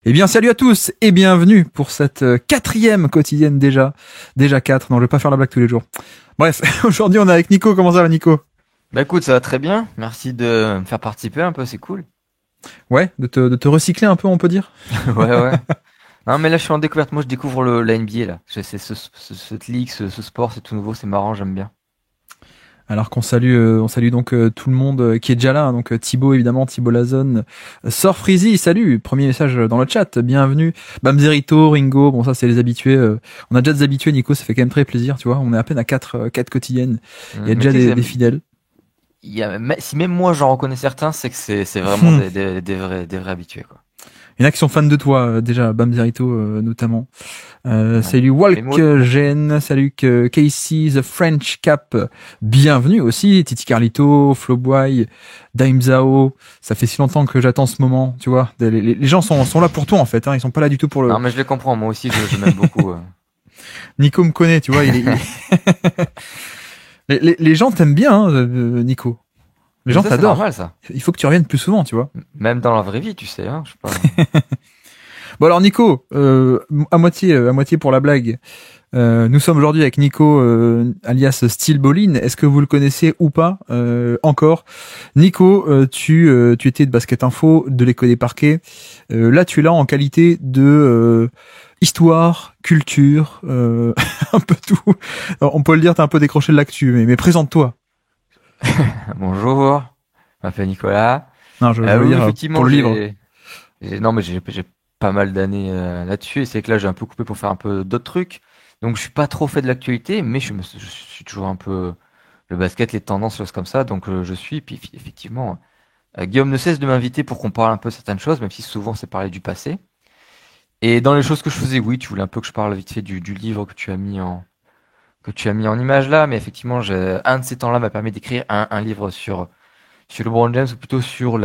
Eh bien, salut à tous et bienvenue pour cette quatrième quotidienne déjà. Déjà 4. Non, je vais pas faire la blague tous les jours. Bref, aujourd'hui on est avec Nico. Comment ça va, Nico? Bah écoute, ça va très bien. Merci de me faire participer un peu, c'est cool. Ouais, de te recycler un peu, on peut dire. Ouais, ouais. Non, mais là, je suis en découverte. Moi, je découvre la NBA, là. C'est cette ligue, ce sport, c'est tout nouveau, c'est marrant, j'aime bien. Alors qu'on salue, on salue donc tout le monde qui est déjà là. Donc Thibaut évidemment, Thibaut Lazone, Sor Freezy, salut. Premier message dans le chat, bienvenue. Bamzerito, Ringo, bon ça c'est les habitués. On a déjà des habitués, Nico, ça fait quand même très plaisir, tu vois. On est à peine à 4 quotidiennes. Il y a Mais déjà tu sais, des fidèles. si même moi, j'en reconnais certains, c'est que c'est vraiment des vrais habitués, quoi. Il y en a qui sont fans de toi, déjà, Bamzerito notamment. Ouais. Salut Mais Walk moi, Gen, salut Casey, The French Cap, bienvenue aussi, Titi Carlito, Flowboy, Dime Zhao, ça fait si longtemps que j'attends ce moment, tu vois. Les gens sont là pour toi en fait, hein, ils sont pas là du tout pour le... non, mais je les comprends. Moi aussi, je m'aime beaucoup. Nico me connaît, tu vois, les gens t'aiment bien, hein, Nico. Les Mais gens ça, c'est t'adorent. normal, ça. Il faut que tu reviennes plus souvent, tu vois. Même dans la vraie vie, tu sais, hein. Je sais pas. Bon alors Nico, à moitié pour la blague. Nous sommes aujourd'hui avec Nico, alias Steel Bolin. Est-ce que vous le connaissez ou pas encore? Nico, tu étais de Basket Info, de l'École des Parquets. Là, tu es là en qualité de histoire, culture, un peu tout. Alors, on peut le dire, t'as un peu décroché de l'actu, mais présente-toi. Bonjour. Je m'appelle Nicolas. Non, je veux Oui, dire pour effectivement, le livre. non, mais j'ai pas mal d'années là-dessus, et c'est que là j'ai un peu coupé pour faire un peu d'autres trucs. Donc je suis pas trop fait de l'actualité, mais je suis toujours un peu le basket, les tendances, choses comme ça. Donc je suis. Puis effectivement, Guillaume ne cesse de m'inviter pour qu'on parle un peu de certaines choses, même si souvent c'est parler du passé. Et dans les choses que je faisais, oui, tu voulais un peu que je parle vite fait du livre que tu as mis en image là, mais effectivement, un de ces temps-là m'a permis d'écrire un livre sur LeBron James, ou plutôt sur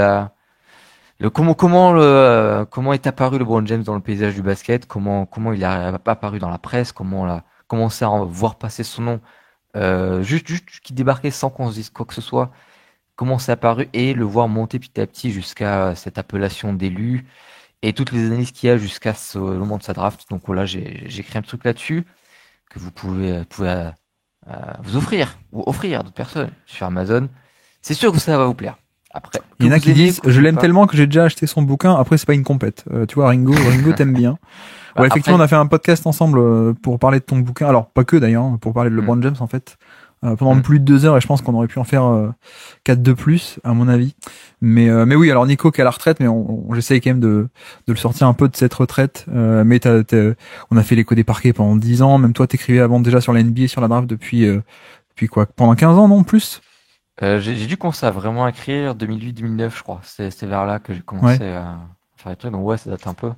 comment est apparu LeBron James dans le paysage du basket, comment il est apparu dans la presse, comment on a commencé à en voir passer son nom, juste qui débarquait sans qu'on se dise quoi que ce soit, comment c'est apparu et le voir monter petit à petit jusqu'à cette appellation d'élu et toutes les analyses qu'il y a jusqu'à le moment de sa draft. Donc voilà, j'ai écrit un truc là-dessus que vous pouvez vous offrir ou offrir à d'autres personnes sur Amazon. C'est sûr que ça va vous plaire. Après, Il que y en a vous qui aimez ou disent, que vous je aimez l'aime pas. tellement que j'ai déjà acheté son bouquin. Après, c'est pas une compète. Tu vois, Ringo t'aime bien. Bah, Ouais, effectivement, on après, a fait un podcast ensemble pour parler de ton bouquin. Alors, pas que d'ailleurs, hein, pour parler de hmm, LeBron James en fait. Pendant hmm. plus de 2 heures et je pense qu'on aurait pu en faire 4 de plus, à mon avis. Mais oui, alors Nico qui est à la retraite, mais j'essaye quand même de le sortir un peu de cette retraite. Mais on a fait l'écho des parquets pendant 10 ans. Même toi, t'écrivais avant déjà sur la NBA, sur la draft depuis quoi? Pendant 15 ans, non? Plus? J'ai dû commencer à vraiment écrire 2008-2009, je crois. C'est vers là que j'ai Ouais. commencé à faire des trucs. Donc ouais, ça date un peu.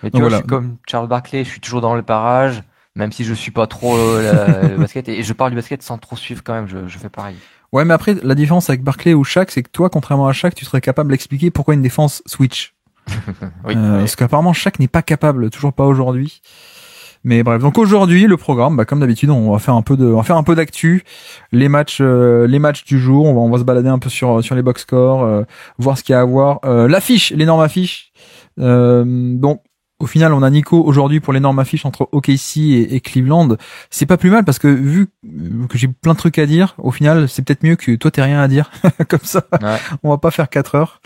Mais tu Donc vois, je voilà. suis comme Charles Barkley, je suis toujours dans le parage, même si je suis pas trop le basket. Et je parle du basket sans trop suivre quand même, je fais pareil. Ouais, mais après, la différence avec Barclay ou Shaq, c'est que toi, contrairement à Shaq, tu serais capable d'expliquer pourquoi une défense switch. Oui, oui. Parce qu'apparemment, Shaq n'est pas capable, toujours pas aujourd'hui. Mais bref, donc aujourd'hui, le programme, bah, comme d'habitude, on va faire un peu d'actu, les matchs du jour, on va se balader un peu sur les box scores, voir ce qu'il y a à voir, l'affiche, l'énorme affiche. Donc, au final, on a Nico aujourd'hui pour l'énorme affiche entre OKC et Cleveland. C'est pas plus mal parce que vu que j'ai plein de trucs à dire, au final, c'est peut-être mieux que toi t'aies rien à dire. Comme ça, Ouais. on va pas faire 4 heures.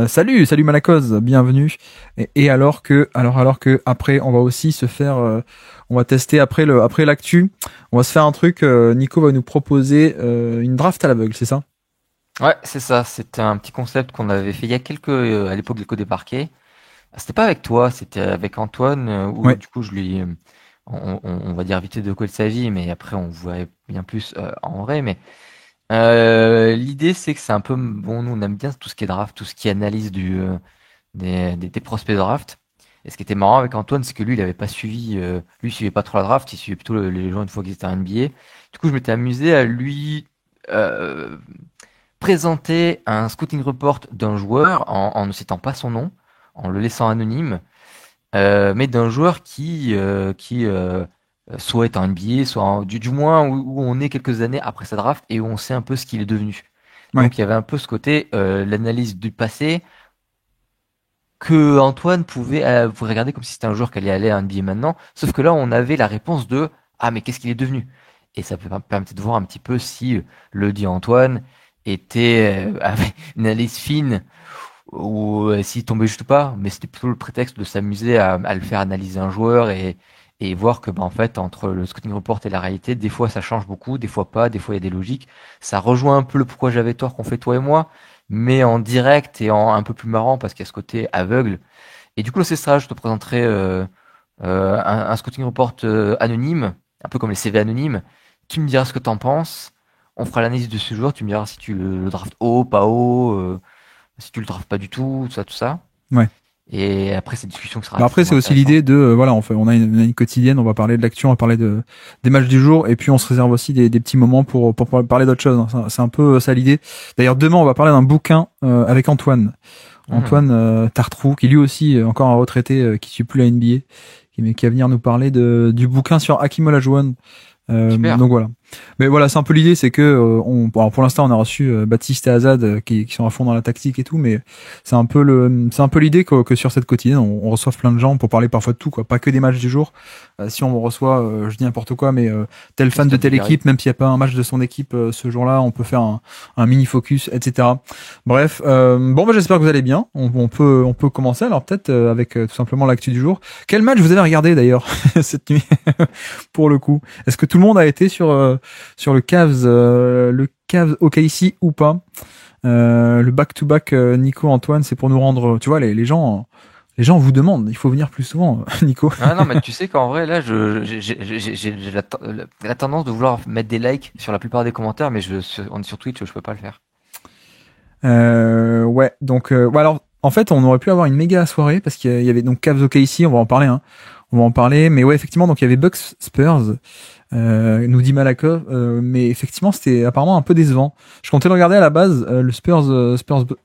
Salut Malakos, bienvenue. Alors que après, on va aussi se faire, on va tester après l'actu. On va se faire un truc. Nico va nous proposer une draft à l'aveugle, c'est ça? Ouais, c'est ça. C'était un petit concept qu'on avait fait il y a à l'époque de l'écho des parquets. C'était pas avec toi, c'était avec Antoine, où Ouais. du coup on va dire vite fait de quoi il s'agit, mais après on voit bien plus en vrai. Mais l'idée c'est que c'est un peu bon, nous on aime bien tout ce qui est draft, tout ce qui est analyse des prospects de draft. Et ce qui était marrant avec Antoine, c'est que lui il avait pas suivi, lui il suivait pas trop la draft, il suivait plutôt les gens une fois qu'ils étaient en NBA. Du coup je m'étais amusé à lui euh, présenter un scouting report d'un joueur en ne citant pas son nom, en le laissant anonyme, mais d'un joueur qui soit est en NBA, du moins où on est quelques années après sa draft et où on sait un peu ce qu'il est devenu. Ouais. Donc il y avait un peu ce côté, l'analyse du passé, que Antoine pouvait regarder comme si c'était un joueur qui allait aller à NBA maintenant. Sauf que là, on avait la réponse de ah mais qu'est-ce qu'il est devenu? Et ça peut permettre de voir un petit peu si le dit Antoine avait une analyse fine ou s'il tombait juste pas. Mais c'était plutôt le prétexte de s'amuser à le faire analyser un joueur et voir que en fait entre le scouting report et la réalité, des fois ça change beaucoup, des fois pas, des fois il y a des logiques. Ça rejoint un peu le pourquoi j'avais tort qu'on fait toi et moi, mais en direct et en un peu plus marrant parce qu'il y a ce côté aveugle. Et du coup, c'est ça, je te présenterai un scouting report anonyme, un peu comme les CV anonymes. Tu me diras ce que t'en penses. On fera l'analyse de ce joueur. Tu me diras si tu le draftes haut, pas haut, si tu le draftes pas du tout, tout ça, tout ça. Ouais. Et après, cette discussion qui sera. Après, c'est aussi l'idée de voilà, on a une quotidienne, on va parler de l'actu, on va parler des matchs du jour, et puis on se réserve aussi des petits moments pour parler d'autres choses. C'est un peu ça l'idée. D'ailleurs, demain, on va parler d'un bouquin avec Antoine. Antoine Tartrou, qui lui aussi encore un retraité qui suit plus la NBA, qui va venir nous parler du bouquin sur Hakeem Olajuwon. Donc voilà. Mais voilà, c'est un peu l'idée, c'est que alors pour l'instant on a reçu Baptiste et Azad qui sont à fond dans la tactique et tout, mais c'est un peu l'idée que sur cette quotidienne on reçoive plein de gens pour parler parfois de tout, quoi, pas que des matchs du jour. Si on reçoit, je dis n'importe quoi, mais tel fan de telle équipe, même s'il n'y a pas un match de son équipe ce jour-là, on peut faire un mini focus, etc. Bref, bon, j'espère que vous allez bien. On peut commencer alors peut-être avec tout simplement l'actu du jour. Quel match vous avez regardé d'ailleurs cette nuit pour le coup? Est-ce que tout le monde a été sur le Cavs OKC ou pas? Le back-to-back Nico Antoine, c'est pour nous rendre, tu vois, les gens vous demandent, il faut venir plus souvent, Nico. Ah non, mais tu sais qu'en vrai, là, j'ai la tendance de vouloir mettre des likes sur la plupart des commentaires, mais on est sur Twitch, je peux pas le faire. Ouais, donc, alors, en fait, on aurait pu avoir une méga soirée parce qu'il y avait donc Cavs OKC, on va en parler, hein. On va en parler, mais ouais, effectivement, donc il y avait Bucks Spurs, nous dit Malakov, mais effectivement, c'était apparemment un peu décevant. Je comptais le regarder à la base, le Spurs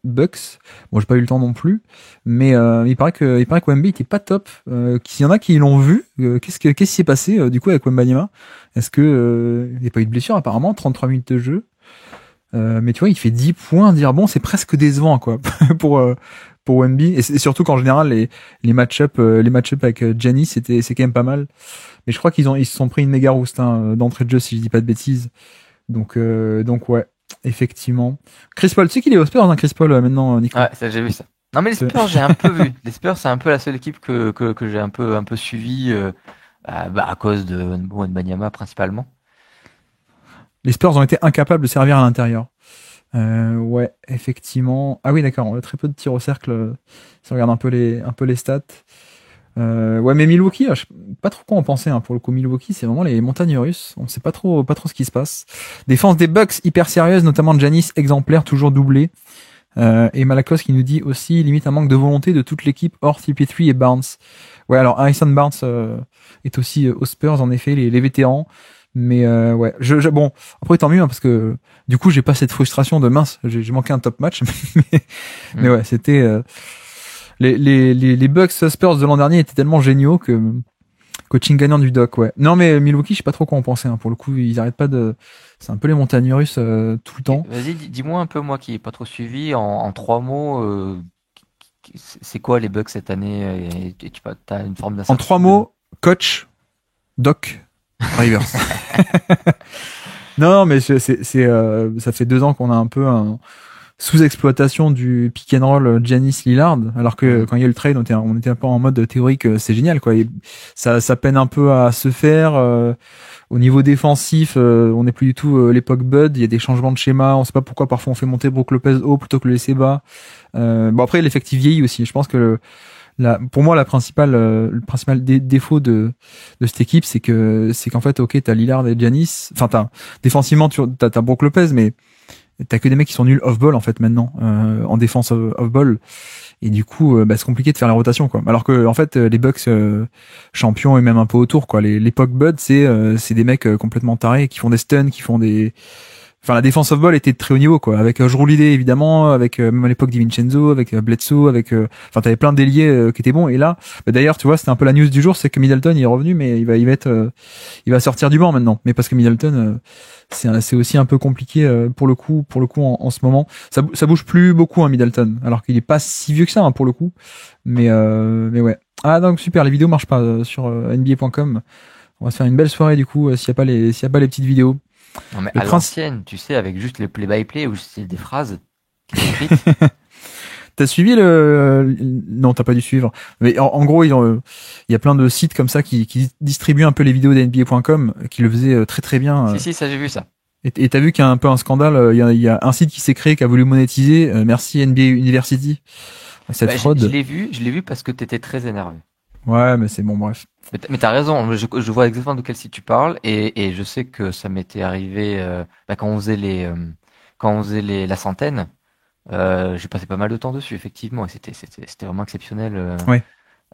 Bucks. Bon, j'ai pas eu le temps non plus, mais il paraît que Wemby était pas top. S'il y en a qui l'ont vu, qu'est-ce qui s'est passé du coup avec Wembanyama? Est-ce que il n'y a pas eu de blessure apparemment, 33 minutes de jeu. Mais tu vois, il fait 10 points, dire bon, c'est presque décevant quoi pour Wemby, et surtout qu'en général les match-up avec Giannis c'est quand même pas mal. Mais je crois qu'ils se sont pris une méga rouste d'entrée de jeu si je dis pas de bêtises. Donc ouais, effectivement. Chris Paul, tu sais qu'il est aux Spurs, Chris Paul maintenant, Nico. Ouais, ça j'ai vu ça. Non mais les Spurs j'ai un peu vu. Les Spurs c'est un peu la seule équipe que j'ai un peu suivi à cause de Wembanyama principalement. Les Spurs ont été incapables de servir à l'intérieur. Ouais, effectivement. Ah oui, d'accord. On a très peu de tirs au cercle. Si on regarde un peu les stats. Ouais, mais Milwaukee, je sais pas trop quoi en penser. Pour le coup, Milwaukee, c'est vraiment les montagnes russes. On sait pas trop ce qui se passe. Défense des Bucks hyper sérieuse, notamment Giannis exemplaire, toujours doublé. Et Malakos qui nous dit aussi limite un manque de volonté de toute l'équipe hors CP3 et Barnes. Ouais, alors Harrison Barnes est aussi aux Spurs en effet, les vétérans. Mais ouais, bon, après tant mieux parce que du coup j'ai pas cette frustration de mince, j'ai manqué un top match, mais ouais, c'était les Bucks Spurs de l'an dernier étaient tellement géniaux que coaching gagnant du Doc, ouais. Non mais Milwaukee, je sais pas trop quoi en penser. Pour le coup, ils arrêtent pas c'est un peu les montagnes russes tout le temps. Vas-y, dis-moi un peu moi qui ai pas trop suivi en 3 mots. C'est quoi les Bucks cette année et tu as une forme d'incertitude? En 3 mots, coach, Doc, Rivers. Non, mais ça fait 2 ans qu'on a un peu un sous-exploitation du pick and roll Giannis Lillard, alors que quand il y a eu le trade, on était un peu en mode théorique, c'est génial quoi. Et ça peine un peu à se faire. Au niveau défensif, on n'est plus du tout l'époque Bud. Il y a des changements de schéma. On sait pas pourquoi parfois on fait monter Brook Lopez haut plutôt que le laisser bas. Bon après l'effectif vieillit aussi. Je pense que pour moi, le principal défaut de cette équipe, c'est qu'en fait, ok, t'as Lillard et Giannis. Enfin, défensivement, t'as Brook Lopez, mais t'as que des mecs qui sont nuls off-ball en fait maintenant en défense off-ball. Et du coup, c'est compliqué de faire la rotation quoi. Alors que en fait, les Bucks champions et même un peu autour quoi. L'époque Bud, c'est des mecs complètement tarés qui font des stuns, qui font des enfin la défense off ball était de très haut niveau quoi, avec Jrue Holiday évidemment, avec même à l'époque DiVincenzo, avec Bledsoe, avec enfin t'avais plein d'ailiers qui étaient bons. Et là, d'ailleurs tu vois, c'était un peu la news du jour, c'est que Middleton il est revenu, mais il va sortir du banc maintenant, mais parce que Middleton c'est aussi un peu compliqué pour le coup en ce moment. Ça bouge plus beaucoup Middleton, alors qu'il est pas si vieux que ça pour le coup, mais ouais. Ah donc super, les vidéos marchent pas sur NBA.com. On va se faire une belle soirée du coup s'il y a pas les petites vidéos. Non, mais à l'ancienne, tu sais, avec juste le play-by-play où c'est des phrases qui sont écrites. T'as suivi non, t'as pas dû suivre. Mais en gros, il y a plein de sites comme ça qui distribuent un peu les vidéos d'NBA.com, qui le faisaient très très bien. Si, ça j'ai vu ça. Et t'as vu qu'il y a un peu un scandale. Il y a un site qui s'est créé qui a voulu monétiser. Merci NBA University. Cette fraude. Je l'ai vu parce que t'étais très énervé. Ouais, mais c'est bon, bref. Mais t'as raison, je vois exactement de quel site tu parles et je sais que ça m'était arrivé quand on faisait la centaine. J'ai passé pas mal de temps dessus effectivement et c'était vraiment exceptionnel. Ouais.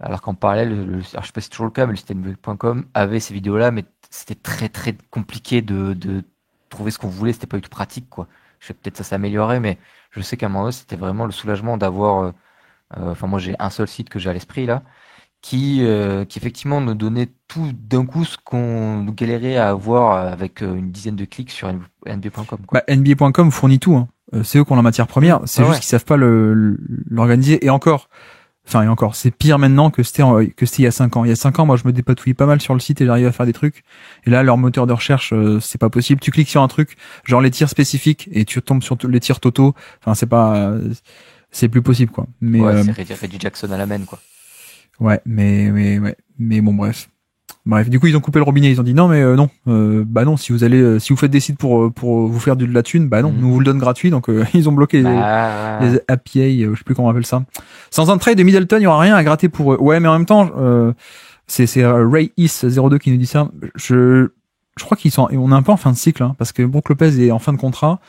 Alors qu'en parallèle, alors je sais pas si c'est toujours le cas, mais le site NBA.com avait ces vidéos-là, mais c'était très très compliqué de trouver ce qu'on voulait. C'était pas du tout pratique quoi. Je sais peut-être ça s'améliorer, mais je sais qu'à un moment donné, c'était vraiment le soulagement d'avoir. Enfin moi j'ai un seul site que j'ai à l'esprit là qui effectivement nous donnait tout d'un coup ce qu'on galérait à avoir avec une dizaine de clics sur NBA.com. Bah, NBA.com fournit tout. C'est eux qui ont la matière première. C'est juste qu'ils savent pas l'organiser. Et encore, c'est pire maintenant que c'était il y a 5 ans. Il y a 5 ans, moi, je me dépatouillais pas mal sur le site et j'arrivais à faire des trucs. Et là, leur moteur de recherche, c'est pas possible. Tu cliques sur un truc, genre les tirs spécifiques, et tu tombes sur les tirs totaux. Enfin, c'est plus possible, quoi. Mais c'est Reggie Jackson à la main, quoi. Ouais, mais bon, bref, du coup ils ont coupé le robinet, ils ont dit non mais non, bah non, si vous faites des sites pour vous faire de la thune, bah non, nous vous le donne gratuit, donc ils ont bloqué les API, je sais plus comment on appelle ça. Sans un trade de Middleton, il y aura rien à gratter pour eux. Ouais, mais en même temps, c'est Ray Is 02 qui nous dit ça. Je crois on est un peu en fin de cycle, parce que Brook Lopez est en fin de contrat.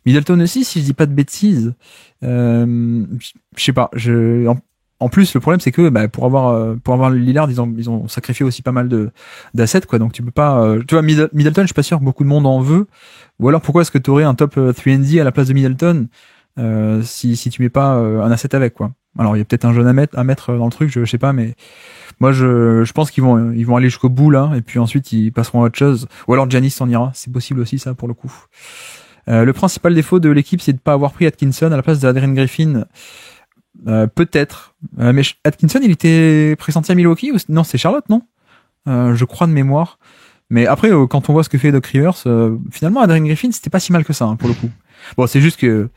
Middleton aussi, si je dis pas de bêtises. Je sais pas, en plus, le problème, c'est que pour avoir Lillard, ils ont sacrifié aussi pas mal d'assets, quoi. Donc tu peux pas. Tu vois, Middleton, je suis pas sûr que beaucoup de monde en veut. Ou alors, pourquoi est-ce que tu aurais un top 3&D à la place de Middleton si tu mets pas un asset avec, quoi. Alors il y a peut-être un jeune à mettre dans le truc, je sais pas, mais moi je pense qu'ils vont aller jusqu'au bout là, et puis ensuite ils passeront à autre chose. Ou alors Giannis s'en ira, c'est possible aussi ça pour le coup. Le principal défaut de l'équipe, c'est de pas avoir pris Atkinson à la place de Adrian Griffin. Peut-être, mais Atkinson il était pressenti à Milwaukee ou non, c'est Charlotte, non, je crois de mémoire. Mais après quand on voit ce que fait Doc Rivers, finalement Adrian Griffin c'était pas si mal que ça, pour le coup. Bon, c'est juste que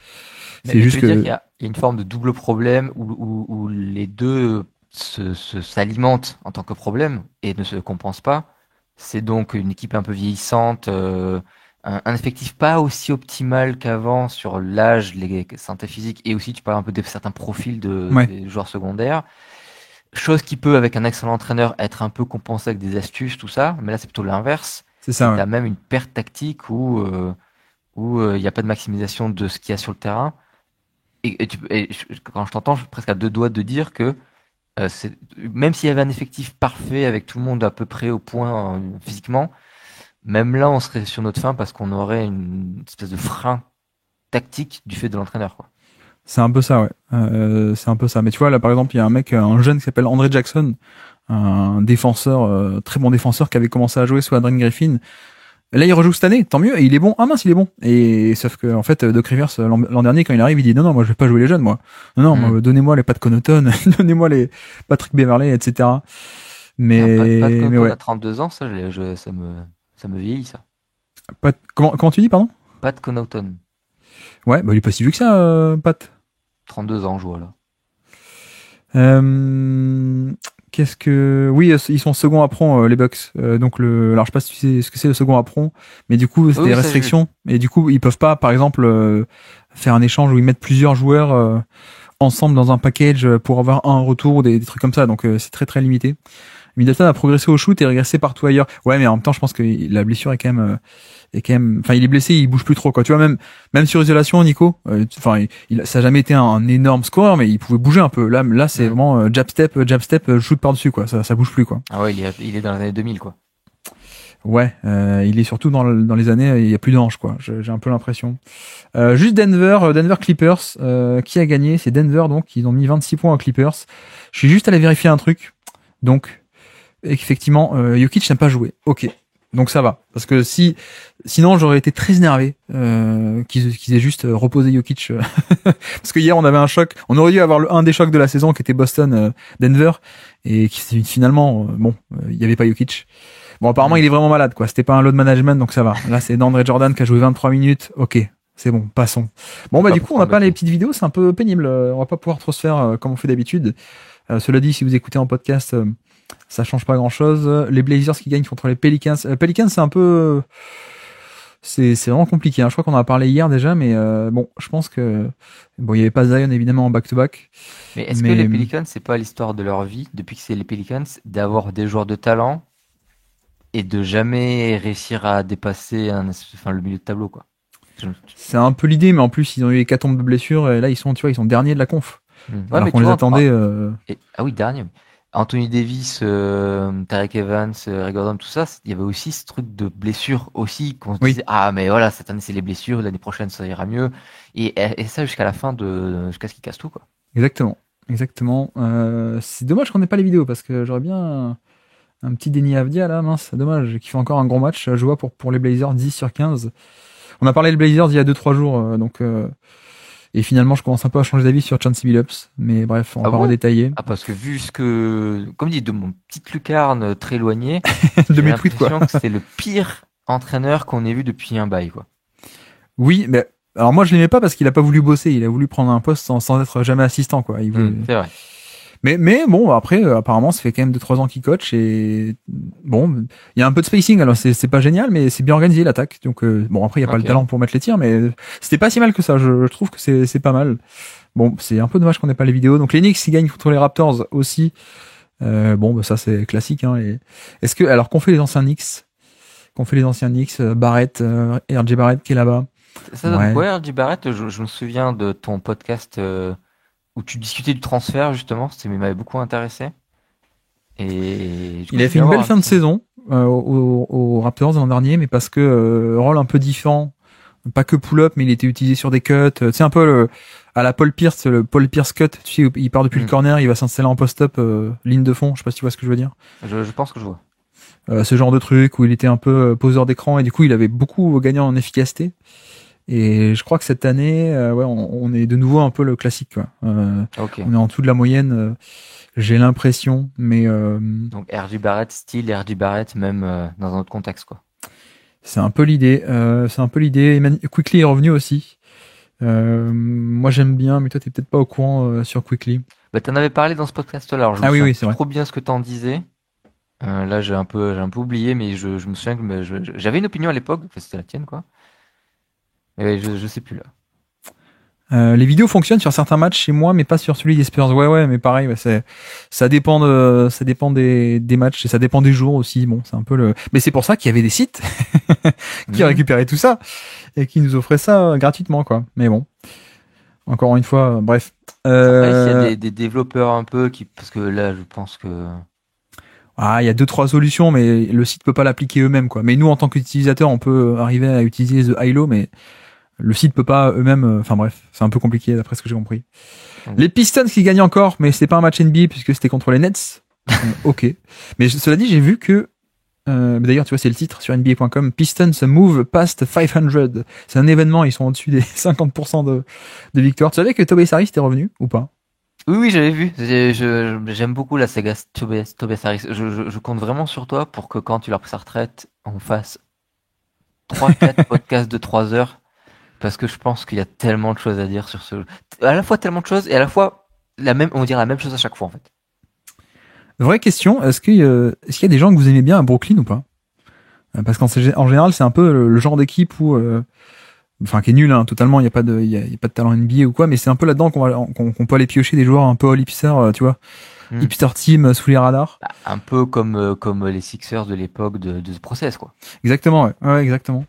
dire qu'il y a une forme de double problème où les deux s'alimentent en tant que problème et ne se compensent pas. C'est donc une équipe un peu vieillissante, un effectif pas aussi optimal qu'avant sur l'âge, les santé physique, et aussi tu parles un peu de certains profils des joueurs secondaires. Chose qui peut, avec un excellent entraîneur, être un peu compensée avec des astuces, tout ça. Mais là, c'est plutôt l'inverse. C'est ça. T'as même une perte tactique où il n'y a pas de maximisation de ce qu'il y a sur le terrain. Quand je t'entends, je suis presque à deux doigts de dire que même s'il y avait un effectif parfait avec tout le monde à peu près au point physiquement, même là, on serait sur notre fin parce qu'on aurait une espèce de frein tactique du fait de l'entraîneur, quoi. C'est un peu ça, ouais. C'est un peu ça. Mais tu vois, là, par exemple, il y a un jeune qui s'appelle André Jackson, un défenseur, très bon défenseur qui avait commencé à jouer sous Adrian Griffin. Là, il rejoue cette année, tant mieux, et il est bon. Ah mince, il est bon. Et sauf que, en fait, Doc Rivers, l'an dernier, quand il arrive, il dit non, moi, je vais pas jouer les jeunes, moi. Non, moi, donnez-moi les Pat Connaughton, donnez-moi les Patrick Beverley, etc. Mais ouais. À 32 ans, ça me vieillit, ça. Comment tu dis, pardon? Pat Connaughton. Ouais, il est pas si vieux que ça, Pat. 32 ans, je vois, là. Oui, ils sont second à prompt, les Bucks. Donc alors je sais pas si tu sais ce que c'est le second à prompt, mais du coup c'est des restrictions, et du coup ils peuvent pas, par exemple, faire un échange où ils mettent plusieurs joueurs ensemble dans un package pour avoir un retour, des trucs comme ça. Donc c'est très très limité. Middleton a progressé au shoot et régressé partout ailleurs. Ouais, mais en même temps, je pense que la blessure est quand même, enfin, il est blessé, il bouge plus trop, quoi. Tu vois, même sur isolation, Nico, enfin, ça a jamais été un énorme scoreur, mais il pouvait bouger un peu. Là, c'est vraiment jab step, shoot par dessus, quoi. Ça bouge plus, quoi. Ah ouais, il est dans les années 2000, quoi. Ouais, il est surtout dans les années, il y a plus d'ange, quoi. J'ai un peu l'impression. Juste Denver Clippers, qui a gagné? C'est Denver, donc ils ont mis 26 points aux Clippers. Je suis juste allé vérifier un truc. Donc, effectivement, Jokic n'a pas joué. Ok. Donc ça va. Parce que sinon j'aurais été très énervé, qu'ils aient juste reposé Jokic. Parce que hier on avait un choc. On aurait dû avoir un des chocs de la saison qui était Boston-Denver. Et qui finalement, il y avait pas Jokic. Bon, apparemment, il est vraiment malade, quoi. C'était pas un load management, donc ça va. Là, c'est DeAndre Jordan qui a joué 23 minutes. Ok. C'est bon, passons. Bon, bah, du coup, on n'a pas les petites vidéos, c'est un peu pénible. On va pas pouvoir trop se faire comme on fait d'habitude. Cela dit, si vous écoutez en podcast, ça change pas grand chose. Les Blazers qui gagnent contre les Pelicans. Pelicans, c'est un peu, c'est vraiment compliqué, hein. Je crois qu'on en a parlé hier déjà, mais bon, je pense que bon, il y avait pas Zion évidemment en back-to-back. Mais est-ce que les Pelicans, c'est pas l'histoire de leur vie depuis que c'est les Pelicans d'avoir des joueurs de talent et de jamais réussir à dépasser le milieu de tableau, quoi. C'est un peu l'idée, mais en plus ils ont eu hécatombe de blessures et là ils sont derniers de la conf. Ouais, alors mais qu'on les attendait. Ah oui, dernier. Anthony Davis, Tarek Evans, Ray Gordon, tout ça, il y avait aussi ce truc de blessure aussi qu'on se disait mais voilà, cette année c'est les blessures, l'année prochaine ça ira mieux et ça jusqu'à la fin jusqu'à ce qu'ils cassent tout, quoi. Exactement. C'est dommage qu'on n'ait pas les vidéos parce que j'aurais bien un petit Denis Avdia là, mince, dommage, qui fait encore un gros match. Je vois pour les Blazers 10 sur 15. On a parlé des Blazers il y a 2-3 jours, et finalement, je commence un peu à changer d'avis sur Chauncey Billups, mais bref, on va pas redétailler. Ah, parce que vu ce que, comme dit, de mon petite lucarne très éloignée, de mes tweets, quoi. Que c'est le pire entraîneur qu'on ait vu depuis un bail, quoi. Oui, mais alors moi, je l'aimais pas parce qu'il a pas voulu bosser, il a voulu prendre un poste sans être jamais assistant, quoi. C'est vrai. Mais bon, après, apparemment, ça fait quand même 2-3 ans qu'il coach et bon, il y a un peu de spacing, alors c'est pas génial, mais c'est bien organisé l'attaque. Donc bon, après, il y a pas le talent pour mettre les tirs, mais c'était pas si mal que ça. Je trouve que c'est pas mal. Bon, c'est un peu dommage qu'on n'ait pas les vidéos. Donc les Knicks, ils gagnent contre les Raptors aussi. Ça c'est classique, hein. Est-ce que, alors qu'on fait les anciens Knicks, Barrett, RJ Barrett qui est là-bas. Ça donne quoi, RJ Barrett? Je me souviens de ton podcast, où tu discutais du transfert, justement, ça m'avait beaucoup intéressé. Et il a fait une belle fin de saison aux Raptors l'an dernier, mais parce que rôle un peu différent, pas que pull-up, mais il était utilisé sur des cuts. C'est un peu à la Paul Pierce, le Paul Pierce cut. Tu sais, il part depuis le corner, il va s'installer en post-up, ligne de fond. Je sais pas si tu vois ce que je veux dire. Je pense que je vois. Ce genre de truc où il était un peu poseur d'écran et du coup il avait beaucoup gagné en efficacité. Et je crois que cette année, on est de nouveau un peu le classique, quoi. On est en dessous de la moyenne, j'ai l'impression, mais donc RJ Barrett, style RJ Barrett, même dans un autre contexte, quoi. C'est un peu l'idée. Quickly est revenu aussi. Moi j'aime bien, mais toi t'es peut-être pas au courant sur Quickly. Bah t'en avais parlé dans ce podcast-là. Alors oui, c'est vrai. Trop bien ce que t'en disais. Là j'ai un peu oublié, mais je me souviens que j'avais une opinion à l'époque. Enfin, c'était la tienne, quoi. Mais je sais plus là. Les vidéos fonctionnent sur certains matchs chez moi, mais pas sur celui des Spurs. Ouais, mais pareil, ça dépend des matchs et ça dépend des jours aussi. Bon, c'est un peu mais c'est pour ça qu'il y avait des sites qui récupéraient tout ça et qui nous offraient ça gratuitement, quoi. Mais bon, encore une fois, bref. Après, il y a des développeurs un peu parce que là, je pense que il y a 2-3 solutions, mais le site peut pas l'appliquer eux-mêmes, quoi. Mais nous, en tant qu'utilisateurs, on peut arriver à utiliser The Hilo, mais le site peut pas eux-mêmes. Enfin bref, c'est un peu compliqué d'après ce que j'ai compris. Les Pistons qui gagnent encore, mais c'était pas un match NBA puisque c'était contre les Nets. Ok. Mais cela dit, j'ai vu que d'ailleurs, tu vois, c'est le titre sur NBA.com. Pistons move past 500. C'est un événement. Ils sont au-dessus des 50% de victoires. Tu savais que Tobias Harris était revenu ou pas? Oui, j'avais vu. J'aime beaucoup la saga Tobias Harris. Je compte vraiment sur toi pour que quand tu leur pris sa retraite, on fasse 3-4 podcasts de 3 heures. Parce que je pense qu'il y a tellement de choses à dire sur à la fois tellement de choses et à la fois on dirait la même chose à chaque fois, en fait. Vraie question, est-ce qu'il y a des gens que vous aimez bien à Brooklyn ou pas? Parce qu'en général, c'est un peu le genre d'équipe où, qui est nul, hein, totalement, il y a pas de talent NBA ou quoi, mais c'est un peu là-dedans qu'on peut aller piocher des joueurs un peu all hipster, tu vois. Hipster team sous les radars. Un peu comme les Sixers de l'époque de The Process, quoi. Exactement, ouais, exactement.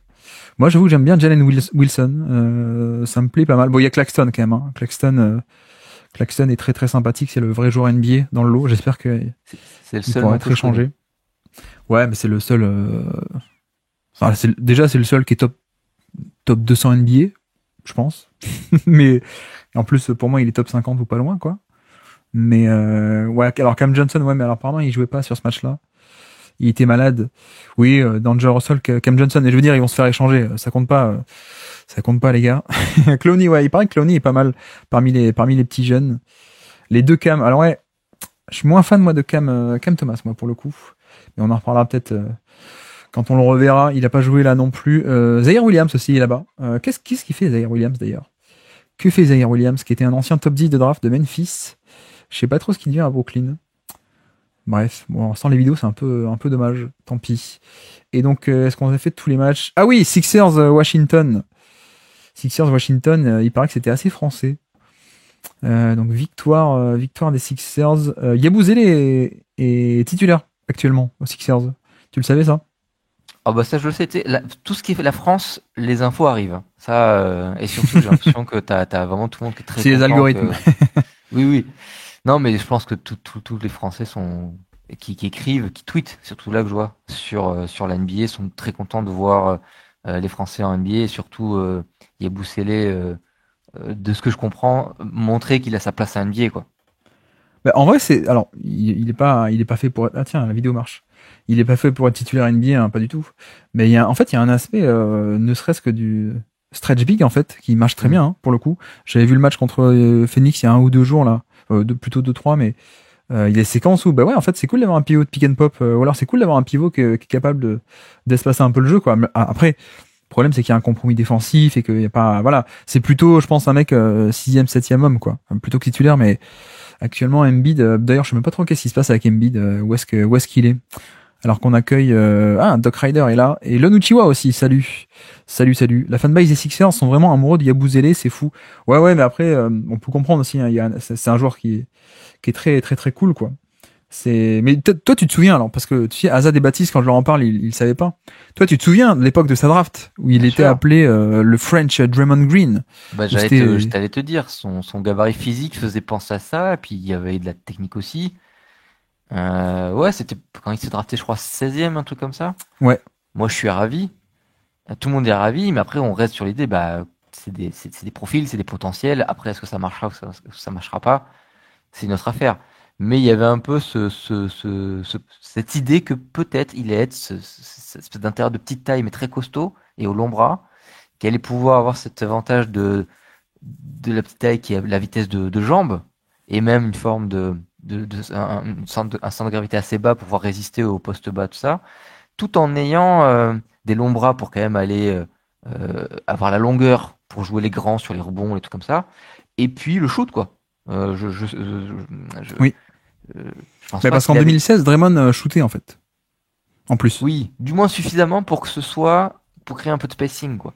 Moi, j'avoue que j'aime bien Jalen Wilson. Ça me plaît pas mal. Bon, il y a Claxton quand même. Hein. Claxton est très très sympathique. C'est le vrai joueur NBA dans le lot. J'espère que c'est le seul pourra être échangé. Ouais, mais c'est le seul. Enfin, déjà, c'est le seul qui est top 200 NBA, je pense. Mais en plus, pour moi, il est top 50 ou pas loin, quoi. Mais ouais, alors Cam Johnson, ouais, mais alors apparemment, il jouait pas sur ce match-là. Il était malade. Oui, D'Angelo Russell, Cam Johnson. Et je veux dire, ils vont se faire échanger. Ça compte pas. Ça compte pas, les gars. Clowney, ouais, il paraît que Clowney est pas mal parmi les petits jeunes. Les deux Cam. Alors ouais, je suis moins fan moi de Cam Thomas, moi pour le coup. Mais on en reparlera peut-être quand on le reverra. Il a pas joué là non plus. Zaire Williams aussi est là-bas. Qu'est-ce qu'il fait Zaire Williams d'ailleurs? Que fait Zaire Williams, qui était un ancien top 10 de draft de Memphis? Je sais pas trop ce qu'il devient à Brooklyn. Bref, bon, sans les vidéos, c'est un peu dommage. Tant pis. Et donc, est-ce qu'on a fait tous les matchs? Ah oui, Sixers Washington. Sixers Washington, il paraît que c'était assez français. Donc victoire des Sixers. Yabusele est titulaire actuellement aux Sixers. Tu le savais ça? Ah bah ça je le sais. Tout ce qui est la France, les infos arrivent. Ça et surtout j'ai l'impression que t'as vraiment tout le monde qui est très C'est les content algorithmes. Oui oui. Non mais je pense que tous les Français sont qui écrivent, qui tweetent, surtout là que je vois sur la NBA, sont très contents de voir les Français en NBA et surtout Yabusele, de ce que je comprends, montrer qu'il a sa place à NBA quoi. Bah, en vrai, alors il est pas fait pour être... Ah tiens, la vidéo marche. Il est pas fait pour être titulaire NBA, hein, pas du tout. Mais en fait, il y a un aspect, ne serait-ce que du stretch big en fait, qui marche très bien hein, pour le coup. J'avais vu le match contre Phoenix il y a 1 ou 2 jours là, plutôt 2-3, mais il y a des séquences où bah ouais, en fait, c'est cool d'avoir un pivot de pick and pop, ou alors c'est cool d'avoir un pivot qui est capable d'espacer un peu le jeu quoi. Mais, après, le problème c'est qu'il y a un compromis défensif et qu'il y a pas, voilà, c'est plutôt, je pense, un mec 6e, 7e homme quoi, plutôt que titulaire, mais actuellement, Embiid, d'ailleurs, je sais même pas trop qu'est-ce qui se passe avec Embiid, où est-ce qu'il est. Alors qu'on accueille, Doc Ryder est là. Et Lon Uchiwa aussi, salut. Salut. La fanbase des Sixers sont vraiment amoureux de Yabusele, c'est fou. Ouais, mais après, on peut comprendre aussi, hein, c'est un joueur qui est très, très, très cool, quoi. Mais toi, tu te souviens, alors, parce que, tu sais, Azad et Baptiste, quand je leur en parle, ils savaient pas. Toi, tu te souviens de l'époque de sa draft, où il Bien était sûr. appelé, le French Draymond Green. Bah, Où j'allais te dire, son gabarit physique faisait penser à ça, et puis il y avait de la technique aussi. Ouais, c'était quand il s'est drafté, je crois, 16e, un truc comme ça. Ouais. Moi, je suis ravi. Tout le monde est ravi, mais après, on reste sur l'idée, bah, c'est des profils, c'est des potentiels. Après, est-ce que ça marchera ou ça marchera pas? C'est une autre affaire. Mais il y avait un peu cette idée que peut-être il allait être cette espèce d'intérieur de petite taille, mais très costaud, et au long bras, qui allait pouvoir avoir cet avantage de la petite taille qui a la vitesse de jambe, et même une forme un centre de gravité assez bas pour pouvoir résister au poste bas, tout ça, tout en ayant des longs bras pour quand même aller avoir la longueur pour jouer les grands sur les rebonds et tout comme ça, et puis le shoot quoi. Oui. Je pense Mais pas parce qu'en qu'il avait... 2016, Draymond shootait, en fait. En plus. Oui, du moins suffisamment pour que ce soit pour créer un peu de spacing quoi.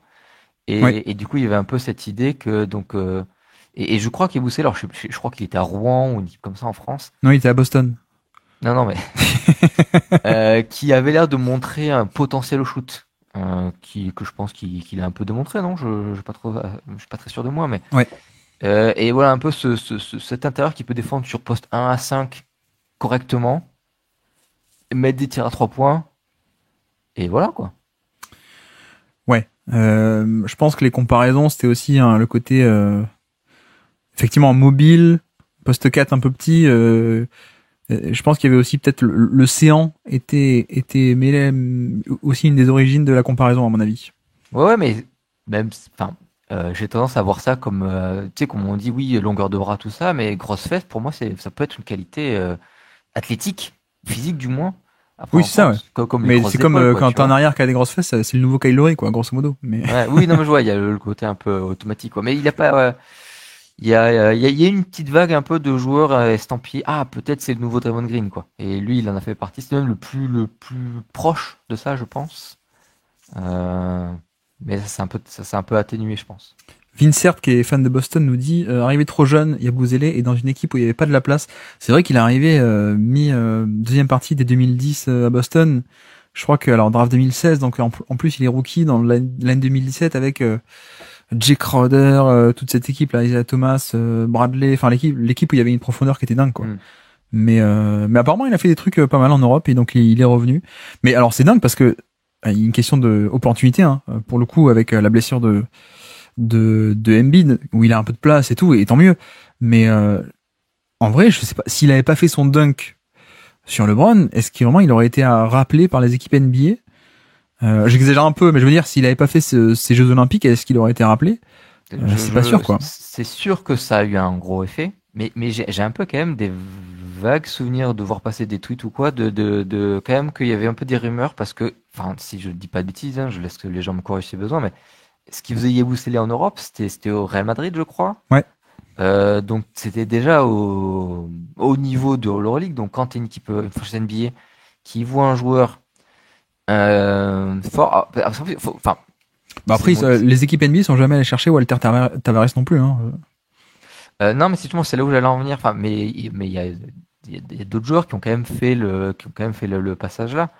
Oui. Et du coup, il y avait un peu cette idée que donc et je crois qu'il Boussé, alors je crois qu'il était à Rouen ou une équipe comme ça en France. Non, il était à Boston. Non mais qui avait l'air de montrer un potentiel au shoot, que je pense qu'il a un peu démontré, non? Je suis pas très sûr de moi, mais Ouais. et voilà un peu cet intérieur qui peut défendre sur poste 1 à 5 correctement, mettre des tirs à 3 points et voilà quoi. Ouais. Je pense que les comparaisons, c'était aussi le côté effectivement mobile, poste 4 un peu petit. Je pense qu'il y avait aussi peut-être l'océan était mêlé aussi une des origines de la comparaison à mon avis. Ouais, mais même, enfin, j'ai tendance à voir ça comme, tu sais, comme on dit, oui, longueur de bras, tout ça, mais grosse fesse, pour moi, ça peut être une qualité athlétique, physique du moins. Après, Oui, c'est ça, ouais. comme les Mais grosses c'est comme épaules, quoi, quand tu t'as un vois. arrière qui a des grosses fesses, c'est le nouveau Kyle Lowry, quoi, grosso modo. Mais Ouais, oui, non, mais je vois, il y a le côté un peu automatique, quoi. Mais il a pas, il y a une petite vague un peu de joueurs estampillés. Ah, peut-être c'est le nouveau Draymond Green, quoi. Et lui, il en a fait partie. C'est même le plus proche de ça, je pense. Euh, mais ça s'est un peu atténué, je pense. Vincert, qui est fan de Boston, nous dit arrivé trop jeune, Yabusele est dans une équipe où il n'y avait pas de la place. C'est vrai qu'il est arrivé deuxième partie des 2010 à Boston. Je crois que alors draft 2016, donc en plus il est rookie dans l'année 2017 avec Jay Crowder, toute cette équipe là, Isaiah Thomas, Bradley, enfin l'équipe où il y avait une profondeur qui était dingue quoi. Hmm. Mais apparemment il a fait des trucs pas mal en Europe et donc il est revenu. Mais alors c'est dingue parce que une question de opportunité, hein, pour le coup, avec la blessure de Embiid, où il a un peu de place et tout, et tant mieux. Mais en vrai, je sais pas, s'il avait pas fait son dunk sur LeBron, est-ce qu'il vraiment il aurait été rappelé par les équipes NBA? J'exagère un peu, mais je veux dire, s'il avait pas fait ces Jeux Olympiques, est-ce qu'il aurait été rappelé? C'est pas sûr, quoi. C'est sûr que ça a eu un gros effet, mais j'ai un peu quand même des vagues souvenirs de voir passer des tweets ou quoi, de quand même qu'il y avait un peu des rumeurs parce que, enfin, si je dis pas de bêtises, hein, je laisse que les gens me corrigent si besoin, mais ce qui faisait Yabusele en Europe, c'était au Real Madrid, je crois. Ouais. Donc c'était déjà au niveau de l'Euroleague. Donc quand t'es une équipe, une franchise NBA qui voit un joueur fort, enfin, Bah après, les équipes NBA sont jamais allées chercher Walter Tavares non plus, hein. non, mais c'est là où j'allais en venir. Enfin, mais il y a d'autres joueurs qui ont quand même fait le passage là.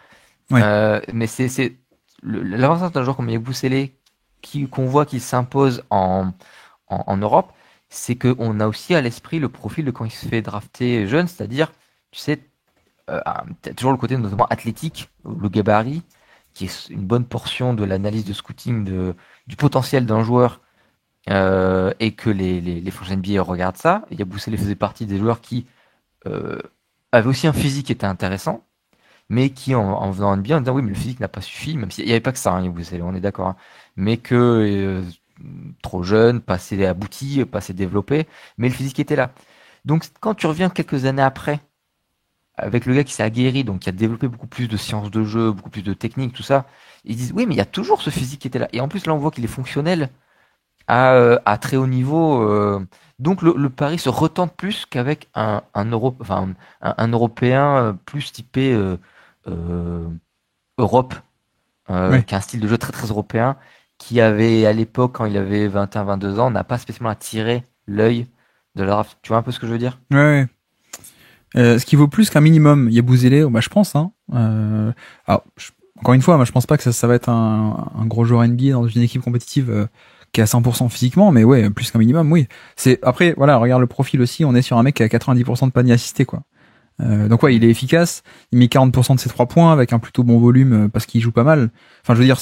Ouais. Mais c'est l'avantage d'un joueur comme Yabusele qu'on voit qui s'impose en Europe, c'est qu'on a aussi à l'esprit le profil de quand il se fait drafter jeune, c'est-à-dire, tu sais, t'as toujours le côté notamment athlétique, le gabarit, qui est une bonne portion de l'analyse de scouting du potentiel d'un joueur, et que les franchises NBA regardent ça. Et Yabusele faisait partie des joueurs qui avaient aussi un physique qui était intéressant, mais qui en venant en NBA en disant oui mais le physique n'a pas suffi, même s'il n'y avait pas que ça, hein, Yabusele, on est d'accord, hein, mais que trop jeune, pas assez abouti, pas assez développé, mais le physique était là. Donc quand tu reviens quelques années après, avec le gars qui s'est aguerri, donc qui a développé beaucoup plus de sciences de jeu, beaucoup plus de technique, tout ça, ils disent oui mais il y a toujours ce physique qui était là. Et en plus là on voit qu'il est fonctionnel à très haut niveau. Donc le pari se retente plus qu'avec un Européen plus typé Europe, Ouais. qui a un style de jeu très très européen, qui avait à l'époque, quand il avait 21-22 ans, n'a pas spécialement attiré l'œil de la draft. Tu vois un peu ce que je veux dire? Ouais. Ce qui vaut plus qu'un minimum, Yabusele, bah je pense, hein. Alors, encore une fois, moi je pense pas que ça va être un gros joueur NBA dans une équipe compétitive qui est à 100% physiquement, mais ouais, plus qu'un minimum, oui. C'est après, voilà, regarde le profil aussi, on est sur un mec qui a 90% de panier assisté, quoi. Donc ouais, il est efficace, il met 40% de ses 3 points avec un plutôt bon volume parce qu'il joue pas mal. Enfin, je veux dire,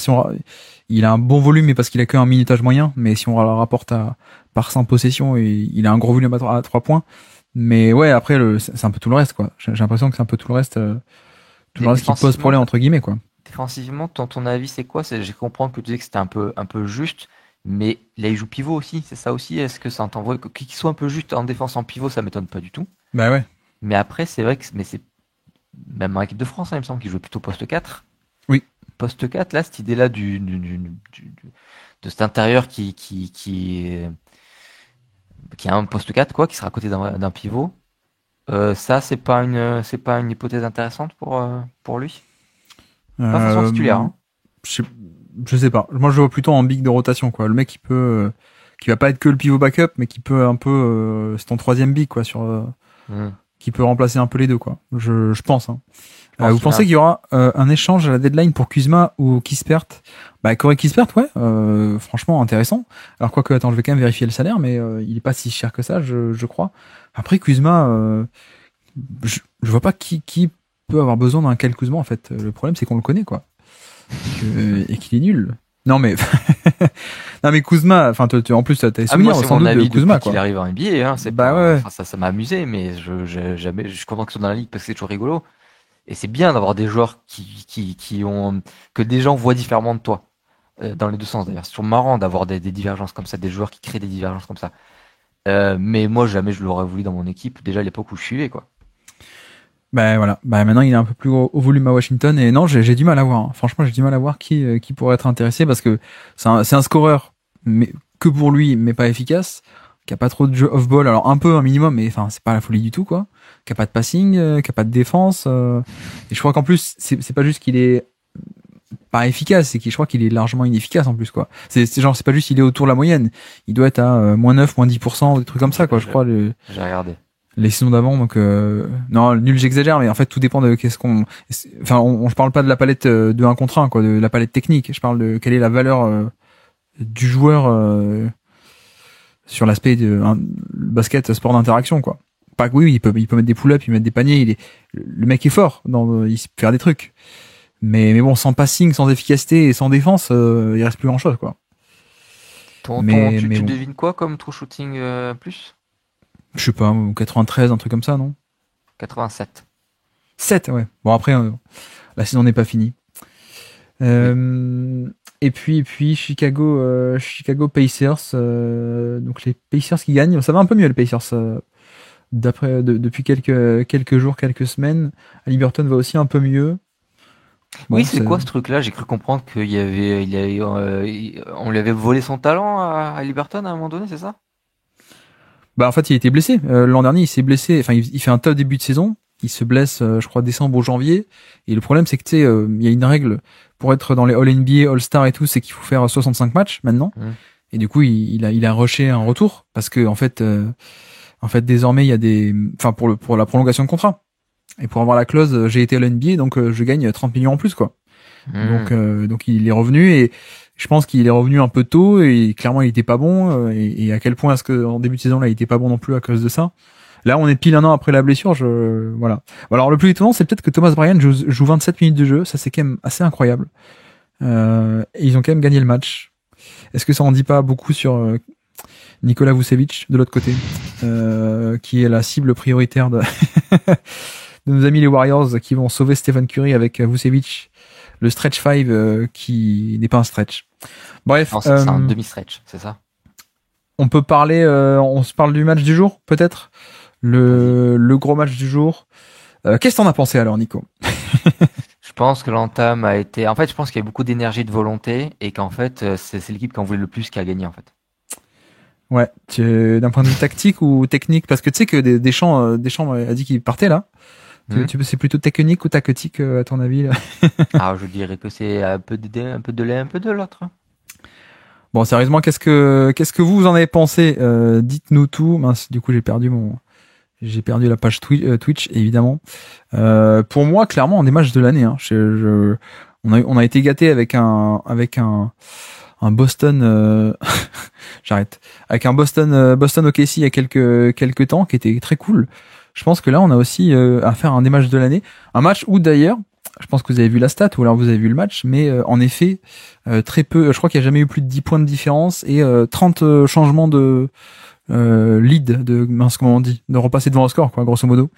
il a un bon volume mais parce qu'il a que un minutage moyen, mais si on le rapporte par 100 possessions, il a un gros volume à 3 points. Mais ouais, après c'est un peu tout le reste, quoi. J'ai l'impression que c'est un peu tout le reste qui pose problème entre guillemets, quoi. Défensivement, ton avis, c'est quoi? J'ai compris que tu disais que c'était un peu juste, mais là, il joue pivot aussi, c'est ça aussi? Est-ce que ça t'envoie qu'il soit un peu juste en défense en pivot, ça m'étonne pas du tout. Bah ouais. Mais après, c'est vrai que c'est même en équipe de France, hein, il me semble qu'il jouait plutôt poste 4. Oui. Poste 4, là, cette idée-là de cet intérieur qui a un poste 4, quoi, qui sera à côté d'un pivot. Ça, c'est pas une hypothèse intéressante pour lui? Pas forcément titulaire, hein. Je sais pas. Moi, je le vois plutôt en big de rotation, quoi. Le mec qui va pas être que le pivot backup, mais qui peut un peu, c'est ton troisième big, quoi, qui peut remplacer un peu les deux, quoi. Je pense, hein. Vous pensez qu'il y aura un échange à la deadline pour Kuzma ou Kispert? Bah, Corey Kispert, ouais, franchement intéressant. Alors quoique, attends, je vais quand même vérifier le salaire, mais il est pas si cher que ça, je crois. Après Kuzma, je vois pas qui peut avoir besoin d'un Kyle Kuzma en fait. Le problème c'est qu'on le connaît, quoi, et qu'il est nul. Non mais non mais Kuzma, enfin en plus t'as des souvenirs sans doute de Kuzma, quoi. Il arrive en NBA, hein, bah ouais. Ça m'a amusé, mais je suis content qu'ils soient dans la ligue parce que c'est toujours rigolo. Et c'est bien d'avoir des joueurs que des gens voient différemment de toi. Dans les deux sens d'ailleurs. C'est toujours marrant d'avoir des divergences comme ça, des joueurs qui créent des divergences comme ça. Mais moi, jamais je l'aurais voulu dans mon équipe, déjà à l'époque où je suivais, quoi. Bah voilà. Bah maintenant il est un peu plus gros au volume à Washington et non, j'ai du mal à voir, hein. Franchement, j'ai du mal à voir qui pourrait être intéressé parce que c'est un scoreur, mais que pour lui, mais pas efficace, qui a pas trop de jeu off ball, alors un peu un minimum, mais enfin c'est pas la folie du tout, quoi. Qui a pas de passing, qui a pas de défense, et je crois qu'en plus c'est pas juste qu'il est pas efficace, c'est qu'il, je crois qu'il est largement inefficace en plus, quoi. C'est genre, c'est pas juste il est autour de la moyenne, il doit être à -9, -10%, des trucs comme ça, quoi. Je crois j'ai regardé les saisons d'avant, donc non, nul, j'exagère, mais en fait tout dépend de qu'est-ce qu'on, enfin je parle pas de la palette de 1 contre 1, quoi, de la palette technique, je parle de quelle est la valeur du joueur sur l'aspect de basket sport d'interaction, quoi. Pas que oui, il peut mettre des pull-ups, il peut mettre des paniers, le mec est fort, il peut faire des trucs. Mais bon, sans passing, sans efficacité et sans défense, il reste plus grand chose, quoi. Tu Mais bon. devines quoi comme true shooting plus? Je sais pas, 93, un truc comme ça, non? 87. 7, ouais. Bon, après, la saison n'est pas finie. Et puis Chicago Pacers, donc les Pacers qui gagnent. Ça va un peu mieux, les Pacers, depuis quelques jours, quelques semaines. Haliburton va aussi un peu mieux. Bon, Oui, c'est quoi ce truc-là? J'ai cru comprendre on lui avait volé son talent à Liberton à un moment donné, c'est ça? Bah en fait, il était blessé. L'an dernier, il s'est blessé. Enfin, il fait un top début de saison. Il se blesse, je crois, décembre ou janvier. Et le problème, c'est que tu sais, il y a une règle pour être dans les All NBA, All Star et tout, c'est qu'il faut faire 65 matchs maintenant. Et du coup, il a rushé un retour parce que en fait, désormais, il y a enfin pour la prolongation de contrat et pour avoir la clause, j'ai été à l'NBA, donc je gagne 30 millions en plus, quoi. Donc il est revenu et je pense qu'il est revenu un peu tôt et clairement il était pas bon et à quel point est-ce que en début de saison là il était pas bon non plus à cause de ça. Là on est pile un an après la blessure, voilà. Alors le plus étonnant c'est peut-être que Thomas Bryant joue 27 minutes de jeu, ça c'est quand même assez incroyable. Et ils ont quand même gagné le match. Est-ce que ça en dit pas beaucoup sur Nikola Vucevic de l'autre côté, qui est la cible prioritaire de de nos amis les Warriors qui vont sauver Stephen Curry avec Vucevic, le stretch 5 qui n'est pas un stretch. Bref, c'est un demi-stretch, c'est ça? On peut parler, on se parle du match du jour, peut-être le gros match du jour. Qu'est-ce que t'en as pensé alors, Nico? Je pense que l'entame a été. En fait, je pense qu'il y a beaucoup d'énergie, de volonté, et qu'en fait, c'est l'équipe qui en voulait le plus qui a gagné, en fait. Ouais, d'un point de vue tactique ou technique, parce que tu sais que Deschamps a dit qu'il partait là. C'est plutôt technique ou tactique à ton avis là? Je dirais que c'est un peu de l'un, un peu de l'autre. Bon, sérieusement, qu'est-ce que vous en avez pensé? Dites-nous tout. Mince, du coup, j'ai perdu la page Twitch, évidemment. Pour moi, clairement, un des matchs de l'année. Hein. On a été gâté avec un Boston. J'arrête. Avec un Boston OKC il y a quelques temps, qui était très cool. Je pense que là, on a aussi à faire un des matchs de l'année. Un match où d'ailleurs, je pense que vous avez vu la stat ou alors vous avez vu le match, mais en effet, très peu. Je crois qu'il n'y a jamais eu plus de 10 points de différence et 30 changements de lead, comment on dit, de repasser devant le score, quoi, grosso modo.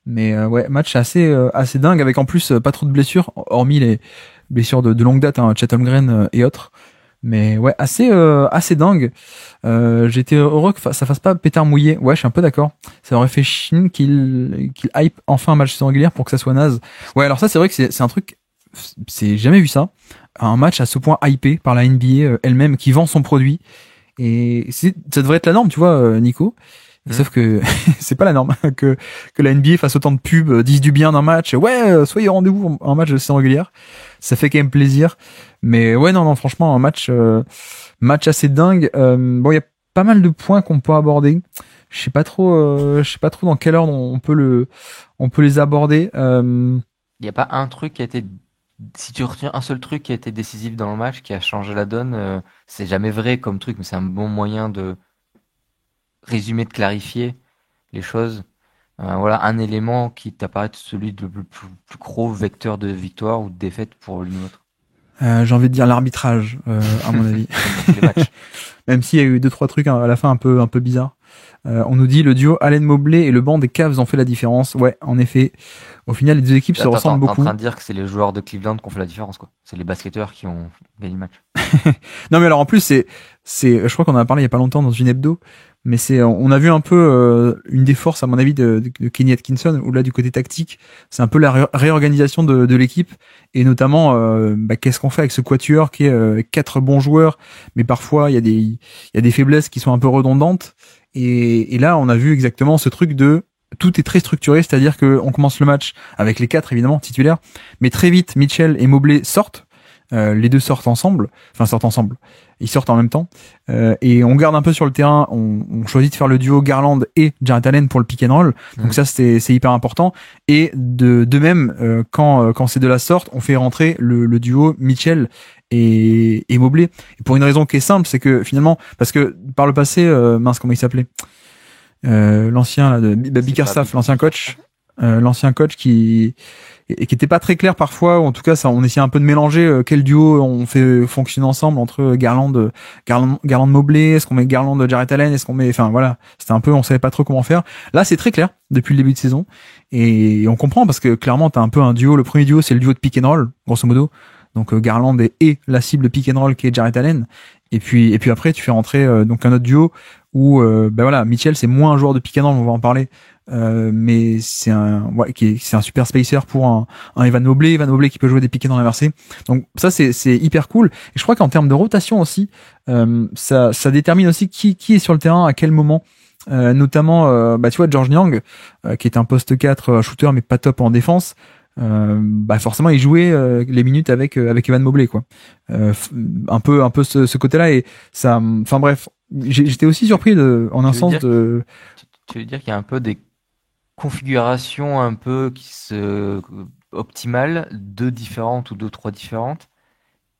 Mais ouais, match assez dingue avec en plus pas trop de blessures, hormis les blessures de longue date, hein, Chet Holmgren et autres. Mais ouais, assez dingue. J'étais heureux que ça fasse pas pétard mouillé. Ouais, je suis un peu d'accord. Ça aurait fait chier qu'il hype enfin un match saison régulière pour que ça soit naze. Ouais, alors ça c'est vrai que c'est un truc, c'est jamais vu ça. Un match à ce point hypé par la NBA elle-même qui vend son produit. Et ça devrait être la norme, tu vois, Nico. Sauf que c'est pas la norme que la NBA fasse autant de pubs, dise du bien d'un match. Ouais, soyez au rendez-vous en match de saison régulière. Ça fait quand même plaisir. Mais ouais, non, franchement, un match assez dingue. Bon, il y a pas mal de points qu'on peut aborder. Je sais pas trop dans quelle ordre on peut les aborder. Il y a pas un truc qui a été, si tu retiens un seul truc qui a été décisif dans le match, qui a changé la donne, c'est jamais vrai comme truc, mais c'est un bon moyen de résumer, de clarifier les choses. Voilà, un élément qui t'apparaît être celui de le plus gros vecteur de victoire ou de défaite pour l'une ou l'autre. J'ai envie de dire l'arbitrage, à mon avis. Les matchs. Même s'il y a eu 2-3 trucs à la fin un peu bizarres. On nous dit le duo Allen Mobley et le banc des Cavs ont fait la différence. Ouais, en effet. Au final, les deux équipes se ressemblent beaucoup. T'es en train de dire que c'est les joueurs de Cleveland qui ont fait la différence, quoi. C'est les basketteurs qui ont gagné le match. Non, mais alors en plus, je crois qu'on en a parlé il y a pas longtemps dans une hebdo, mais on a vu un peu une des forces, à mon avis, de Kenny Atkinson, où là, du côté tactique, c'est un peu la réorganisation de l'équipe, et notamment, qu'est-ce qu'on fait avec ce quatuor qui est 4 bons joueurs, mais parfois, il y a des faiblesses qui sont un peu redondantes, et là, on a vu exactement ce truc de tout est très structuré, c'est-à-dire que on commence le match avec les 4 évidemment titulaires, mais très vite Mitchell et Mobley sortent, les deux sortent ensemble, ils sortent en même temps, et on garde un peu sur le terrain, on choisit de faire le duo Garland et Jarrett Allen pour le pick and roll, donc ça c'est hyper important, et de même quand ces deux-là sortent, on fait rentrer le duo Mitchell et Mobley, et pour une raison qui est simple, c'est que finalement, parce que par le passé, comment il s'appelait, l'ancien là de Bickerstaff, l'ancien coach, l'ancien coach qui était pas très clair parfois, ou en tout cas ça, on essayait un peu de mélanger quel duo on fait fonctionner ensemble entre Garland Mobley, est-ce qu'on met Garland Jarrett Allen, est-ce qu'on met, enfin voilà, c'était un peu, on savait pas trop comment faire. Là c'est très clair depuis le début de saison et on comprend parce que clairement t'as un peu un duo, le premier duo c'est le duo de pick and roll grosso modo, donc Garland est la cible pick and roll qui est Jarrett Allen, et puis après tu fais rentrer donc un autre duo où ben voilà, Mitchell c'est moins un joueur de pick and roll, on va en parler. Mais c'est c'est un super spacer pour un Evan Mobley qui peut jouer des piquets dans l'inversé. Donc ça c'est hyper cool. Et je crois qu'en termes de rotation aussi, ça détermine aussi qui est sur le terrain à quel moment. Notamment, tu vois, George Niang, qui est un poste 4 shooter mais pas top en défense. Forcément il jouait les minutes avec Evan Mobley quoi. Un peu ce côté-là, et ça, enfin bref, j'étais aussi surpris en un sens de. Tu veux dire qu'il y a un peu des configurations un peu optimales, deux différentes ou deux, trois différentes,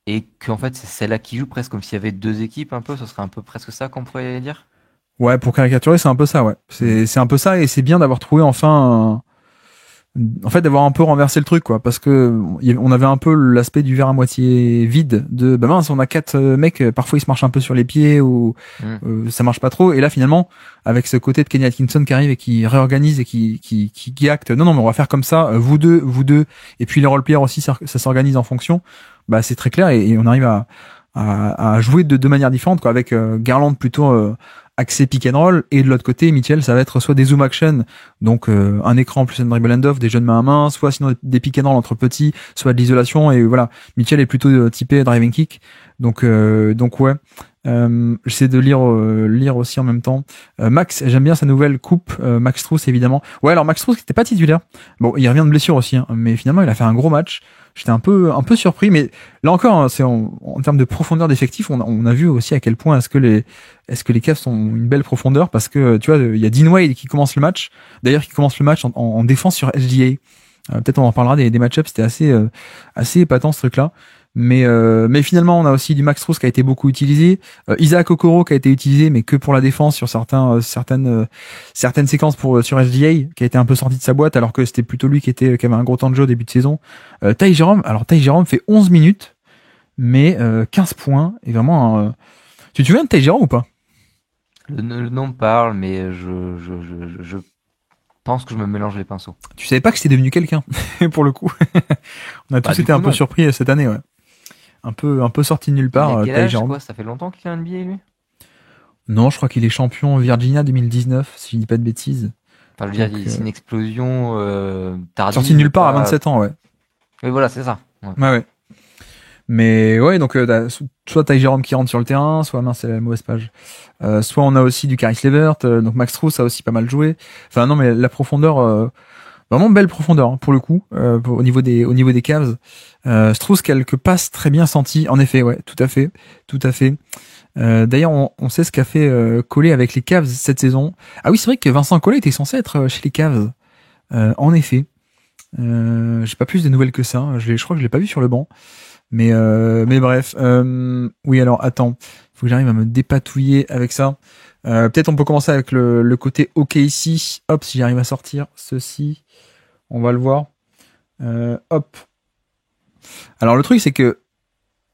et qu'en fait c'est celle-là qui joue presque comme s'il y avait deux équipes un peu, ce serait un peu presque ça qu'on pourrait dire. Ouais, pour caricaturer, c'est un peu ça, ouais. C'est un peu ça, et c'est bien d'avoir trouvé enfin d'avoir un peu renversé le truc, quoi, parce que on avait un peu l'aspect du verre à moitié vide de mince, on a 4 mecs, parfois ils se marchent un peu sur les pieds ou ça marche pas trop, et là finalement avec ce côté de Kenny Atkinson qui arrive et qui réorganise et qui acte, non mais on va faire comme ça, vous deux, et puis les role-players aussi, ça s'organise en fonction, c'est très clair, et on arrive à jouer de deux manières différentes, quoi, avec Garland plutôt accès pick and roll, et de l'autre côté Mitchell ça va être soit des zoom action, donc un écran plus un dribble and off, des jeux de main à main, soit sinon des pick and roll entre petits, soit de l'isolation, et voilà, Mitchell est plutôt typé driving kick, donc ouais. J'essaie de lire aussi en même temps. Max, j'aime bien sa nouvelle coupe, Max Strus évidemment. Ouais, alors Max Strus qui était pas titulaire. Bon, il revient de blessure aussi, hein, mais finalement il a fait un gros match. J'étais un peu surpris, mais là encore, hein, c'est en termes de profondeur d'effectif, on a vu aussi à quel point est-ce que les Cavs ont une belle profondeur, parce que tu vois, il y a Dean Wade qui commence le match. D'ailleurs, qui commence le match en défense sur SGA. Peut-être on en parlera des match-ups, c'était assez épatant ce truc-là. Mais finalement on a aussi du Max Strus qui a été beaucoup utilisé, Isaac Okoro qui a été utilisé mais que pour la défense sur certaines séquences sur SGA, qui a été un peu sorti de sa boîte alors que c'était plutôt lui qui avait un gros temps de jeu au début de saison. Ty Jerome fait 11 minutes mais 15 points, et vraiment tu te souviens de Ty Jerome ou pas? Le nom me parle, mais je pense que je me mélange les pinceaux. Tu savais pas que c'était devenu quelqu'un pour le coup. On a tous été un peu surpris cette année, ouais. Un peu sorti de nulle part. Quel âge, quoi, ça fait longtemps qu'il est en NBA, lui? Non, je crois qu'il est champion Virginia 2019, si je dis pas de bêtises. Enfin, je veux dire, c'est une explosion tardive. Sorti de nulle part à 27 ans, ouais. Oui, voilà, c'est ça. Ouais. Mais ouais, donc soit Ty Jerome qui rentre sur le terrain, soit c'est la mauvaise page. Soit on a aussi du Caris LeVert, donc Max Strus a aussi pas mal joué. Enfin non, mais la profondeur, vraiment belle profondeur, hein, pour le coup, au niveau des Cavs. Strus, quelques passes très bien senties, en effet, ouais, tout à fait. D'ailleurs, on sait ce qu'a fait Collet avec les Cavs cette saison. Ah oui, c'est vrai que Vincent Collet était censé être chez les Cavs. En effet. J'ai pas plus de nouvelles que ça. Je crois que je l'ai pas vu sur le banc. Mais bref. Oui, alors attends, faut que j'arrive à me dépatouiller avec ça. Peut-être on peut commencer avec le côté OKC. Hop, si j'arrive à sortir ceci, on va le voir. Hop. Alors le truc c'est que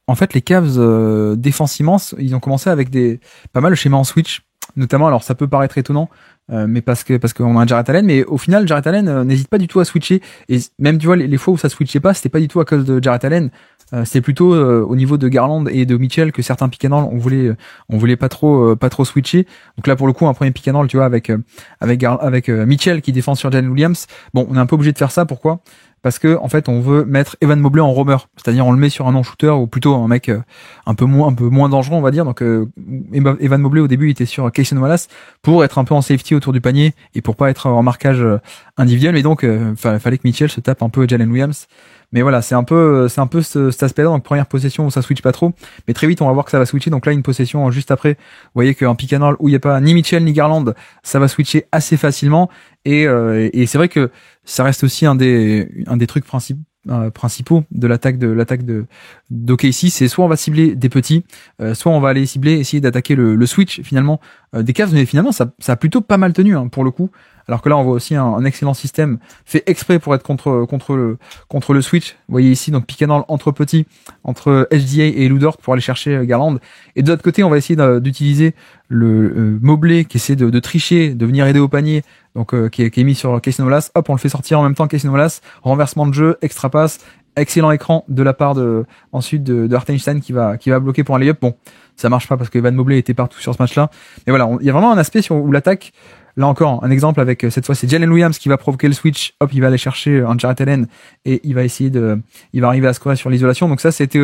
en fait les Cavs défensivement, ils ont commencé avec pas mal le schéma en switch, notamment. Alors ça peut paraître étonnant, mais parce qu'on a un Jarrett Allen, mais au final Jarrett Allen n'hésite pas du tout à switcher, et même tu vois les fois où ça switchait pas, c'était pas du tout à cause de Jarrett Allen. C'est plutôt au niveau de Garland et de Mitchell que certains pick and roll on voulait pas trop switcher. Donc là pour le coup un premier pick and roll, tu vois, avec Mitchell qui défend sur Jalen Williams. Bon, on est un peu obligé de faire ça. Pourquoi? Parce que en fait on veut mettre Evan Mobley en roamer, c'est-à-dire on le met sur un non-shooter, ou plutôt un mec un peu moins dangereux, on va dire. Donc Evan Mobley au début il était sur Cason Wallace pour être un peu en safety autour du panier et pour pas être en marquage individuel, et donc fallait que Mitchell se tape un peu Jalen Williams. Mais voilà, c'est un peu cet aspect-là. Donc première possession où ça switch pas trop, mais très vite on va voir que ça va switcher. Donc là une possession juste après, vous voyez qu'un pick and roll où il y a pas ni Mitchell ni Garland, ça va switcher assez facilement. Et c'est vrai que ça reste aussi un des trucs principaux de l'attaque d'OKC, c'est soit on va cibler des petits, soit on va essayer d'attaquer le switch finalement des Cavs. Mais finalement ça a plutôt pas mal tenu, hein, pour le coup. alors que là on voit aussi un excellent système fait exprès pour être contre le switch. Vous voyez ici donc pick and roll entre petits, entre SGA et Ludort pour aller chercher Garland. Et de l'autre côté, on va essayer d'utiliser le Mobley qui essaie de tricher, de venir aider au panier, donc qui est mis sur Casey Nolas. Hop, on le fait sortir en même temps Casey Nolas, renversement de jeu, extra passe, excellent écran de la part ensuite de Hartenstein qui va bloquer pour un layup. Bon, ça marche pas parce que Evan Mobley était partout sur ce match-là. Mais voilà, il y a vraiment un aspect où l'attaque, là encore, un exemple avec, cette fois, c'est Jalen Williams qui va provoquer le switch. Hop, il va aller chercher un Jarrett Allen et il va arriver à scorer sur l'isolation. Donc ça, c'était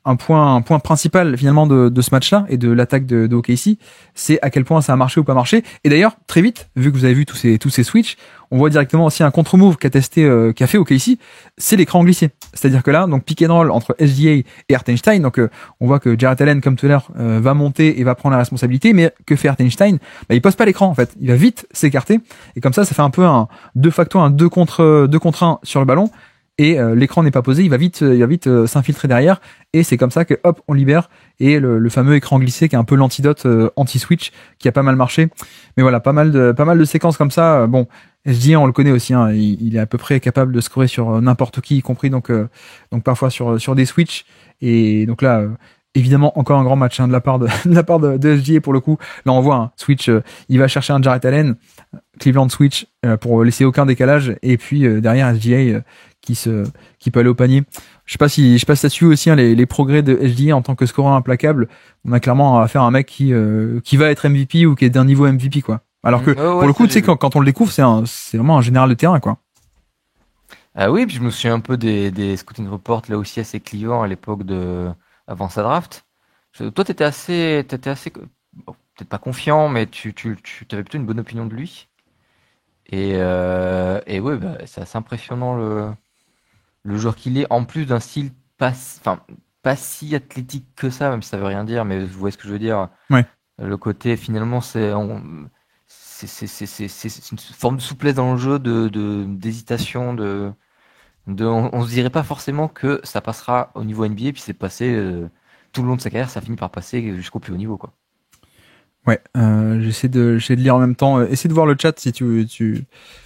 un point principal, finalement, de ce match-là et de l'attaque de OKC. C'est à quel point ça a marché ou pas marché. Et d'ailleurs, très vite, vu que vous avez vu tous ces switches, on voit directement aussi un contre-move qu'a fait OKC, c'est l'écran glissé. C'est-à-dire que là, donc pick and roll entre SGA et Hartenstein, donc on voit que Jarrett Allen, comme tout à l'heure, va monter et va prendre la responsabilité, mais que fait Hartenstein? Bah, il pose pas l'écran en fait, il va vite s'écarter et comme ça fait un peu de facto un 2 contre 1 sur le ballon et l'écran n'est pas posé, il va vite s'infiltrer derrière et c'est comme ça que hop on libère et le fameux écran glissé qui est un peu l'antidote anti-switch qui a pas mal marché. Mais voilà, pas mal de séquences comme ça. Bon, SGA on le connaît aussi, hein, il est à peu près capable de scorer sur n'importe qui, y compris donc parfois sur des switches. Et donc là, évidemment encore un grand match de la part de SGA pour le coup. Là on voit un switch, il va chercher un Jarrett Allen, Cleveland switch pour laisser aucun décalage, et puis derrière SGA qui peut aller au panier. Je sais pas si ça suit aussi les progrès de SGA en tant que scoreur implacable. On a clairement affaire à un mec qui va être MVP ou qui est d'un niveau MVP quoi. Alors que pour le coup, tu sais quand on le découvre, c'est vraiment un général de terrain quoi. Ah oui, puis je me souviens un peu des scouting reports là aussi assez clivants à l'époque avant sa draft. Toi, t'étais assez, bon, peut-être pas confiant, mais tu avais plutôt une bonne opinion de lui. Et ouais, bah, c'est assez impressionnant le joueur qu'il est, en plus d'un style pas si athlétique que ça, même si ça veut rien dire, mais vous voyez ce que je veux dire. Ouais. Le côté, finalement, c'est une forme de souplesse dans le jeu, d'hésitation, on se dirait pas forcément que ça passera au niveau NBA, puis c'est passé tout le long de sa carrière, ça finit par passer jusqu'au plus haut niveau, quoi. Ouais, j'essaie de lire en même temps. Essaie de voir le chat si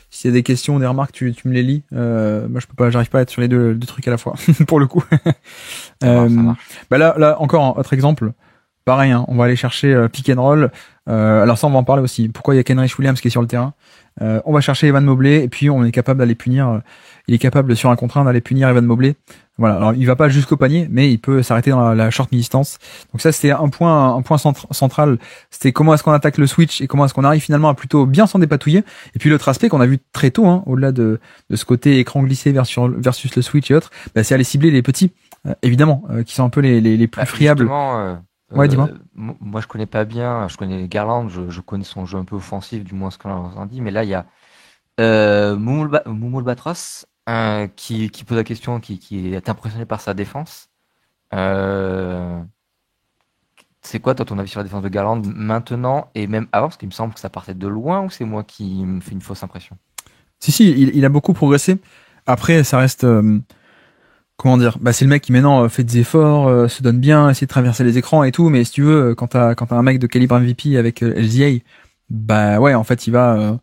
s'il y a des questions, des remarques, tu me les lis. Moi, j'arrive pas à être sur les deux trucs à la fois, pour le coup. Ça marche. Bah là, encore un autre exemple. Pareil, hein, on va aller chercher pick and roll. Alors ça, on va en parler aussi. Pourquoi il y a Kenrich Williams qui est sur le terrain? On va chercher Evan Mobley et puis on est capable d'aller punir. Il est capable sur un contre 1 d'aller punir Evan Mobley. Voilà. Alors il va pas jusqu'au panier, mais il peut s'arrêter dans la short mi-distance. Donc ça, c'était un point central. C'était comment est-ce qu'on attaque le switch et comment est-ce qu'on arrive finalement à plutôt bien s'en dépatouiller. Et puis l'autre aspect qu'on a vu très tôt, hein, au-delà de ce côté écran glissé versus le switch et autres, bah, c'est aller cibler les petits, évidemment, qui sont un peu les plus friables. Ouais, dis-moi. Moi, je connais pas bien. Je connais Garland. Je connais son jeu un peu offensif, du moins ce qu'on en dit. Mais là, il y a Moumoul Batros qui pose la question, qui est impressionné par sa défense. C'est quoi, toi, ton avis sur la défense de Garland maintenant et même avant? Parce qu'il me semble que ça partait de loin, ou c'est moi qui me fais une fausse impression? Si, il a beaucoup progressé. Après, ça reste... comment dire, bah c'est le mec qui maintenant fait des efforts, se donne bien, essaie de traverser les écrans et tout, mais si tu veux, quand t'as un mec de calibre MVP avec LZA, bah ouais, en fait il va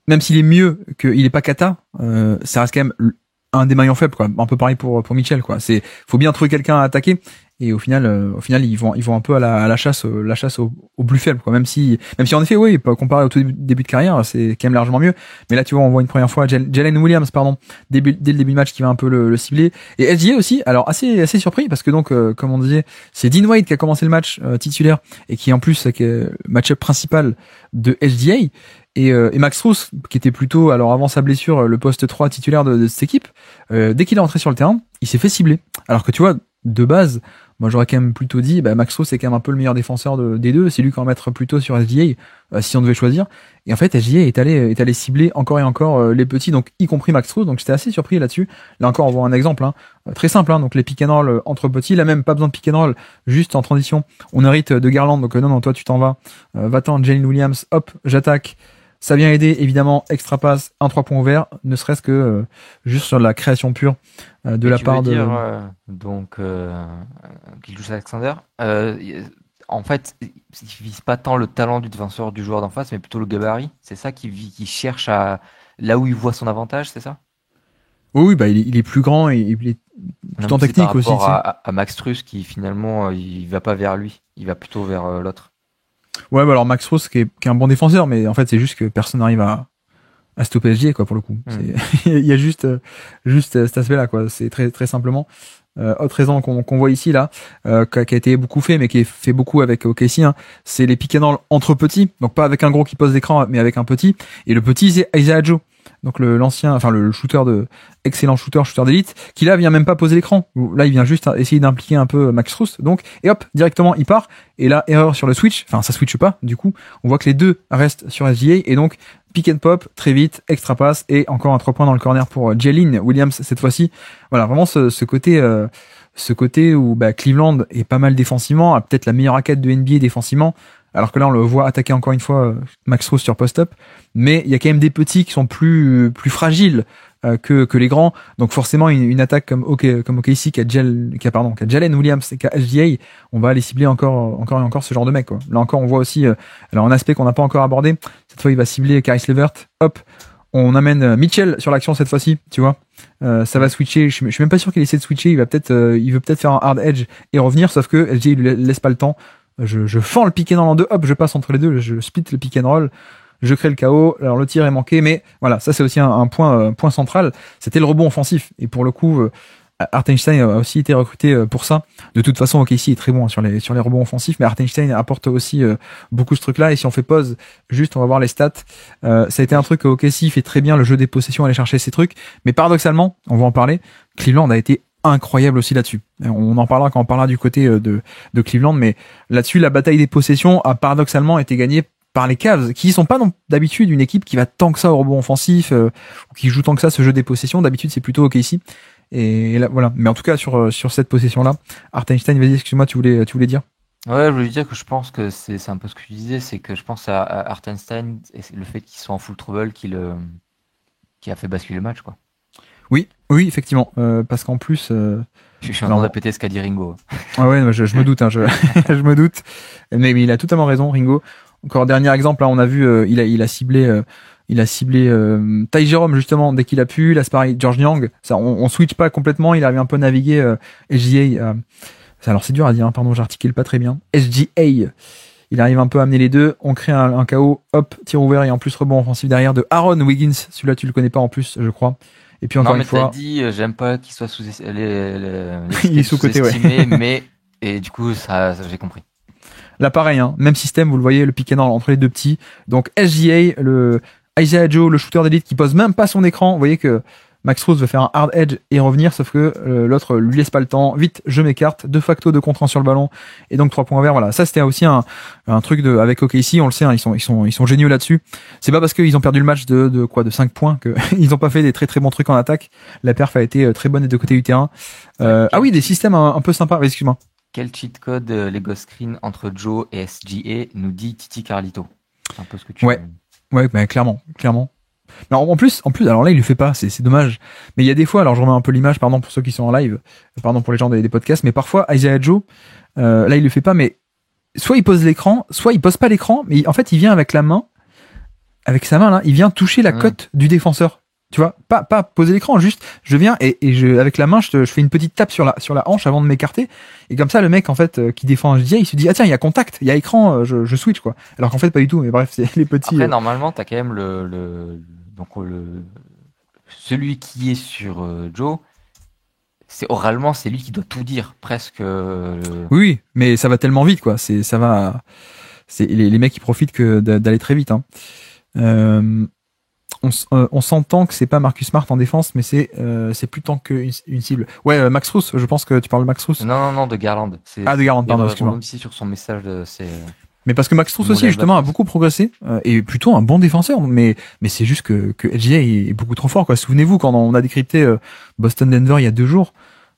même s'il est mieux qu'il est pas kata, ça reste quand même un des maillons faibles quoi, un peu pareil pour Mitchell quoi. Faut bien trouver quelqu'un à attaquer et au final ils vont un peu à la chasse au plus faible quoi, même si en effet oui, comparé au tout début de carrière, c'est quand même largement mieux, mais là tu vois on voit une première fois Jalen Williams dès le début de match qui va un peu le cibler, et SGA aussi, alors assez surpris parce que donc comme on disait, c'est Dean Wade qui a commencé le match titulaire et qui en plus le match-up principal de SGA. Et Max Strus, qui était plutôt, alors avant sa blessure, le poste 3 titulaire de cette équipe, dès qu'il est entré sur le terrain, il s'est fait cibler. Alors que tu vois, de base, moi j'aurais quand même plutôt dit, bah Max Strus c'est quand même un peu le meilleur défenseur des deux, c'est lui qui va en mettre plutôt sur SGA, si on devait choisir. Et en fait, SGA est allé cibler encore et encore les petits, donc y compris Max Strus, donc j'étais assez surpris là-dessus. Là encore, on voit un exemple, hein, très simple, hein, donc les pick and roll entre petits, là même pas besoin de pick and roll, juste en transition, on hérite de Garland, donc non, toi tu t'en vas, va-t'en Jalen Williams, hop, j'attaque. Ça vient aider, évidemment, extra passe, un 3 points ouverts, ne serait-ce que juste sur la création pure de la part de... Donc, Gilgeous Alexander, en fait, il vise pas tant le talent du défenseur du joueur d'en face, mais plutôt le gabarit. C'est ça qui cherche à là où il voit son avantage, c'est ça? Oui, bah il est plus grand et il est Non, tout en mais c'est par technique aussi, tu rapport sais. à Max Truss qui finalement il va pas vers lui, il va plutôt vers l'autre. Ouais, bah alors Max Strus qui est un bon défenseur, mais en fait c'est juste que personne n'arrive à stopper SGA quoi pour le coup. Hmm. Il y a juste cet aspect-là quoi. C'est très très simplement. Autre raison qu'on voit ici là, qui a été beaucoup fait, mais qui est fait beaucoup avec OKC, hein, c'est les pick and roll entre petits, donc pas avec un gros qui pose l'écran, mais avec un petit. Et le petit c'est Isaiah Joe, donc le shooter excellent shooter d'élite, qui là vient même pas poser l'écran. Là il vient juste essayer d'impliquer un peu Max Strus, donc et hop directement il part. Et là erreur sur le switch, enfin ça switche pas. Du coup on voit que les deux restent sur SGA et donc pick and pop, très vite, extra pass et encore un 3 points dans le corner pour Jalen Williams cette fois-ci. Voilà, vraiment ce côté où Cleveland est pas mal défensivement, a peut-être la meilleure raquette de NBA défensivement, alors que là on le voit attaquer encore une fois Max Strus sur post-up, mais il y a quand même des petits qui sont plus fragiles que les grands, donc forcément une attaque comme OKC qui a Jalen Williams et qui a SGA, on va aller cibler encore et encore ce genre de mec quoi. Là encore on voit aussi alors un aspect qu'on n'a pas encore abordé, cette fois il va cibler Caris LeVert, hop, on amène Mitchell sur l'action cette fois-ci, tu vois. Ça va switcher, je suis même pas sûr qu'il essaie de switcher, il veut peut-être faire un hard edge et revenir, sauf que SGA il lui laisse pas le temps. Je fends le pick and roll en deux, hop, je passe entre les deux, je split le pick and roll, je crée le chaos. Alors le tir est manqué, mais voilà, ça c'est aussi un point central. C'était le rebond offensif. Et pour le coup, Hartenstein a aussi été recruté pour ça. De toute façon, OKC est très bon sur les rebonds offensifs, mais Hartenstein apporte aussi beaucoup ce truc-là. Et si on fait pause, juste on va voir les stats. Ça a été un truc que OKC fait très bien, le jeu des possessions, aller chercher ces trucs. Mais paradoxalement, on va en parler, Cleveland a été incroyable aussi là-dessus. On en parlera quand on parlera du côté de Cleveland, mais là-dessus, la bataille des possessions a paradoxalement été gagnée par les Cavs, qui sont pas d'habitude une équipe qui va tant que ça au rebond offensif, ou qui joue tant que ça ce jeu des possessions. D'habitude, c'est plutôt OKC. Et là, voilà. Mais en tout cas, sur cette possession-là, Hartenstein, vas-y, excuse-moi, tu voulais dire? Ouais, je voulais dire que je pense que c'est un peu ce que tu disais, c'est que je pense à Hartenstein et c'est le fait qu'ils soient en full trouble qui a fait basculer le match, quoi. Oui, effectivement, parce qu'en plus, Je suis en train de répéter ce qu'a dit Ringo. ah ouais, je me doute, hein, je me doute, mais il a totalement raison, Ringo. Encore dernier exemple, là, on a vu, il a ciblé Ty Jerome justement dès qu'il a pu. Là, c'est pareil, George Niang. Ça, on switch pas complètement. Il arrive un peu à naviguer. SGA. Alors c'est dur à dire. Hein, pardon, j'articule pas très bien. SGA. Il arrive un peu à amener les deux. On crée un KO. Hop, tir ouvert et en plus rebond offensif derrière de Aaron Wiggins. Celui-là, tu le connais pas en plus, je crois. Et puis encore Non, mais une fois, t'as dit, j'aime pas qu'il soit il est sous-coté, ouais. sous-estimé, mais et du coup ça j'ai compris. Là, pareil, hein, même système, vous le voyez, le pick and roll entre les deux petits. Donc SGA, le Isaiah Joe, le shooter d'élite qui pose même pas son écran. Vous voyez que Max Strus veut faire un hard edge et revenir, sauf que l'autre lui laisse pas le temps. Vite, je m'écarte. De facto, 2 contre 1 sur le ballon. Et donc 3 points verts. Voilà, ça c'était aussi un truc avec OKC. On le sait, hein, ils sont géniaux là-dessus. C'est pas parce qu'ils ont perdu le match de 5 points que ils ont pas fait des très très bons trucs en attaque. La perf a été très bonne des deux côtés du terrain. Ah oui, des systèmes un peu sympas. Excuse-moi. Quel cheat code Lego Screen entre Joe et SGA nous dit Titi Carlito? C'est un peu ce que tu... Ouais, bah, clairement. Mais en plus, alors là, il le fait pas, c'est dommage. Mais il y a des fois, alors je remets un peu l'image, pardon pour ceux qui sont en live, pardon pour les gens des podcasts, mais parfois, Isaiah Joe, là, il le fait pas, mais soit il pose l'écran, soit il pose pas l'écran, mais en fait, il vient avec sa main, là, il vient toucher la cote du défenseur. Tu vois, pas poser l'écran, juste je viens et avec la main je fais une petite tape sur la hanche avant de m'écarter, et comme ça le mec en fait qui défend un SGA, il se dit ah tiens, il y a contact, il y a écran, je switch quoi. Alors qu'en fait pas du tout, mais bref, c'est les petits. Après normalement t'as quand même celui qui est sur Joe, c'est oralement c'est lui qui doit tout dire presque. Oui, mais ça va tellement vite quoi, c'est les mecs qui profitent que d'aller très vite, hein. On s'entend que c'est pas Marcus Smart en défense, mais c'est plus tant qu'une cible. Ouais, Max Strus, je pense que tu parles de Max Strus. Non, de Garland. Ah, de Garland, pardon, excuse-moi. Ici sur son message, mais parce que Max Strus aussi, justement, a beaucoup progressé, et plutôt un bon défenseur, mais c'est juste que SGA est beaucoup trop fort, quoi. Souvenez-vous, quand on a décrypté Boston-Denver il y a 2 jours,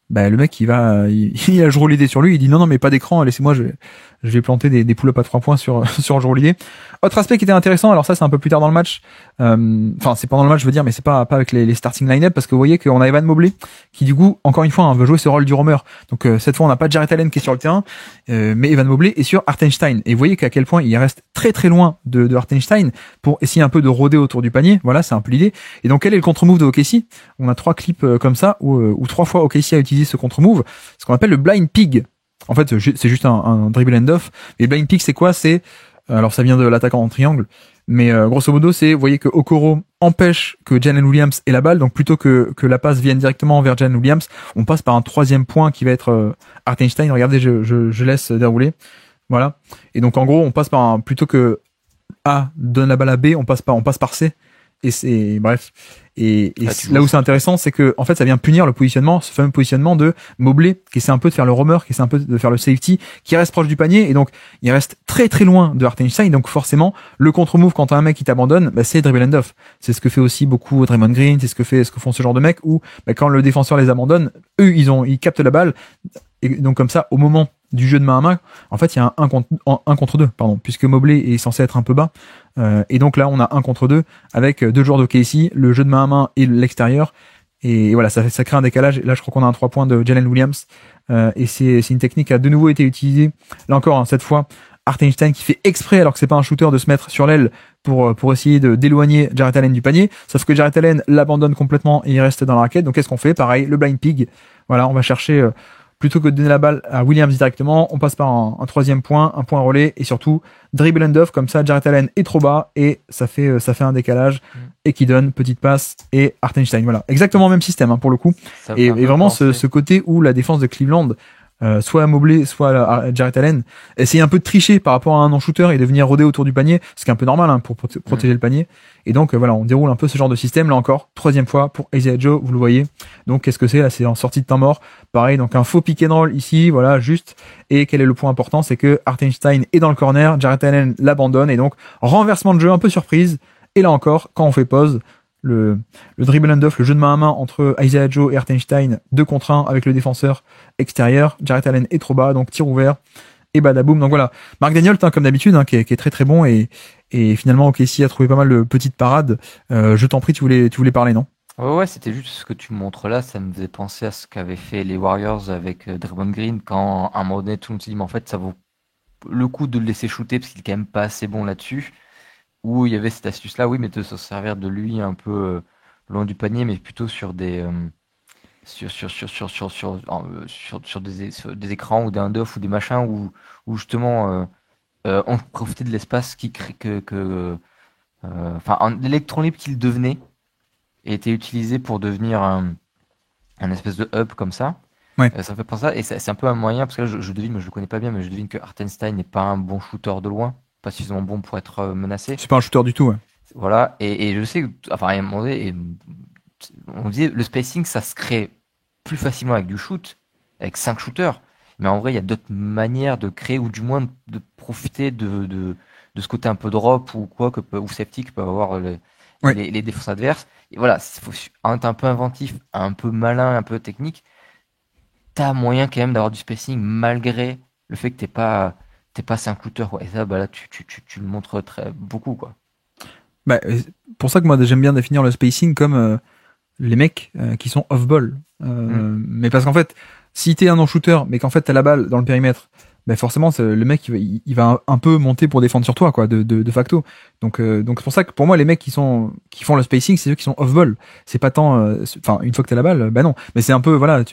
bah, le mec, il a joué l'idée sur lui, il dit non, mais pas d'écran, laissez-moi, je vais planter des pull-ups à 3 points sur sur Joe Holiday. Autre aspect qui était intéressant, alors ça c'est un peu plus tard dans le match, enfin c'est pendant le match je veux dire, mais c'est pas avec les starting line-up, parce que vous voyez qu'on a Evan Mobley qui du coup encore une fois veut jouer ce rôle du roamer. Donc cette fois on n'a pas Jarrett Allen qui est sur le terrain, mais Evan Mobley est sur Hartenstein, et vous voyez qu'à quel point il reste très très loin de Hartenstein pour essayer un peu de rôder autour du panier. Voilà, c'est un peu l'idée. Et donc quel est le contre-move de OKC? On a 3 clips comme ça où 3 fois OKC a utilisé ce contre-move, ce qu'on appelle le blind pig. En fait c'est juste un dribble end off. Et le blind pig c'est quoi? C'est alors ça vient de l'attaquant en triangle, mais grosso modo c'est, vous voyez que Okoro empêche que Jalen Williams ait la balle, donc plutôt que la passe vienne directement vers Jalen Williams, on passe par un troisième point qui va être Hartenstein. Regardez, je laisse dérouler. Voilà. Et donc en gros on passe par plutôt que A donne la balle à B, on passe par C. Et c'est bref. Et là où c'est intéressant, c'est que en fait ça vient punir le positionnement, ce fameux positionnement de Mobley, qui essaie un peu de faire le roamer, qui essaie un peu de faire le safety, qui reste proche du panier, et donc il reste très très loin de Hartenstein. Donc forcément le contre-move quand t'as un mec qui t'abandonne, c'est dribble and off. C'est ce que fait aussi beaucoup Draymond Green, c'est ce que font ce genre de mecs où quand le défenseur les abandonne, eux ils captent la balle, et donc comme ça au moment du jeu de main à main, en fait il y a un contre deux, puisque Mobley est censé être un peu bas, et donc là on a un contre deux avec 2 joueurs de KC, le jeu de main à main et l'extérieur, et voilà, ça crée un décalage. Et là je crois qu'on a un 3 points de Jalen Williams, et c'est une technique qui a de nouveau été utilisée là encore, cette fois Hartenstein qui fait exprès, alors que c'est pas un shooter, de se mettre sur l'aile pour essayer d'éloigner Jarrett Allen du panier, sauf que Jarrett Allen l'abandonne complètement et il reste dans la raquette. Donc qu'est-ce qu'on fait? Pareil, le blind pig, voilà, on va chercher plutôt que de donner la balle à Williams directement, on passe par un troisième point, un point relais, et surtout dribble and off, comme ça Jarrett Allen est trop bas et ça fait un décalage, et qui donne petite passe et Hartenstein. Voilà, exactement le même système pour le coup. Et vraiment ce côté où la défense de Cleveland, soit Mobley, soit Jarrett Allen, essayer un peu de tricher par rapport à un non-shooter et de venir rôder autour du panier, ce qui est un peu normal pour protéger le panier. Et donc voilà, on déroule un peu ce genre de système là encore, troisième fois pour Isaiah Joe, vous le voyez. Donc qu'est-ce que c'est là? C'est en sortie de temps mort, pareil, donc un faux pick and roll ici, voilà, juste. Et quel est le point important? C'est que Hartenstein est dans le corner, Jarrett Allen l'abandonne, et donc renversement de jeu un peu surprise. Et là encore, quand on fait pause, le dribble and off, le jeu de main à main entre Isaiah Joe et Hartenstein, 2 contre 1 avec le défenseur extérieur. Jarrett Allen est trop bas, donc tir ouvert et badaboum. Donc voilà, Mark Daniel, comme d'habitude, qui est très très bon, et finalement OKC a trouvé pas mal de petites parades. Je t'en prie, tu voulais parler, non? Ouais, c'était juste ce que tu montres là, ça me faisait penser à ce qu'avaient fait les Warriors avec Draymond Green, quand à un moment donné tout le monde se dit mais en fait ça vaut le coup de le laisser shooter parce qu'il est quand même pas assez bon là-dessus. Où il y avait cette astuce-là, oui, mais de se servir de lui un peu loin du panier, mais plutôt sur des sur des écrans ou des hand-off ou des machins où justement on profitait de l'espace qui crée enfin l'électron libre qu'il devenait était utilisé pour devenir un espèce de hub comme ça. Ouais. Ça me fait penser à ça, et c'est un peu un moyen, parce que là je devine, mais je le connais pas bien, mais je devine que Hartenstein n'est pas un bon shooter de loin, pas suffisamment bon pour être menacé. C'est pas un shooter du tout, ouais. Voilà, et je sais que, enfin, à un moment donné, on disait le spacing ça se crée plus facilement avec du shoot, avec 5 shooters, mais en vrai il y a d'autres manières de créer, ou du moins de profiter de ce côté un peu drop ou quoi, ou safety que peuvent avoir les défenses adverses. Et voilà, il faut être un peu inventif, un peu malin, un peu technique. T'as moyen quand même d'avoir du spacing malgré le fait que t'es pas 5 shooters, quoi. Et ça, là, tu le montres beaucoup, quoi. Pour ça que moi j'aime bien définir le spacing comme les mecs qui sont off-ball. Mais parce qu'en fait, si t'es un non-shooter, mais qu'en fait t'as la balle dans le périmètre, forcément le mec il va un peu monter pour défendre sur toi, quoi, de facto. Donc c'est pour ça que pour moi les mecs qui font le spacing, c'est ceux qui sont off-ball. C'est pas tant, enfin une fois que t'as la balle, non. Mais c'est un peu, voilà,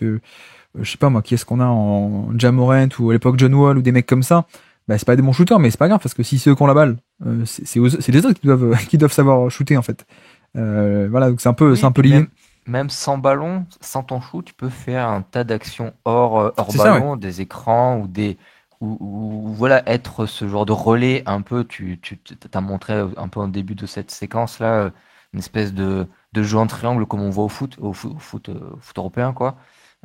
je sais pas moi, qui est-ce qu'on a en Ja Morant ou à l'époque John Wall ou des mecs comme ça. C'est pas des bons shooters, mais c'est pas grave, parce que si c'est eux qui ont la balle, c'est les autres qui doivent savoir shooter, en fait. Voilà, donc c'est un peu l'idée. Même sans ballon, sans ton shoot, tu peux faire un tas d'actions hors ballon, ouais. Des écrans ou voilà, être ce genre de relais un peu. Tu t'as montré un peu au début de cette séquence là, une espèce de jeu en triangle comme on voit au foot européen, quoi.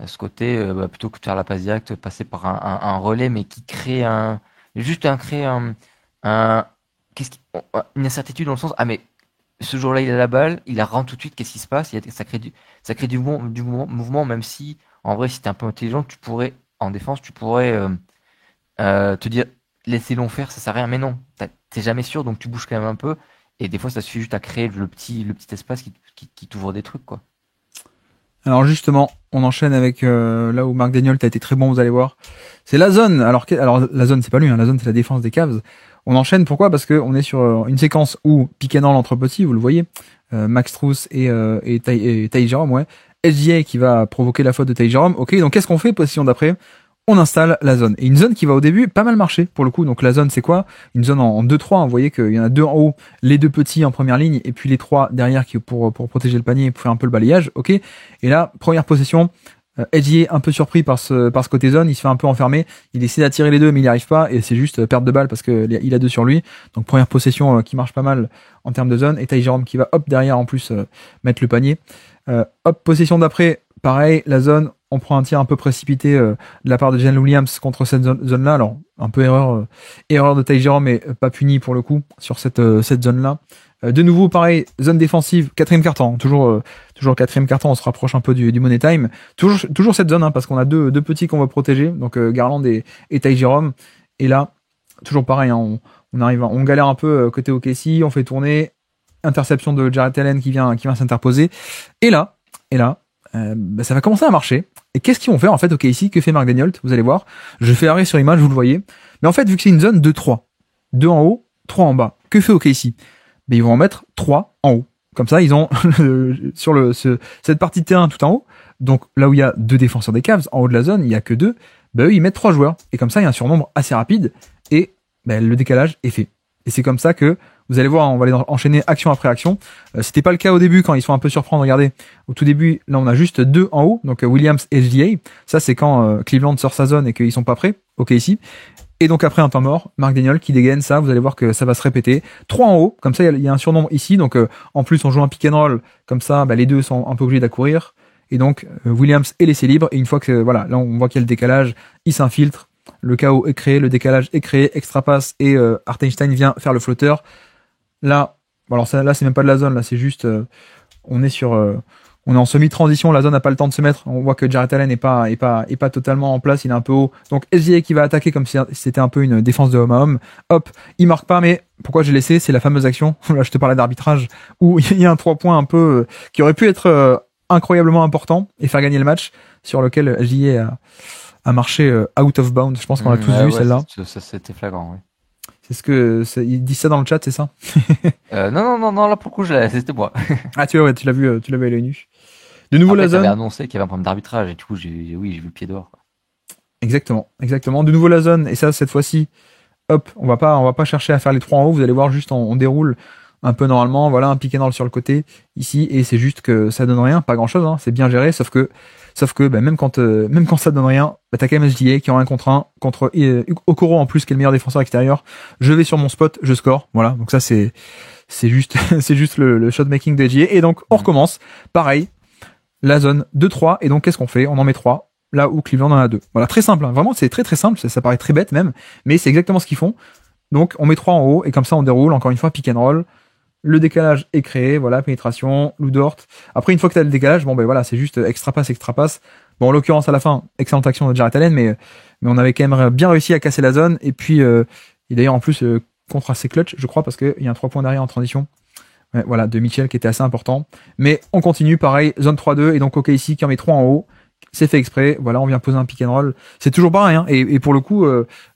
Ce côté, plutôt que de faire la passe directe, passer par un relais, mais qui crée une incertitude dans le sens, ah mais ce jour-là il a la balle, il la rend tout de suite, qu'est-ce qui se passe? Ça crée du mouvement, même si en vrai si t'es un peu intelligent, en défense tu pourrais te dire laisser long faire, ça sert à rien. Mais non, t'es jamais sûr, donc tu bouges quand même un peu. Et des fois, ça suffit juste à créer le petit espace qui t'ouvre des trucs, quoi. Alors justement, on enchaîne avec là où Mark Daniel a été très bon, vous allez voir. C'est la zone. Alors la zone, c'est pas lui, hein, la zone c'est la défense des Cavs. On enchaîne pourquoi? Parce que on est sur une séquence où pick and roll entre petits, vous le voyez, Max Strus et Ty Jerome, ouais. SGA qui va provoquer la faute de Ty Jerome. Ok, donc qu'est-ce qu'on fait position d'après? On installe la zone. Et une zone qui va au début pas mal marcher pour le coup. Donc la zone c'est quoi? Une zone en 2-3, vous voyez qu'il y en a deux en haut, les deux petits en première ligne, et puis les trois derrière qui pour protéger le panier et pour faire un peu le balayage. Ok. Et là, première possession, Edgy est un peu surpris par ce côté zone, il se fait un peu enfermer, il essaie d'attirer les deux mais il n'y arrive pas, et c'est juste perte de balle parce que il a deux sur lui. Donc première possession qui marche pas mal en termes de zone, et Ty Jerome qui va hop derrière en plus mettre le panier. Hop, possession d'après, pareil, la zone, on prend un tir un peu précipité de la part de Jalen Williams contre cette zone-là. Alors, un peu erreur de Ty Jerome, mais pas puni pour le coup sur cette zone-là. De nouveau, pareil, zone défensive, quatrième quart-temps, toujours quatrième quart-temps, on se rapproche un peu du money time. Toujours cette zone, hein, parce qu'on a deux petits qu'on va protéger, donc Garland et Ty Jerome. Et là, toujours pareil, hein, on arrive, on galère un peu côté OKC, on fait tourner, interception de Jarrett Allen qui vient s'interposer. Et là, ça va commencer à marcher. Et qu'est-ce qu'ils vont faire en fait OKC? Que fait Mark Daniel? Vous allez voir. Je fais arrêt sur image, vous le voyez. Mais en fait, vu que c'est une zone de 3, 2 en haut, 3 en bas, que fait OKC? Ben, ils vont en mettre 3 en haut. Comme ça, ils ont sur cette partie de terrain tout en haut. Donc là où il y a deux défenseurs des Cavs, en haut de la zone, il y a que deux. Ben eux, ils mettent 3 joueurs. Et comme ça, il y a un surnombre assez rapide. Et ben, le décalage est fait. Et c'est comme ça que vous allez voir, on va aller enchaîner action après action. C'était pas le cas au début quand ils sont un peu surprendre. Regardez, au tout début, là on a juste 2 en haut, donc Williams et SGA. Ça c'est quand Cleveland sort sa zone et qu'ils sont pas prêts. Ok ici. Et donc après un temps mort, Mark Daniel qui dégaine ça, vous allez voir que ça va se répéter. 3 en haut, comme ça il y a un surnombre ici. Donc en plus on joue un pick and roll, comme ça bah, les deux sont un peu obligés d'accourir. Et donc Williams est laissé libre. Et une fois que voilà, là on voit qu'il y a le décalage, il s'infiltre. Le chaos est créé, le décalage est créé, extra passe et Hartenstein vient faire le flotteur. Là, alors ça, là c'est même pas de la zone, là c'est juste, on est en semi-transition, la zone n'a pas le temps de se mettre. On voit que Jarrett Allen est pas totalement en place, il est un peu haut. Donc SGA qui va attaquer comme si c'était un peu une défense de homme à homme. Hop, il marque pas, mais pourquoi j'ai laissé? C'est la fameuse action. Là je te parlais d'arbitrage où il y a un 3 points un peu qui aurait pu être incroyablement important et faire gagner le match, sur lequel SGA a marché out of bounds. Je pense qu'on l'a tous vu celle-là. Ça c'était flagrant, oui. Il dit ça dans le chat, c'est ça? Non, là pour le coup, c'était moi. Ah, tu l'as vu à l'œil nu. De nouveau, après, la zone. T'avais annoncé qu'il y avait un problème d'arbitrage, et du coup, j'ai vu le pied dehors, quoi. Exactement. De nouveau, la zone. Et ça, cette fois-ci, hop, on va pas chercher à faire les 3 en haut. Vous allez voir, juste on déroule un peu normalement. Voilà, un pick and roll sur le côté, ici. Et c'est juste que ça donne rien. Pas grand chose, hein. C'est bien géré. Sauf que, bah, même quand ça donne rien, bah, t'as quand même SGA qui est en 1 contre Okoro en plus, qui est le meilleur défenseur extérieur. Je vais sur mon spot, je score. Voilà. Donc ça, c'est juste, c'est juste le shot making de SGA. Et donc, on recommence. Pareil. La zone 2-3. Et donc, qu'est-ce qu'on fait? On en met 3. Là où Cleveland en a 2. Voilà. Très simple, hein. Vraiment, c'est très très simple. Ça paraît très bête même. Mais c'est exactement ce qu'ils font. Donc, on met 3 en haut. Et comme ça, on déroule. Encore une fois, pick and roll. Le décalage est créé, voilà, pénétration, Lou Dort. Après, une fois que t'as le décalage, bon, ben voilà, c'est juste extra passe. Bon, en l'occurrence, à la fin, excellente action de Jarrett Allen, mais on avait quand même bien réussi à casser la zone. Et puis, et d'ailleurs, en plus, contre assez clutch, je crois, parce qu'il y a un 3 points derrière en transition. Ouais, voilà, de Mitchell qui était assez important. Mais on continue, pareil, zone 3-2, et donc OKC qui en met 3 en haut. C'est fait exprès, voilà, on vient poser un pick and roll. C'est toujours pareil, hein. Et pour le coup,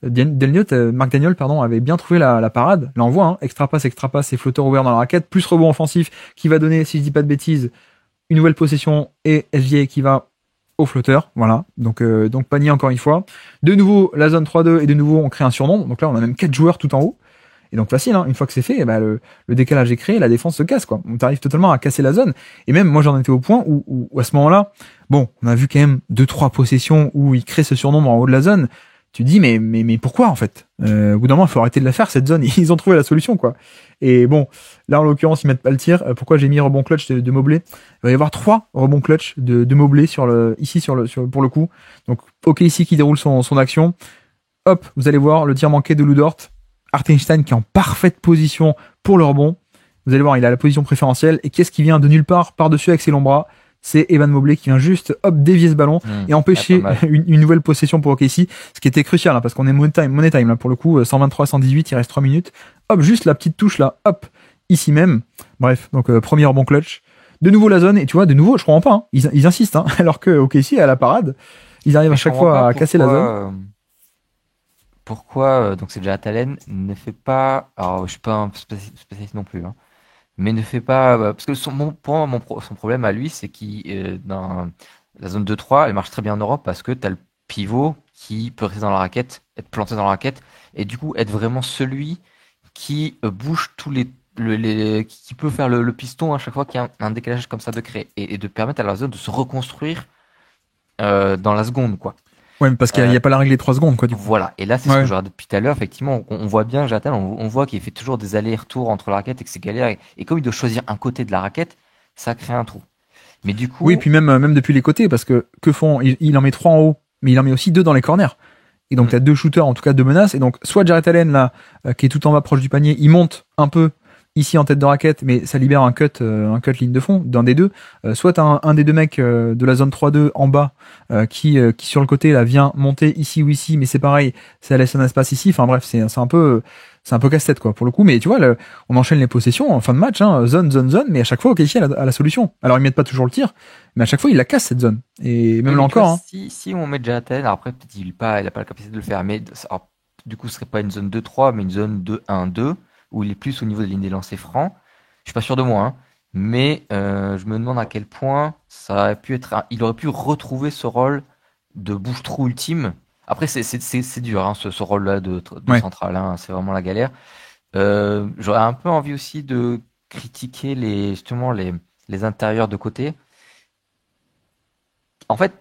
Mark Daniel, avait bien trouvé la parade. Là, on voit, hein, extra passe et flotteur ouvert dans la raquette, plus rebond offensif qui va donner, si je dis pas de bêtises, une nouvelle possession et SGA qui va au flotteur. Voilà. Donc panier encore une fois. De nouveau, la zone 3-2 et de nouveau, on crée un surnombre. Donc là, on a même 4 joueurs tout en haut. Et donc facile, hein, une fois que c'est fait, bah, le décalage est créé, la défense se casse, quoi. On arrive totalement à casser la zone. Et même, moi, j'en étais au point où à ce moment-là, bon, on a vu quand même 2-3 possessions où il crée ce surnombre en haut de la zone. Tu te dis, mais pourquoi, en fait? Au bout d'un moment, il faut arrêter de la faire, cette zone. Ils ont trouvé la solution, quoi. Et bon, là, en l'occurrence, ils mettent pas le tir. Pourquoi j'ai mis rebond clutch de Mobley? Il va y avoir 3 rebonds clutch de Mobley pour le coup. Donc, OK, ici, qui déroule son action. Hop, vous allez voir le tir manqué de Lou Dort. Hartenstein qui est en parfaite position pour le rebond. Vous allez voir, il a la position préférentielle. Et qu'est-ce qui vient de nulle part par-dessus avec ses longs bras? c'est Evan Mobley qui vient juste dévier ce ballon et empêcher une nouvelle possession pour OKC, ce qui était crucial, hein, parce qu'on est money time là pour le coup, 123-118, il reste 3 minutes. Juste la petite touche là, ici même. Bref, donc premier rebond clutch. De nouveau la zone, et tu vois, de nouveau, je comprends pas, hein, ils insistent, hein, alors que OKC à la parade, ils arrivent à chaque fois à casser la zone. Pourquoi donc c'est Jarrett Allen ne fait pas, alors je suis pas un spécialiste non plus, hein, mais ne fait pas, parce que son problème à lui, c'est qu'il dans la zone 2-3, elle marche très bien en Europe parce que tu as le pivot qui peut rester dans la raquette, être planté dans la raquette, et du coup être vraiment celui qui bouge tous qui peut faire le piston à chaque fois qu'il y a un décalage comme ça de créer, et de permettre à la zone de se reconstruire dans la seconde, quoi. Ouais, mais parce qu'il n'y a pas la règle des 3 secondes, quoi, du coup. Voilà. Et là, c'est ce que je regarde depuis tout à l'heure. Effectivement, on voit bien, on voit qu'il fait toujours des allers-retours entre la raquette et que c'est galère. Et comme il doit choisir un côté de la raquette, ça crée un trou. Mais du coup. Oui, puis même depuis les côtés, parce que font, il en met 3 en haut, mais il en met aussi 2 dans les corners. Et donc, t'as 2 shooters, en tout cas 2 menaces. Et donc, soit Jarrett Allen, là, qui est tout en bas proche du panier, il monte un peu ici en tête de raquette, mais ça libère un cut ligne de fond d'un des deux. Soit t'as un des deux mecs de la zone 3-2 en bas qui sur le côté là vient monter ici ou ici, mais c'est pareil, ça laisse un espace ici. Enfin bref, c'est un peu casse-tête quoi pour le coup. Mais tu vois, on enchaîne les possessions en fin de match, hein, zone, mais à chaque fois OKC a la solution. Alors ils mettent pas toujours le tir, mais à chaque fois ils la cassent cette zone. Et même là encore. Si on met Jarrett Allen, après peut-être il a pas la capacité de le faire, mais alors, du coup ce serait pas une zone 2-3, mais une zone 2-1-2. Où il est plus au niveau de la ligne des lancers francs. Je suis pas sûr de moi, hein, mais je me demande à quel point ça aurait pu être. Il aurait pu retrouver ce rôle de bouche-trou ultime. Après, c'est dur, hein, ce rôle-là de central. Hein, c'est vraiment la galère. J'aurais un peu envie aussi de critiquer justement les intérieurs de côté. En fait,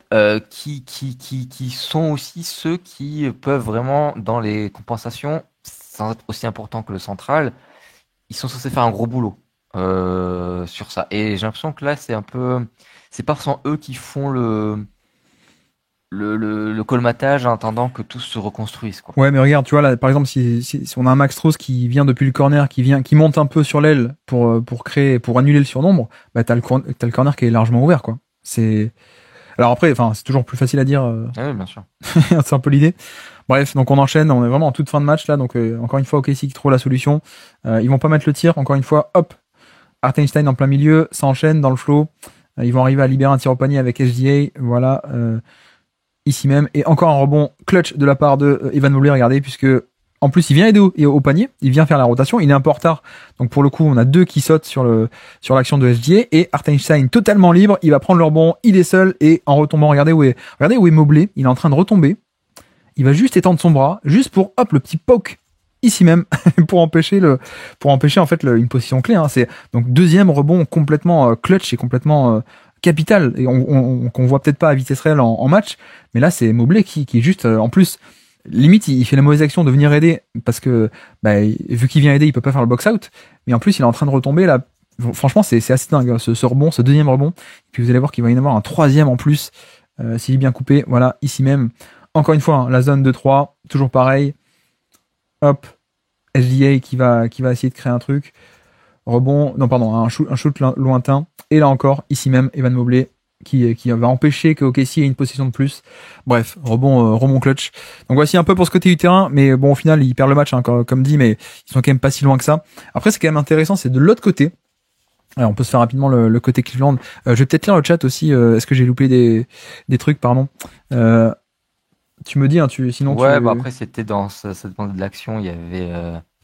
qui sont aussi ceux qui peuvent vraiment, dans les compensations, sans être aussi important que le central, ils sont censés faire un gros boulot sur ça. Et j'ai l'impression que là, c'est pas forcément eux qui font le colmatage en attendant que tout se reconstruise, quoi. Ouais, mais regarde, tu vois là, par exemple, si on a un Max Strus qui vient depuis le corner, qui monte un peu sur l'aile pour annuler le surnombre, bah t'as le corner qui est largement ouvert, quoi. Alors après, enfin, c'est toujours plus facile à dire. Ah oui, bien sûr. C'est un peu l'idée. Bref, donc on enchaîne, on est vraiment en toute fin de match là, donc encore une fois OKC qui trouve la solution. Ils vont pas mettre le tir, encore une fois, Hartenstein en plein milieu, ça enchaîne dans le flow. Ils vont arriver à libérer un tir au panier avec SGA, voilà, ici même. Et encore un rebond clutch de la part de Evan Mobley, regardez, puisque en plus il vient aider au panier, il vient faire la rotation, il est un peu en retard. Donc pour le coup, on a 2 qui sautent sur l'action de SGA et Hartenstein totalement libre, il va prendre le rebond, il est seul et en retombant, regardez où est Mobley, il est en train de retomber. Il va juste étendre son bras, juste pour le petit poke ici même pour empêcher en fait une position clé. Hein. C'est donc deuxième rebond complètement clutch et complètement capital et qu'on voit peut-être pas à vitesse réelle en match, mais là c'est Mobley qui est juste en plus limite il fait la mauvaise action de venir aider parce que vu qu'il vient aider il peut pas faire le box out, mais en plus il est en train de retomber là. Franchement c'est assez dingue ce rebond, ce deuxième rebond. Et puis vous allez voir qu'il va y en avoir un troisième en plus s'il est bien coupé. Voilà ici même. Encore une fois, hein, la zone 2-3, toujours pareil. SGA qui va essayer de créer un truc. Rebond, non pardon, un shoot lointain. Et là encore, ici même, Evan Mobley qui va empêcher que OKC ait une possession de plus. Bref, rebond clutch. Donc voici un peu pour ce côté du terrain, mais bon au final ils perdent le match hein, comme dit, mais ils sont quand même pas si loin que ça. Après c'est quand même intéressant, c'est de l'autre côté. Alors, on peut se faire rapidement le côté Cleveland. Je vais peut-être lire le chat aussi. Est-ce que j'ai loupé des trucs, pardon. Tu me dis, hein, sinon ouais, bah après c'était ça dépendait de l'action. Il y avait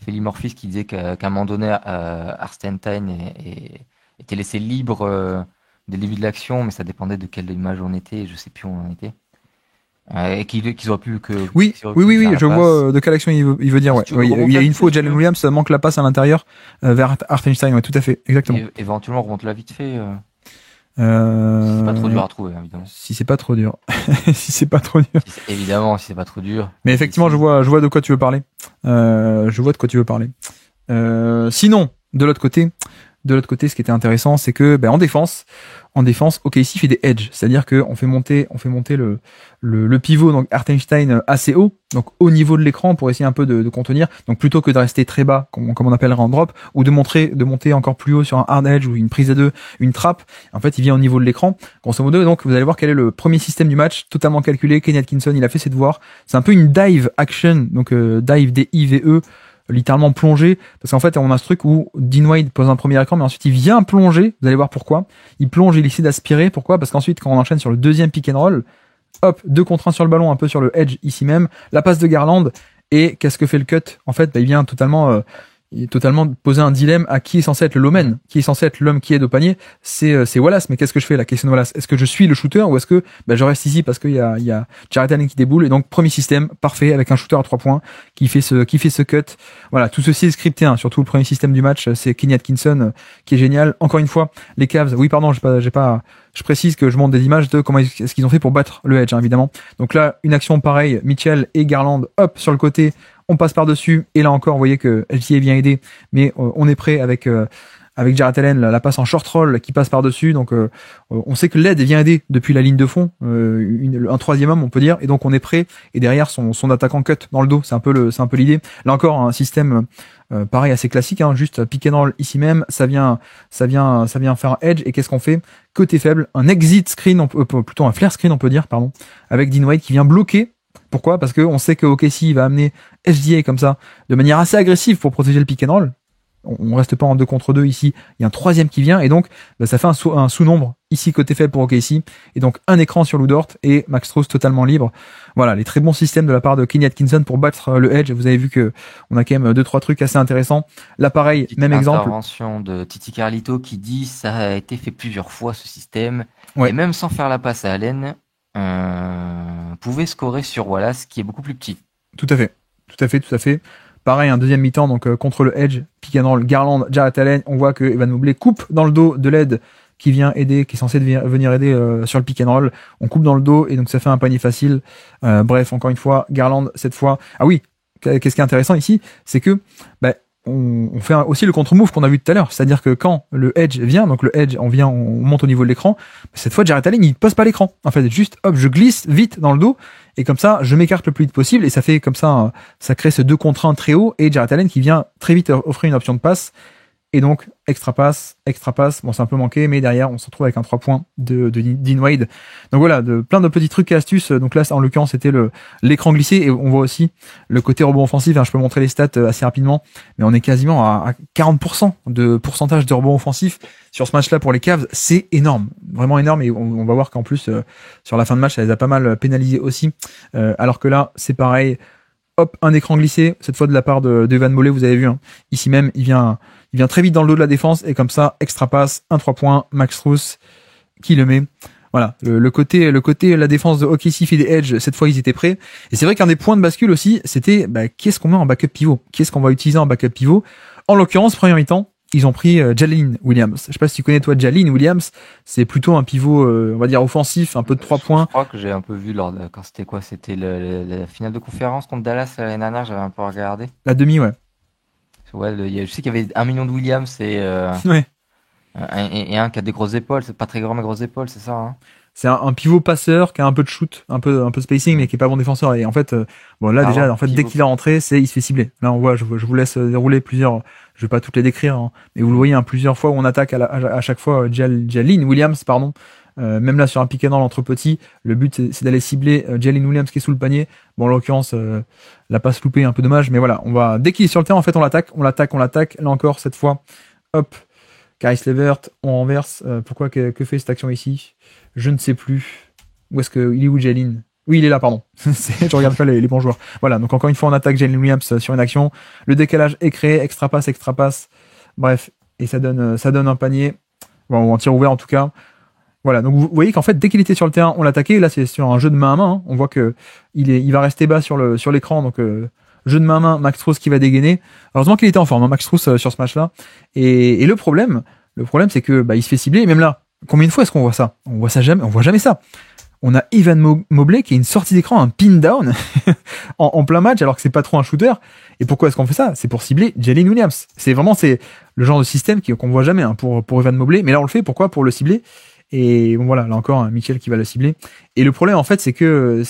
Philly Morphis qui disait qu'à un moment donné, Hartenstein était laissé libre dès le début de l'action, mais ça dépendait de quelle image on était. Je sais plus où on était. Et qu'ils auraient pu oui, je vois de quelle action il veut dire. Ouais. Il y a une fois où Jalen Williams manque la passe à l'intérieur vers Hartenstein. Ouais, tout à fait, exactement. Et éventuellement, on remonte-la vite fait. Si c'est pas trop dur à trouver, évidemment. Si c'est pas trop dur. Si c'est pas trop dur. Évidemment, si c'est pas trop dur. Mais effectivement, je vois de quoi tu veux parler. Sinon, de l'autre côté, ce qui était intéressant, c'est que, en défense, en défense, OKC fait des edges, c'est-à-dire que on fait monter le pivot, donc Hartenstein, assez haut, donc au niveau de l'écran pour essayer un peu de contenir. Donc plutôt que de rester très bas, comme on appellerait en drop, ou de monter encore plus haut sur un hard edge ou une prise à deux, une trappe. En fait, il vient au niveau de l'écran, grosso modo. Et donc vous allez voir quel est le premier système du match, totalement calculé. Kenny Atkinson, il a fait ses devoirs. C'est un peu une dive action, donc dive DIVE. Littéralement plongé, parce qu'en fait on a ce truc où Dean Wade pose un premier écran, mais ensuite il vient plonger, vous allez voir pourquoi. Il plonge, il essaie d'aspirer, pourquoi? Parce qu'ensuite quand on enchaîne sur le deuxième pick and roll, hop, 2 contre 1 sur le ballon, un peu sur le edge ici même, la passe de Garland, et qu'est-ce que fait le cut? En fait, il vient totalement poser un dilemme à qui est censé être le lowman, qui est censé être l'homme qui aide au panier. C'est Wallace, mais qu'est-ce que je fais la question de Wallace? Est-ce que je suis le shooter ou est-ce que je reste ici parce qu'il y a Jarrett Allen qui déboule? Et donc premier système parfait avec un shooter à 3 points qui fait ce cut. Voilà, tout ceci est scripté, hein. Surtout le premier système du match, c'est Kenny Atkinson qui est génial. Encore une fois, les Cavs, oui pardon, je précise que je montre des images de comment est-ce qu'ils ont fait pour battre le edge, hein, évidemment. Donc là, une action pareille, Mitchell et Garland, hop, sur le côté, on passe par-dessus, et là encore, vous voyez que LTA vient aider, mais on est prêt avec Jarrett Allen, la passe en short roll qui passe par-dessus, donc on sait que l'aide vient aider depuis la ligne de fond, un troisième homme on peut dire, et donc on est prêt, et derrière son attaquant cut dans le dos, c'est un peu l'idée. Là encore, un système pareil assez classique, hein, juste pick and roll ici même, ça vient faire un edge, et qu'est-ce qu'on fait? Côté faible, un exit screen, plutôt un flare screen on peut dire, pardon, avec Dean Wade qui vient bloquer. Pourquoi? Parce que on sait que OKC va amener SGA comme ça, de manière assez agressive pour protéger le pick and roll. On reste pas en 2 contre 2 ici. Il y a un troisième qui vient et donc ça fait un sous-nombre ici côté faible pour OKC. Et donc un écran sur Lou Dort et Max Strus totalement libre. Voilà, les très bons systèmes de la part de Kenny Atkinson pour battre le edge. Vous avez vu que on a quand même 2-3 trucs assez intéressants. Là pareil, même exemple. Intervention de Titi Carlito qui dit ça a été fait plusieurs fois ce système. Ouais. Et même sans faire la passe à Allen, pouvait scorer sur Wallace qui est beaucoup plus petit. Tout à fait. Pareil, un deuxième mi-temps, donc contre le edge, pick and roll, Garland, Jarrett Allen, on voit que Evan Mobley coupe dans le dos de l'aide qui vient aider, qui est censé venir aider sur le pick and roll. On coupe dans le dos et donc ça fait un panier facile. Bref, encore une fois, Garland cette fois. Ah oui, qu'est-ce qui est intéressant ici, c'est que on fait aussi le contre-move qu'on a vu tout à l'heure, c'est-à-dire que quand le edge vient, donc le edge, on monte au niveau de l'écran, cette fois Jarrett Allen il pose pas l'écran, en fait juste hop je glisse vite dans le dos et comme ça je m'écarte le plus vite possible et ça fait comme ça, ça crée ce 2 contre 1 très haut et Jarrett Allen qui vient très vite offrir une option de passe. Et donc, extra passe, bon c'est un peu manqué, mais derrière on se retrouve avec un 3 points de Dean Wade. Donc voilà, plein de petits trucs et astuces. Donc là, en l'occurrence, c'était l'écran glissé, et on voit aussi le côté rebond offensif. Je peux montrer les stats assez rapidement, mais on est quasiment à 40% de pourcentage de rebond offensif sur ce match-là pour les Cavs. C'est énorme, vraiment énorme, et on va voir qu'en plus, sur la fin de match, ça les a pas mal pénalisés aussi. Alors que là, c'est pareil. Hop, un écran glissé, cette fois de la part de Evan Mobley, vous avez vu, hein. Ici même, il vient très vite dans le dos de la défense, et comme ça, extra passe, un 3 points, Max Strus, qui le met. Voilà. Le côté, la défense de OKC fait des edge, cette fois, ils étaient prêts. Et c'est vrai qu'un des points de bascule aussi, c'était, qui est-ce qu'on met en backup pivot? Qui est-ce qu'on va utiliser en backup pivot? En l'occurrence, premier mi-temps, ils ont pris Jalen Williams. Je sais pas si tu connais toi Jalen Williams, c'est plutôt un pivot on va dire offensif, un peu de 3 points. Je crois que j'ai un peu vu quand c'était quoi, c'était la finale de conférence contre Dallas l'année dernière, j'avais un peu regardé. La demi, ouais. Ouais, je sais qu'il y avait 1 million de Williams et ouais. Et un qui a des grosses épaules, c'est pas très grand mais grosses épaules, c'est ça, hein. C'est un pivot passeur qui a un peu de shoot, un peu spacing, mais qui est pas bon défenseur. Et en fait, déjà, en fait, dès qu'il est rentré, il se fait cibler. Là, on voit, je vous laisse dérouler plusieurs, je vais pas toutes les décrire, hein, mais vous le voyez, hein, plusieurs fois où on attaque à chaque fois Jalen Williams, pardon. Même là, sur un pick and roll entre petits, le but, c'est d'aller cibler Jalen Williams qui est sous le panier. Bon, en l'occurrence, la passe loupée, un peu dommage, mais voilà, dès qu'il est sur le terrain, en fait, on l'attaque. Là encore, cette fois, hop, Caris Levert, on renverse. Pourquoi, que fait cette action ici? Je ne sais plus. Il est où Jalen? Oui, il est là, pardon. Je regarde pas les bons joueurs. Voilà, donc encore une fois, on attaque Jalen Williams sur une action. Le décalage est créé, extra passe. Bref, et ça donne un panier. Bon, un tir ouvert en tout cas. Voilà, donc vous voyez qu'en fait, dès qu'il était sur le terrain, on l'attaquait. Là, c'est sur un jeu de main à main, hein. On voit que il va rester bas sur l'écran, donc jeu de main à main, Max Strus qui va dégainer. Heureusement qu'il était en forme, hein, Max Strus sur ce match-là. Et le problème, c'est que il se fait cibler. Et même là, combien de fois est-ce qu'on voit ça? On voit jamais ça. On a Evan Mobley qui a une sortie d'écran, un pin down en plein match, alors que c'est pas trop un shooter. Et pourquoi est-ce qu'on fait ça? C'est pour cibler Jalen Williams. C'est le genre de système qu'on voit jamais, hein, pour Evan Mobley. Mais là, on le fait. Pourquoi? Pour le cibler. Et bon voilà, là encore, Mitchell qui va le cibler. Et le problème en fait, c'est que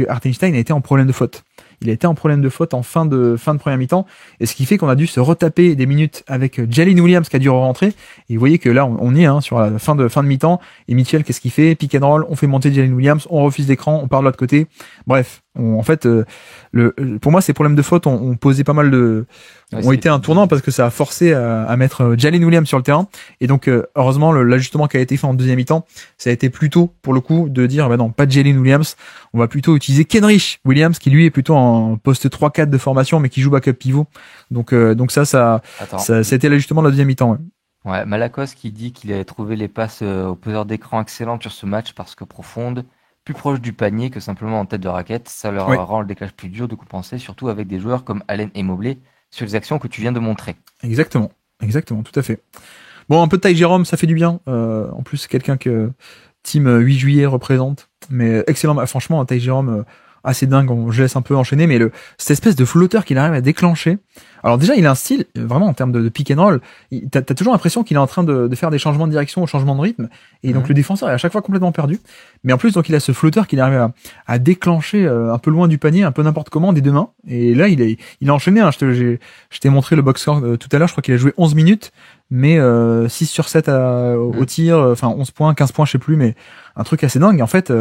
Hartenstein a été en problème de faute. Il a été en problème de faute en fin de première mi-temps, et ce qui fait qu'on a dû se retaper des minutes avec Jalen Williams qui a dû rentrer. Et vous voyez que là, on y est sur la fin de mi-temps. Et Mitchell, qu'est-ce qu'il fait? Pick and roll, on fait monter Jalen Williams, on refuse d'écran, on part de l'autre côté. Bref, en fait, pour moi, ces problèmes de faute ont posé pas mal ont été un tournant parce que ça a forcé à mettre Jalen Williams sur le terrain. Et donc, heureusement, l'ajustement qui a été fait en deuxième mi-temps, ça a été plutôt, pour le coup, de dire, bah non, pas Jalen Williams. On va plutôt utiliser Kenrich Williams, qui lui est plutôt en poste 3-4 de formation, mais qui joue backup pivot. Donc ça a été l'ajustement de la deuxième mi-temps, ouais. Ouais, Malakos qui dit qu'il avait trouvé les passes au poseur d'écran excellentes sur ce match parce que profondes, plus proches du panier que simplement en tête de raquette. Ça leur rend le décalage plus dur de compenser, surtout avec des joueurs comme Allen et Mobley sur les actions que tu viens de montrer. Exactement, tout à fait. Bon, un peu de Ty Jerome, ça fait du bien. En plus, c'est quelqu'un que Team 8 juillet représente. Mais excellent, franchement, Ty Jerome, assez dingue, je laisse un peu enchaîner, mais cette espèce de flotteur qu'il arrive à déclencher. Alors déjà, il a un style, vraiment en termes de pick and roll, t'as toujours l'impression qu'il est en train de faire des changements de direction ou changement de rythme, et donc le défenseur est à chaque fois complètement perdu. Mais en plus, donc il a ce flotteur qu'il arrive à déclencher un peu loin du panier, un peu n'importe comment, des deux mains. Et là, il a enchaîné, hein. Je t'ai montré le box score tout à l'heure, je crois qu'il a joué 11 minutes, mais 6 sur 7 au tir, enfin 11 points, 15 points, je sais plus, mais un truc assez dingue. Et en fait,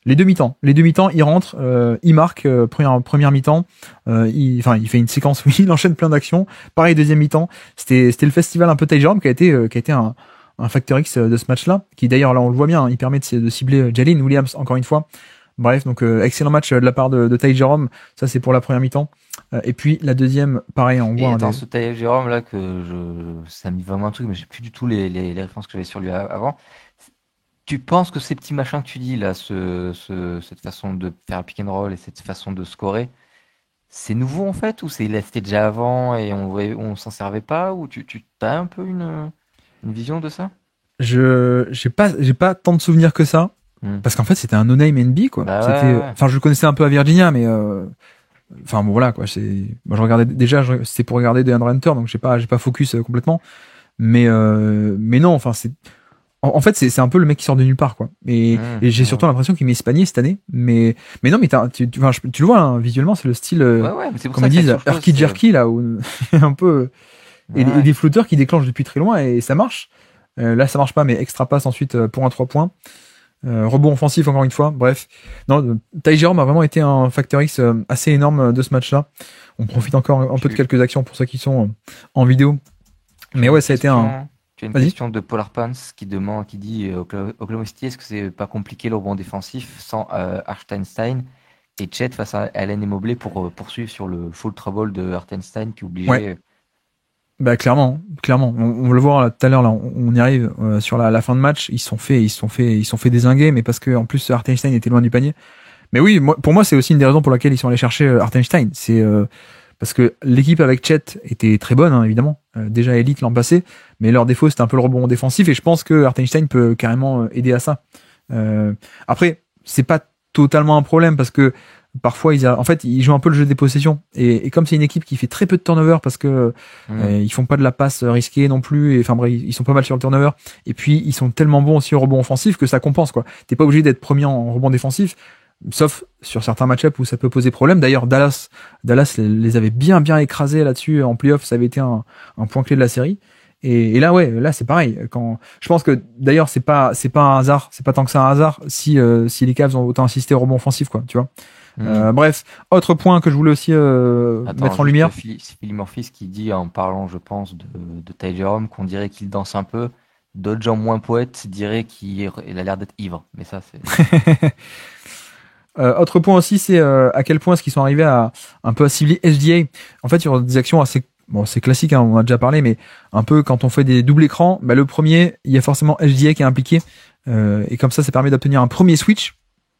les deux mi-temps, il rentre, il marque première mi-temps, il fait une séquence où il enchaîne plein d'actions. Pareil, deuxième mi-temps, c'était le festival un peu Ty Jerome qui a été un facteur X de ce match-là, qui d'ailleurs là on le voit bien, il permet de cibler Jalen Williams encore une fois. Bref, donc excellent match de la part de Ty Jerome. Ça c'est pour la première mi-temps. Et puis la deuxième, pareil, on voit. Attends, ce Ty Jerome là ça me dit vraiment un truc, mais j'ai plus du tout les références que j'avais sur lui avant. Tu penses que ces petits machins que tu dis là, cette façon de faire un pick and roll et cette façon de scorer, c'est nouveau en fait, ou c'était déjà avant et on s'en servait pas, ou tu as un peu une vision de ça? J'ai pas tant de souvenirs que ça, parce qu'en fait c'était un no-name NB quoi. Enfin je le connaissais un peu à Virginia, mais enfin bon voilà quoi. Moi je regardais déjà, c'était pour regarder DeAndre Hunter, donc j'ai pas focus complètement, mais non, enfin c'est. En fait, c'est un peu le mec qui sort de nulle part, quoi. Et j'ai surtout l'impression qu'il met Spanier cette année. Mais non, mais tu le vois, hein, visuellement, c'est le style, comme ils disent, Herky Jerky, là, où un peu, et des flotteurs qui déclenchent depuis très loin et ça marche. Là, ça marche pas, mais extra passe ensuite pour un 3 points. Rebond offensif, encore une fois. Bref. Non, Ty Jerome a vraiment été un facteur X assez énorme de ce match-là. On profite encore un peu de quelques actions pour ceux qui sont en vidéo. Mais ouais, ça a été un... Tu as une question de Polar Pants qui dit Oklahoma City, est-ce que c'est pas compliqué le rebond défensif sans Hartenstein et Chet face à Allen et Mobley pour poursuivre sur le full trouble de Hartenstein qui est obligé. Ouais. Bah clairement. On va le voir là, tout à l'heure. Là, on y arrive sur la fin de match. Ils se sont fait dézinguer, mais parce que en plus Hartenstein était loin du panier. Mais oui, pour moi, c'est aussi une des raisons pour laquelle ils sont allés chercher Hartenstein. C'est parce que l'équipe avec Chet était très bonne, hein, évidemment, déjà élite l'an passé, mais leur défaut c'était un peu le rebond défensif, et je pense que Hartenstein peut carrément aider à ça. Après, c'est pas totalement un problème parce que parfois ils jouent un peu le jeu des possessions, et comme c'est une équipe qui fait très peu de turnover parce que ils font pas de la passe risquée non plus, et enfin bref, ils sont pas mal sur le turnover, et puis ils sont tellement bons aussi au rebond offensif que ça compense quoi. T'es pas obligé d'être premier en rebond défensif, sauf sur certains match-ups où ça peut poser problème. D'ailleurs, Dallas les avait bien écrasés là-dessus en playoff. Ça avait été un point clé de la série. Et là, ouais, là c'est pareil. Je pense que d'ailleurs c'est pas un hasard, c'est pas tant que ça un hasard si les Cavs ont autant insisté au rebond offensif, quoi. Tu vois. Bref, autre point que je voulais aussi mettre en lumière. Philly Morphis qui dit en parlant, je pense, de Ty Jerome, qu'on dirait qu'il danse un peu. D'autres gens moins poètes diraient qu'il a l'air d'être ivre. Mais ça, c'est. Autre point aussi, c'est à quel point est-ce qu'ils sont arrivés à un peu à cibler SGA. En fait, sur des actions assez, bon, c'est classique, hein, on en a déjà parlé, mais un peu quand on fait des doubles écrans, bah, le premier, il y a forcément SGA qui est impliqué, et comme ça permet d'obtenir un premier switch.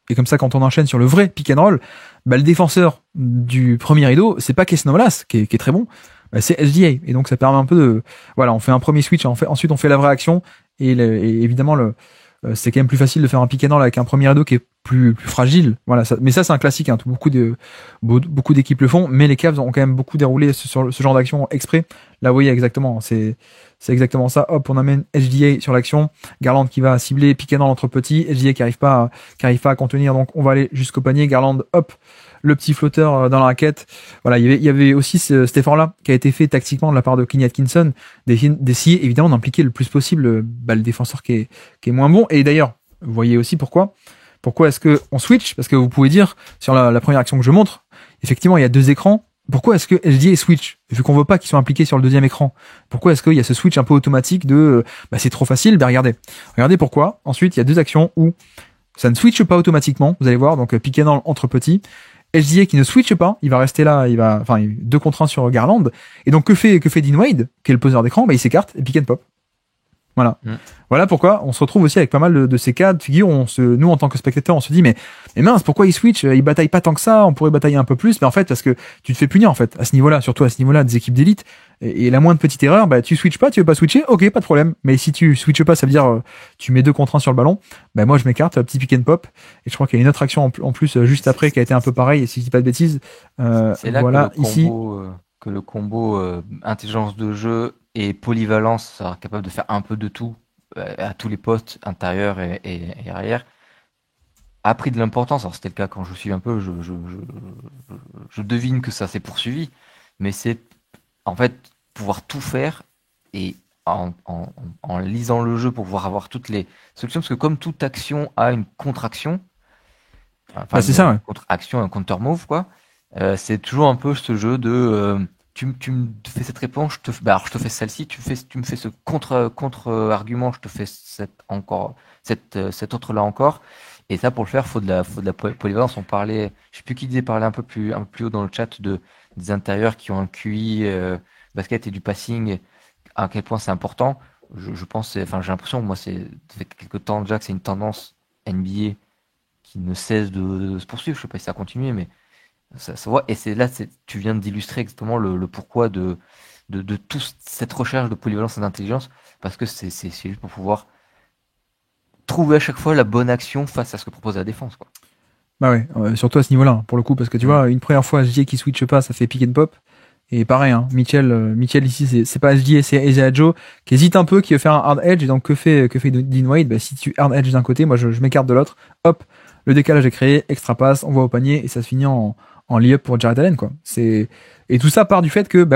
Et comme ça, quand on enchaîne sur le vrai pick and roll, bah, le défenseur du premier rideau, c'est pas Kesnolas qui est très bon, bah, c'est SGA. Et donc ça permet un peu de, voilà, on fait un premier switch, ensuite on fait la vraie action, et évidemment c'est quand même plus facile de faire un pick and roll avec un premier rideau qui est plus fragile. Voilà, mais ça c'est un classique, hein, beaucoup d'équipes le font, mais les Cavs ont quand même beaucoup déroulé sur ce genre d'action exprès. Là, vous voyez exactement, c'est exactement ça. Hop, on amène SGA sur l'action, Garland qui va cibler, piquer dans l'entre petit, SGA qui arrive pas à contenir, donc on va aller jusqu'au panier. Garland, hop, le petit flotteur dans la raquette. Voilà, il y avait aussi cet effort-là qui a été fait tactiquement de la part de Kenny Atkinson, d'essayer évidemment d'impliquer le plus possible le défenseur qui est moins bon. Et d'ailleurs, vous voyez aussi pourquoi est-ce que on switch? Parce que vous pouvez dire, sur la première action que je montre, effectivement, il y a 2 écrans. Pourquoi est-ce que SGA switch? Vu qu'on veut pas qu'ils soient impliqués sur le deuxième écran. Pourquoi est-ce qu'il y a ce switch un peu automatique de, c'est trop facile, regardez. Regardez pourquoi. Ensuite, il y a 2 actions où ça ne switche pas automatiquement. Vous allez voir, donc, piqué dans entre petits. SGA qui ne switche pas, il va rester là, 2 contre 1 sur Garland. Et donc, que fait Dean Wade, qui est le poseur d'écran? Il s'écarte et pick and pop. Voilà. Voilà pourquoi on se retrouve aussi avec pas mal de ces cas de figure où nous, en tant que spectateurs, on se dit, mais mince, pourquoi il switch? Il bataille pas tant que ça, on pourrait batailler un peu plus. Mais en fait, parce que tu te fais punir, en fait, à ce niveau-là, surtout à ce niveau-là, des équipes d'élite. Et la moindre petite erreur, tu switches pas, tu veux pas switcher, ok, pas de problème. Mais si tu switches pas, ça veut dire, tu mets 2 contre 1 sur le ballon. Moi, je m'écarte, petit pick and pop. Et je crois qu'il y a une autre action en plus, juste après, qui a été un peu pareil, et si je dis pas de bêtises. C'est là voilà, que le combo intelligence de jeu et polyvalence, c'est-à-dire capable de faire un peu de tout à tous les postes, intérieur et arrière, a pris de l'importance. Alors c'était le cas quand je suis un peu, je devine que ça s'est poursuivi, mais c'est en fait pouvoir tout faire et en lisant le jeu pour pouvoir avoir toutes les solutions, parce que comme toute action a une contre-action, c'est ça, ouais. Contre-action, un counter-move, quoi, c'est toujours un peu ce jeu de tu me fais cette réponse, alors je te fais celle-ci, tu me fais ce contre-argument, je te fais cette autre là encore. Et ça, pour le faire, faut de la polyvalence. On parlait, je sais plus qui disait, parler un peu plus haut dans le chat des intérieurs qui ont un QI basket et du passing, à quel point c'est important. Je pense, j'ai l'impression, moi, ça fait quelques temps déjà que c'est une tendance NBA qui ne cesse de se poursuivre. Je sais pas si ça continue, mais ça voit. Et c'est là, tu viens d'illustrer exactement le pourquoi de toute cette recherche de polyvalence et d'intelligence, parce que c'est juste pour pouvoir trouver à chaque fois la bonne action face à ce que propose la défense, quoi. Bah ouais, surtout à ce niveau-là, hein, pour le coup, parce que tu vois, une première fois SGA qui switch pas, ça fait pick and pop. Et pareil, hein, Mitchell ici, c'est pas SGA, c'est Isaiah Joe qui hésite un peu, qui veut faire un hard edge. Et donc que fait Dean Wade? Si tu hard edge d'un côté, moi je m'écarte de l'autre. Hop, le décalage est créé, extra passe, on va au panier et ça se finit en lay-up pour Jarrett Allen, quoi. Et tout ça part du fait que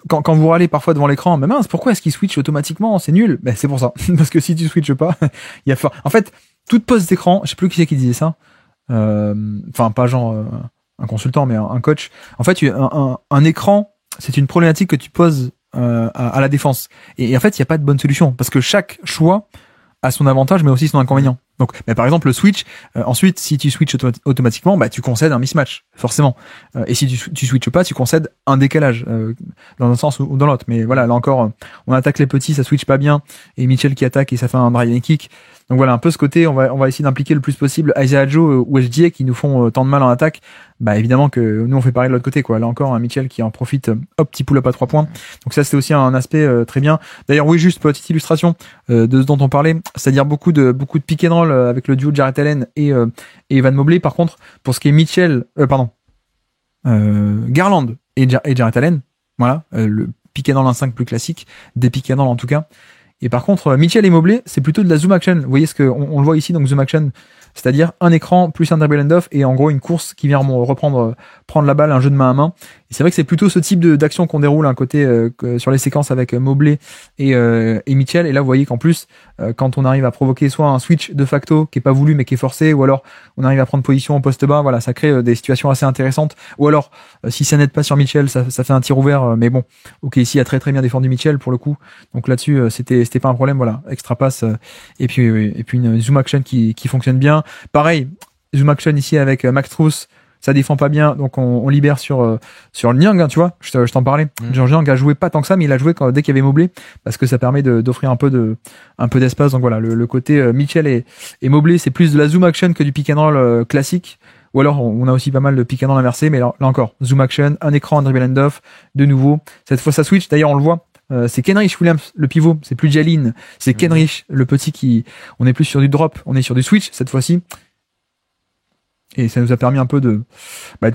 quand vous râlez parfois devant l'écran, mais mince, pourquoi est-ce qu'il switch automatiquement? C'est nul. C'est pour ça. Parce que si tu switches pas, il y a en fait, toute pause d'écran, je sais plus qui c'est qui disait ça. Pas genre un consultant, mais un coach. En fait, un écran, c'est une problématique que tu poses à la défense. Et en fait, il n'y a pas de bonne solution. Parce que chaque choix a son avantage, mais aussi son inconvénient. Donc, par exemple, le switch, ensuite, si tu switches automatiquement, tu concèdes un mismatch, forcément. Et si tu switches pas, tu concèdes un décalage, dans un sens ou dans l'autre. Mais voilà, là encore, on attaque les petits, ça switch pas bien, et Mitchell qui attaque et ça fait un drive and kick. Donc voilà, un peu ce côté, on va essayer d'impliquer le plus possible Isaiah Joe ou SGA qui nous font tant de mal en attaque. Évidemment que nous on fait pareil de l'autre côté, quoi. Là encore, un Mitchell qui en profite, petit pull-up à 3 points. Donc ça, c'était aussi un aspect très bien. D'ailleurs, oui, juste petite illustration de ce dont on parlait, c'est-à-dire beaucoup de pick and roll avec le duo de Jarrett Allen et Evan Mobley. Par contre, pour ce qui est Garland et Jarrett Allen, voilà, le pick and roll 1-5 plus classique, des pick and roll en tout cas. Et par contre, Mitchell et Mobley, c'est plutôt de la zoom action. Vous voyez on le voit ici, donc zoom action, c'est-à-dire un écran plus un dribble and off et en gros une course qui vient prendre la balle, un jeu de main à main. Et c'est vrai que c'est plutôt ce type d'action qu'on déroule un côté sur les séquences avec Mobley et Mitchell. Et là, vous voyez qu'en plus, quand on arrive à provoquer soit un switch de facto qui est pas voulu mais qui est forcé, ou alors on arrive à prendre position au poste bas, voilà, ça crée des situations assez intéressantes. Ou alors, si ça n'aide pas sur Mitchell, ça fait un tir ouvert. Mais bon, ok, ici, il a très très bien défendu Mitchell pour le coup. Donc là-dessus, c'était pas un problème. Voilà, extra passe et puis une zoom action qui fonctionne bien. Pareil, zoom action ici avec Max Strus. Ça défend pas bien, donc on libère sur le Niang, hein, tu vois, je t'en parlais. Georges Niang a joué pas tant que ça, mais il a joué dès qu'il y avait Mobley, parce que ça permet d'offrir un peu d'espace. Donc voilà, le côté Mitchell et Mobley, c'est plus de la zoom action que du pick and roll classique. Ou alors on a aussi pas mal de pick and roll inversé, mais là encore, zoom action, un écran, un dribble and off, de nouveau. Cette fois ça switch, d'ailleurs on le voit. c'est Kenrich Williams, le pivot. C'est plus Jalen. C'est Kenrich, le petit on est plus sur du drop. On est sur du switch cette fois-ci. Et ça nous a permis un peu de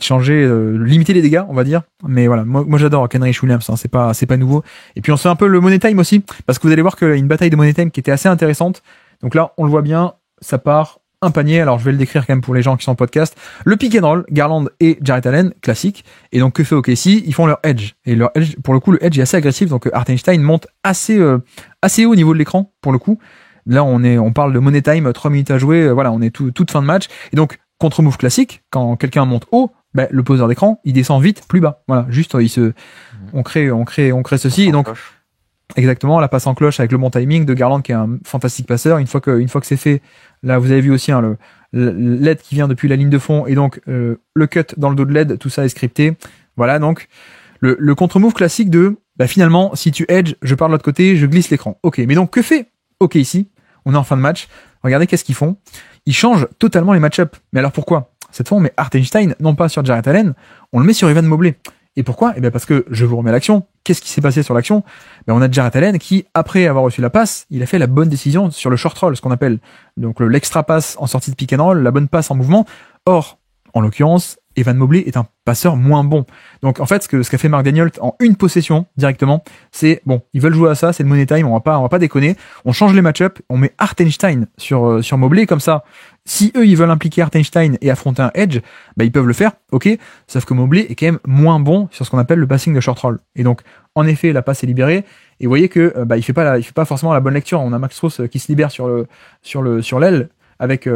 changer, limiter les dégâts, on va dire. Mais voilà, moi j'adore Kenrich Williams, hein, c'est pas nouveau. Et puis on se fait un peu le money time aussi, parce que vous allez voir qu'il y a une bataille de money time qui était assez intéressante. Donc là, on le voit bien, ça part un panier. Alors je vais le décrire quand même pour les gens qui sont en podcast. Le pick and roll, Garland et Jarrett Allen, classique. Et donc que fait OKC? Ils font leur edge. Et leur edge, pour le coup, le edge est assez agressif. Donc Hartenstein monte assez haut au niveau de l'écran, pour le coup. Là, on parle de money time, 3 minutes à jouer. Voilà, on est toute fin de match. Et donc contre-move classique, quand quelqu'un monte haut, le poseur d'écran, il descend vite plus bas. Voilà, juste on crée ceci. Et donc exactement, la passe en cloche avec le bon timing de Garland qui est un fantastique passeur. Une fois que c'est fait, là vous avez vu aussi le LED qui vient depuis la ligne de fond et donc le cut dans le dos de LED, tout ça est scripté. Voilà, donc le contre-move classique de finalement si tu edge, je pars de l'autre côté, je glisse l'écran. Ok, mais donc que fait ici on est en fin de match. Regardez qu'est-ce qu'ils font. Ils changent totalement les match-ups. Mais alors pourquoi? Cette fois, on met Hartenstein, non pas sur Jarrett Allen, on le met sur Evan Mobley. Et pourquoi? Parce que je vous remets l'action. Qu'est-ce qui s'est passé sur l'action? On a Jarrett Allen qui, après avoir reçu la passe, il a fait la bonne décision sur le short roll, ce qu'on appelle donc l'extra passe en sortie de pick and roll, la bonne passe en mouvement. Or, en l'occurrence, Evan Mobley est un passeur moins bon. Donc en fait, ce qu'a fait Mark Daniel en une possession directement, c'est ils veulent jouer à ça, c'est le money time, on va pas déconner. On change les match-up, on met Hartenstein sur Mobley, comme ça. Si eux ils veulent impliquer Hartenstein et affronter un edge, ils peuvent le faire, ok. Sauf que Mobley est quand même moins bon sur ce qu'on appelle le passing de short roll. Et donc en effet, la passe est libérée. Et vous voyez que il fait pas forcément la bonne lecture. On a Max Strus qui se libère sur l'aile. Avec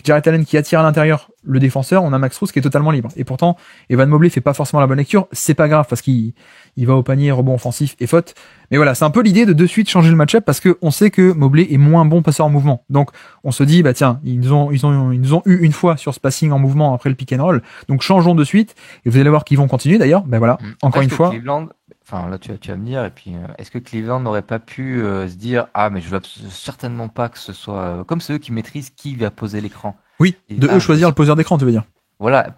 Jarrett Allen qui attire à l'intérieur le défenseur, on a Max Strus qui est totalement libre. Et pourtant, Evan Mobley fait pas forcément la bonne lecture. C'est pas grave parce qu'il va au panier, rebond offensif et faute. Mais voilà, c'est un peu l'idée de suite changer le match-up parce que on sait que Mobley est moins bon passeur en mouvement. Donc on se dit tiens, ils nous ont eu une fois sur ce passing en mouvement après le pick and roll. Donc changeons de suite et vous allez voir qu'ils vont continuer d'ailleurs. Voilà, encore une fois. Enfin, là, tu vas me dire, et puis, est-ce que Cleveland n'aurait pas pu se dire, mais je veux certainement pas que ce soit comme ceux qui maîtrisent qui va poser l'écran. Oui, choisir le poseur d'écran, tu veux dire. Voilà.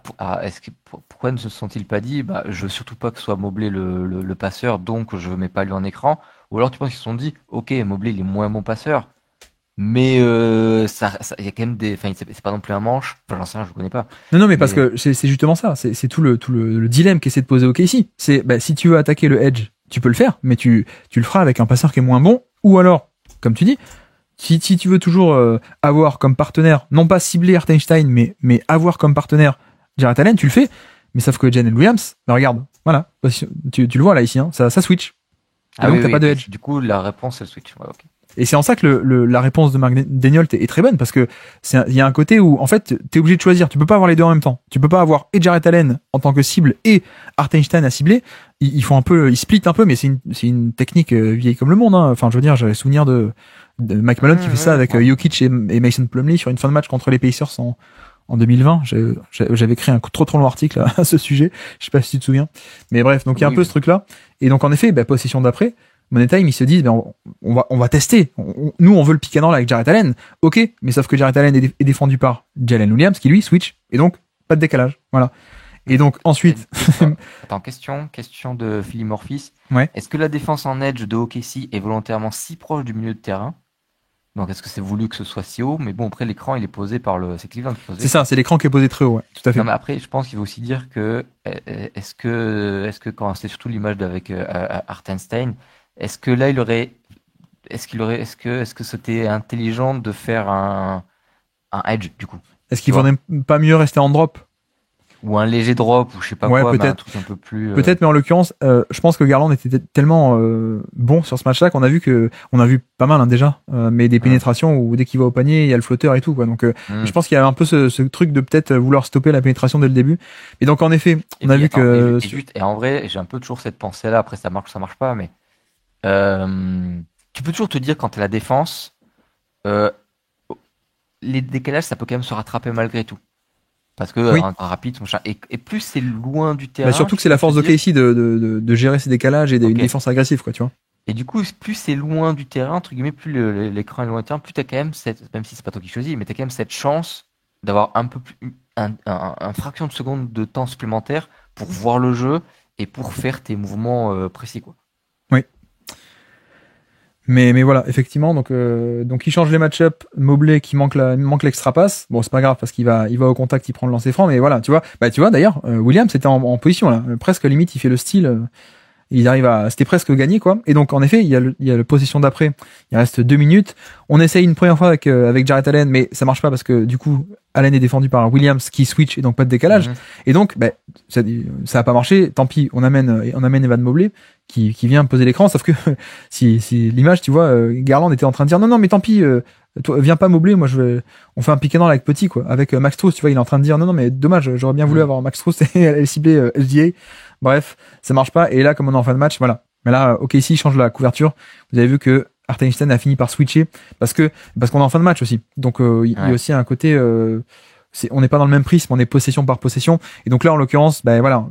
Pourquoi ne se sont-ils pas dit, je veux surtout pas que ce soit Mobley le passeur, donc je mets pas lui en écran. Ou alors tu penses qu'ils se sont dit, ok, Mobley il est moins bon passeur, mais ça il y a quand même c'est pas non plus un manche. Enfin, j'en sais rien, je le connais pas. Non, mais parce que c'est justement ça. C'est tout le dilemme qu'essaie de poser OKC. C'est si tu veux attaquer le edge, tu peux le faire, mais tu le feras avec un passeur qui est moins bon. Ou alors, comme tu dis, si tu veux toujours avoir comme partenaire, non pas cibler Hartenstein, mais avoir comme partenaire Jarrett Allen, tu le fais. Mais sauf que Jalen Williams, regarde, voilà, tu le vois là ici, ça switch. Et donc t'as pas de edge. Du coup, la réponse c'est le switch. Ouais, ok. Et c'est en ça que la réponse de Mark Daniel est très bonne parce que il y a un côté où en fait t'es obligé de choisir. Tu peux pas avoir les deux en même temps. Tu peux pas avoir et Jarrett Allen en tant que cible et Hartenstein à cibler. Ils font ils splitent un peu, mais c'est une technique vieille comme le monde. Hein. Enfin, je veux dire, j'avais souvenir de Mike Malone qui fait ça avec Jokic et Mason Plumlee sur une fin de match contre les Pacers en 2020. J'avais écrit un trop long article à ce sujet. Je sais pas si tu te souviens. Mais bref, donc il y a un peu ce truc là. Et donc en effet, possession d'après. Money Time, ils se disent, on va tester. Nous, on veut le pick and roll avec Jarrett Allen. Ok, mais sauf que Jarrett Allen est défendu par Jalen Williams, qui lui switch. Et donc, pas de décalage. Voilà. Et donc, ensuite. Attends, question de Philly Morphis. Ouais. Est-ce que la défense en edge de OKC est volontairement si proche du milieu de terrain? Donc, est-ce que c'est voulu que ce soit si haut? Mais bon, après, l'écran, il est posé c'est Cleveland qui est posé. C'est ça, c'est l'écran qui est posé très haut, ouais. Tout à fait. Non, mais après, je pense qu'il faut aussi dire que, est-ce que quand c'est surtout l'image avec Hartenstein, est-ce que là, est-ce que c'était intelligent de faire un edge, du coup? Est-ce qu'il vaudrait pas mieux rester en drop? Ou un léger drop, ou je sais pas quoi, peut-être. Un truc un peu plus... Peut-être, mais en l'occurrence, je pense que Garland était tellement bon sur ce match-là qu'on a vu pas mal déjà, mais des pénétrations où dès qu'il va au panier, il y a le flotteur et tout, quoi. Donc, je pense qu'il y a un peu ce truc de peut-être vouloir stopper la pénétration dès le début. Et donc, en effet, on a vu que... Et en vrai, j'ai un peu toujours cette pensée-là, après ça marche pas, mais tu peux toujours te dire quand t'es la défense, les décalages, ça peut quand même se rattraper malgré tout. Parce que un rapide, et plus c'est loin du terrain. Surtout que c'est la force de Casey de gérer ses décalages et une défense agressive, quoi, tu vois. Et du coup, plus c'est loin du terrain, entre guillemets, plus l'écran est loin du terrain, plus t'as quand même même si c'est pas toi qui choisis, mais t'as quand même cette chance d'avoir un peu plus, un fraction de seconde de temps supplémentaire pour voir le jeu et pour faire tes mouvements précis, quoi. Oui. Mais voilà, effectivement, donc il change les match-up. Mobley qui manque l'extra passe. Bon, c'est pas grave parce qu'il va au contact, il prend le lancer franc. Mais voilà, tu vois d'ailleurs, Williams était en position là, presque limite, il fait le style. Il arrive c'était presque gagné quoi. Et donc en effet, il y a le possession d'après. Il reste 2 minutes. On essaye une première fois avec Jarrett Allen, mais ça marche pas parce que du coup, Allen est défendu par Williams qui switch et donc pas de décalage. Et donc, ça a pas marché. Tant pis, on amène Evan Mobley qui vient poser l'écran. Sauf que si l'image, tu vois, Garland était en train de dire non mais tant pis. Toi, viens pas Mobley, moi on fait un pick and roll avec Petit quoi, avec Max Strus, tu vois, il est en train de dire non mais dommage, j'aurais bien voulu avoir Max Strus et aller cibler SGA. Bref, ça marche pas. Et là, comme on est en fin de match, voilà. Mais là, OKC change la couverture. Vous avez vu que Hartenstein a fini par switcher parce qu'on est en fin de match aussi. Donc il y a aussi un côté, on n'est pas dans le même prisme, on est possession par possession. Et donc là, en l'occurrence, voilà,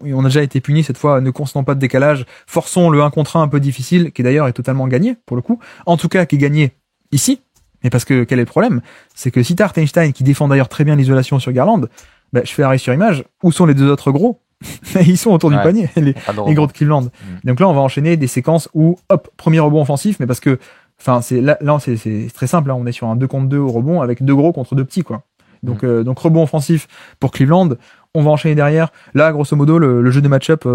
on a déjà été puni cette fois. Ne consentons pas de décalage, forçons le 1 contre 1 un peu difficile, qui d'ailleurs est totalement gagné pour le coup. En tout cas, qui est gagné ici. Mais parce que quel est le problème? C'est que si t'as Hartenstein qui défend d'ailleurs très bien l'isolation sur Garland, je fais arrêt sur image. Où sont les deux autres gros? Ils sont autour du panier, les gros de Cleveland. Donc là, on va enchaîner des séquences où, hop, premier rebond offensif, mais parce que, c'est très simple, là, on est sur un 2 contre 2 au rebond avec 2 gros contre 2 petits, quoi. Donc rebond offensif pour Cleveland. On va enchaîner derrière. Là, grosso modo, le jeu de match-up,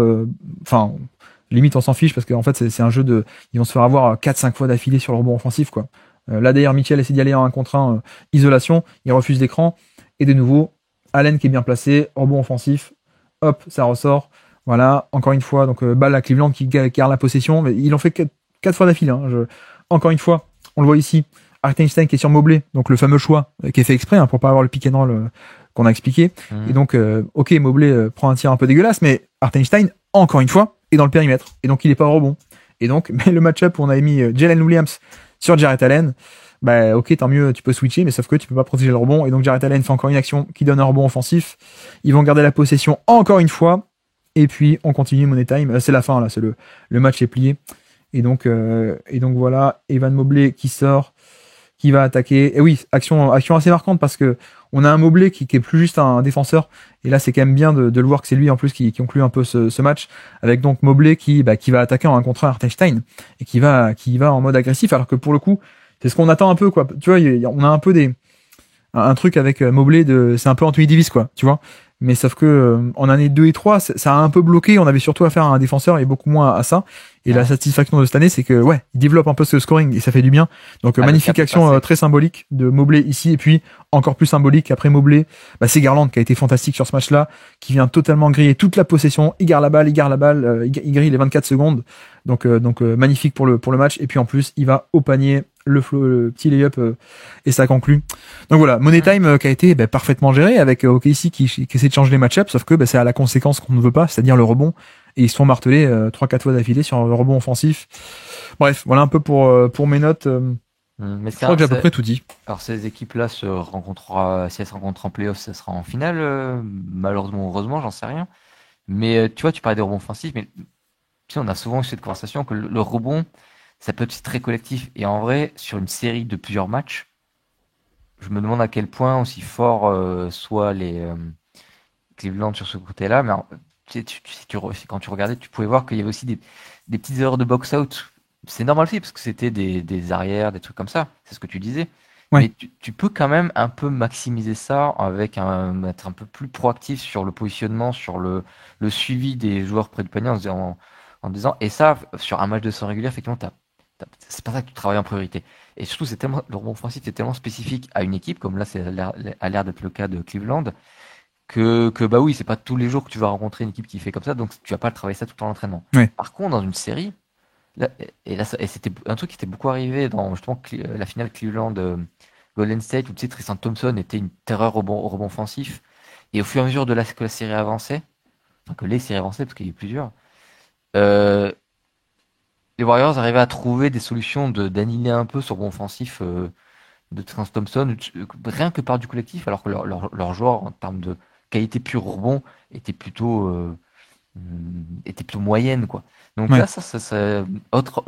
limite, on s'en fiche parce qu'en fait, c'est un jeu ils vont se faire avoir 4-5 fois d'affilée sur le rebond offensif, quoi. Là, d'ailleurs, Mitchell essaie d'y aller en 1 contre 1, isolation. Il refuse l'écran. Et de nouveau, Allen qui est bien placé, rebond offensif. Hop, ça ressort. Voilà, encore une fois, donc balle à Cleveland qui garde la possession. Mais ils l'ont fait 4 fois d'affilée. Encore une fois, on le voit ici. Hartenstein qui est sur Mobley, donc le fameux choix qui est fait exprès pour pas avoir le pick and roll qu'on a expliqué. Et donc, ok, Mobley prend un tir un peu dégueulasse, mais Hartenstein, encore une fois, est dans le périmètre. Et donc, il est pas au rebond. Et donc, mais le match-up où on avait mis Jalen Williams sur Jarrett Allen, ok, tant mieux, tu peux switcher, mais sauf que tu peux pas protéger le rebond. Et donc, Jarrett Allen fait encore une action qui donne un rebond offensif. Ils vont garder la possession encore une fois. Et puis, on continue Money Time. C'est la fin, là, c'est le match est plié. Et donc voilà, Evan Mobley qui sort, qui va attaquer. Et oui, action assez marquante parce que on a un Mobley qui est plus juste un défenseur. Et là, c'est quand même bien de le voir que c'est lui, en plus, qui conclut un peu ce match. Avec donc Mobley qui va attaquer en 1 contre 1 Hartenstein. Et qui va en mode agressif. Alors que pour le coup, c'est ce qu'on attend un peu, quoi. Tu vois, on a un peu un truc avec Mobley c'est un peu Anthony Davis, quoi, tu vois. Mais sauf que en année 2 et 3, ça a un peu bloqué. On avait surtout affaire à un défenseur et beaucoup moins à ça. Et la satisfaction de cette année, c'est que il développe un peu ce scoring et ça fait du bien. Donc magnifique action très symbolique de Mobley ici. Et puis encore plus symbolique après Mobley, c'est Garland qui a été fantastique sur ce match-là, qui vient totalement griller toute la possession. Il garde la balle, il grille les 24 secondes. Donc magnifique pour le match. Et puis en plus, il va au panier. Le petit layup et ça conclut. Donc voilà, Money Time qui a été parfaitement géré avec OKC qui essaie de changer les match-ups, sauf que c'est à la conséquence qu'on ne veut pas, c'est-à-dire le rebond, et ils se font marteler 3-4 fois d'affilée sur le rebond offensif. Bref, voilà un peu pour mes notes. Mais je crois que j'ai à peu près tout dit. Alors ces équipes-là si elles se rencontrent en playoff, ça sera en finale, malheureusement ou heureusement, j'en sais rien. Mais tu vois, tu parlais des rebonds offensifs, mais tu sais, on a souvent eu cette conversation que le rebond, ça peut être très collectif. Et en vrai, sur une série de plusieurs matchs, je me demande à quel point aussi fort soit les Cleveland sur ce côté-là. Mais quand tu regardais, tu pouvais voir qu'il y avait aussi des petites erreurs de box-out. C'est normal aussi, parce que c'était des arrières, des trucs comme ça. C'est ce que tu disais. Ouais. Mais tu peux quand même un peu maximiser ça avec être un peu plus proactif sur le positionnement, sur le suivi des joueurs près du panier en disant, et ça, sur un match de saison régulière, effectivement, c'est pas ça que tu travailles en priorité. Et surtout, le rebond offensif est tellement spécifique à une équipe, comme là, c'est a l'air d'être le cas de Cleveland, que oui, c'est pas tous les jours que tu vas rencontrer une équipe qui fait comme ça, donc tu vas pas travailler ça tout le temps en entraînement. Ouais. Par contre, dans une série, là, c'était un truc qui était beaucoup arrivé dans justement la finale Cleveland Golden State, où tu sais, Tristan Thompson était une terreur au rebond offensif, et au fur et à mesure que la série avançait, enfin que les séries avançaient, parce qu'il y a eu plusieurs, les Warriors arrivaient à trouver des solutions d'annihiler un peu ce rebond offensif de Tristan Thompson, rien que par du collectif, alors que leur joueur, en termes de qualité pure rebond, était plutôt moyenne, quoi. Donc là, ça autre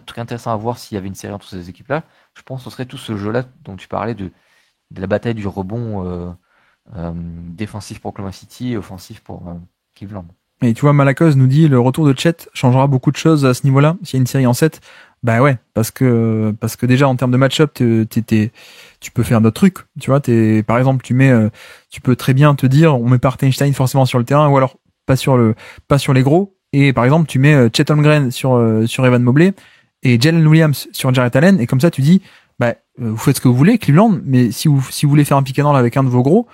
truc intéressant à voir s'il y avait une série entre ces équipes-là, je pense que ce serait tout ce jeu-là dont tu parlais de la bataille du rebond défensif pour Oklahoma City et offensif pour Cleveland. Et tu vois, Malakos nous dit le retour de Chet changera beaucoup de choses à ce niveau-là. S'il y a une série en 7, Bah ouais, parce que déjà en termes de match-up, tu peux faire d'autres trucs. Tu vois, par exemple, tu peux très bien te dire, on met pas Hartenstein forcément sur le terrain, ou alors pas sur les gros. Et par exemple, tu mets Chet Holmgren sur Evan Mobley et Jalen Williams sur Jarrett Allen, et comme ça, tu dis, bah vous faites ce que vous voulez, Cleveland, mais si vous voulez faire un pick and roll avec un de vos gros,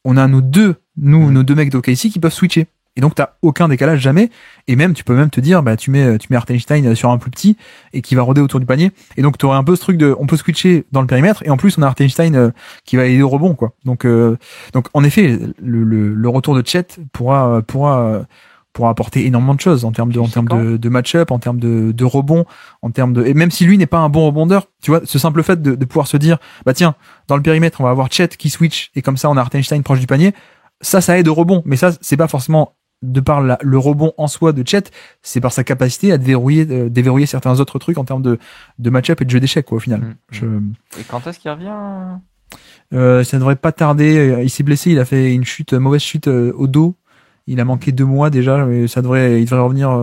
on a nos deux mecs d'OKC qui peuvent switcher. Et donc t'as aucun décalage jamais, et même tu peux même te dire bah tu mets Hartenstein sur un plus petit et qui va rôder autour du panier, et donc t'aurais un peu ce truc de on peut switcher dans le périmètre, et en plus on a Hartenstein qui va aider au rebond quoi. Donc en effet le retour de Chet pourra apporter énormément de choses en termes de match-up, en termes de rebond, et même si lui n'est pas un bon rebondeur, tu vois, ce simple fait de pouvoir se dire bah tiens, dans le périmètre on va avoir Chet qui switch, et comme ça on a Hartenstein proche du panier, ça aide au rebond, mais ça c'est pas forcément de par le rebond en soi de Chet, c'est par sa capacité à déverrouiller certains autres trucs en termes de match-up et de jeu d'échecs quoi au final. Et quand est-ce qu'il revient? Ça devrait pas tarder. Il s'est blessé, il a fait une mauvaise chute au dos. Il a manqué 2 mois déjà, mais il devrait revenir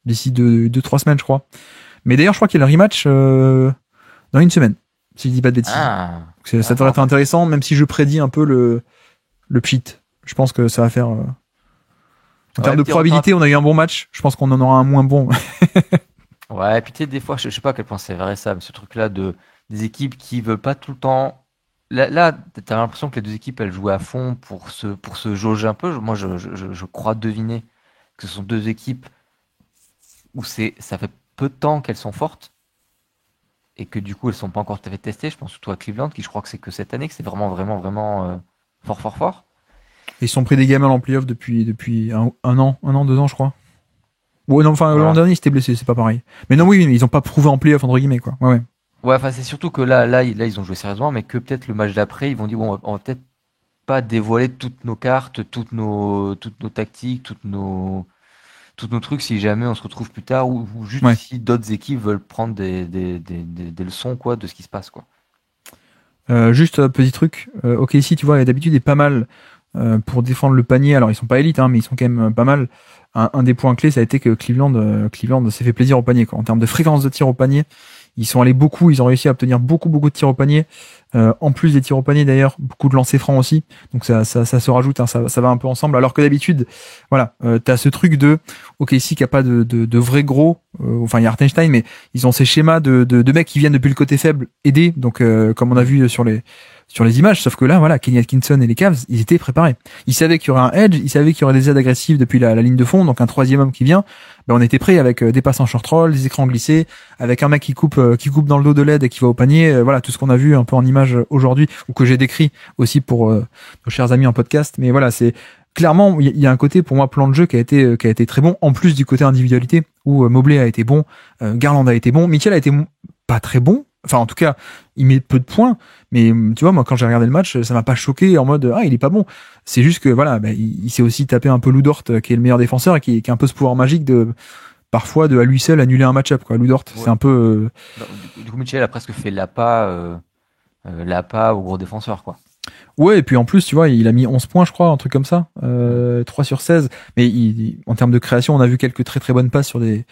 d'ici 2-3 semaines, je crois. Mais d'ailleurs, je crois qu'il y a le rematch dans une semaine, si je dis pas de bêtises. Ça devrait être intéressant, même si je prédis un peu le pchit. Je pense que ça va faire. En termes de probabilité, on a eu un bon match. Je pense qu'on en aura un moins bon. Ouais, et puis tu sais, des fois, je sais pas à quel point c'est vrai ça, mais ce truc-là des équipes qui veulent pas tout le temps. Là, t'as l'impression que les deux équipes, elles jouent à fond pour se jauger un peu. Moi, je crois deviner que ce sont deux équipes où ça fait peu de temps qu'elles sont fortes et que du coup, elles sont pas encore tout à fait testées. Je pense surtout à Cleveland, qui je crois que c'est que cette année que c'est vraiment, vraiment, vraiment fort, fort, fort. Ils sont pris des gamelles en playoff depuis un an, 2 ans, je crois. Ouais, non, enfin, l'an dernier, ils étaient blessés, c'est pas pareil. Mais non, oui, ils ont pas prouvé en playoff, entre guillemets, quoi. Ouais. Ouais, enfin, c'est surtout que là, ils ont joué sérieusement, mais que peut-être le match d'après, ils vont dire, bon, on va peut-être pas dévoiler toutes nos cartes, toutes nos tactiques, tous nos trucs si jamais on se retrouve plus tard, ou juste si d'autres équipes veulent prendre des leçons, quoi, de ce qui se passe, quoi. Juste petit truc, OKC, tu vois, d'habitude est pas mal pour défendre le panier. Alors ils sont pas élites, hein, mais ils sont quand même pas mal. Un des points clés, ça a été que Cleveland s'est fait plaisir au panier, quoi. En termes de fréquence de tir au panier, ils sont allés beaucoup, ils ont réussi à obtenir beaucoup de tirs au panier. En plus des tirs au panier d'ailleurs, beaucoup de lancers francs aussi. Donc ça se rajoute, hein, ça va un peu ensemble. Alors que d'habitude, voilà, t'as ce truc de OKC qui a pas de vrais gros. Enfin, il y a Hartenstein, mais ils ont ces schémas de mecs qui viennent depuis le côté faible aider. Donc comme on a vu sur les images, sauf que là, voilà, Kenny Atkinson et les Cavs, ils étaient préparés. Ils savaient qu'il y aurait un edge, ils savaient qu'il y aurait des aides agressives depuis la ligne de fond, donc un troisième homme qui vient. Ben, on était prêt avec des passes en short roll, des écrans glissés, avec un mec qui coupe dans le dos de l'aide et qui va au panier. Voilà, tout ce qu'on a vu un peu en image aujourd'hui, ou que j'ai décrit aussi pour nos chers amis en podcast. Mais voilà, c'est clairement, il y a un côté pour moi plan de jeu qui a été très bon, en plus du côté individualité où Mobley a été bon, Garland a été bon, Mitchell a été pas très bon. Enfin, en tout cas, il met peu de points, mais tu vois, moi, quand j'ai regardé le match, ça m'a pas choqué en mode il est pas bon. C'est juste que voilà, il s'est aussi tapé un peu Lou Dort, qui est le meilleur défenseur et qui a un peu ce pouvoir magique parfois à lui seul annuler un match-up, quoi. Lou Dort, c'est un peu. Du coup, Mitchell a presque fait l'appât au gros défenseur, quoi. Ouais, et puis en plus, tu vois, il a mis 11 points, je crois, un truc comme ça, 3 sur 16. Mais en termes de création, on a vu quelques très très bonnes passes sur des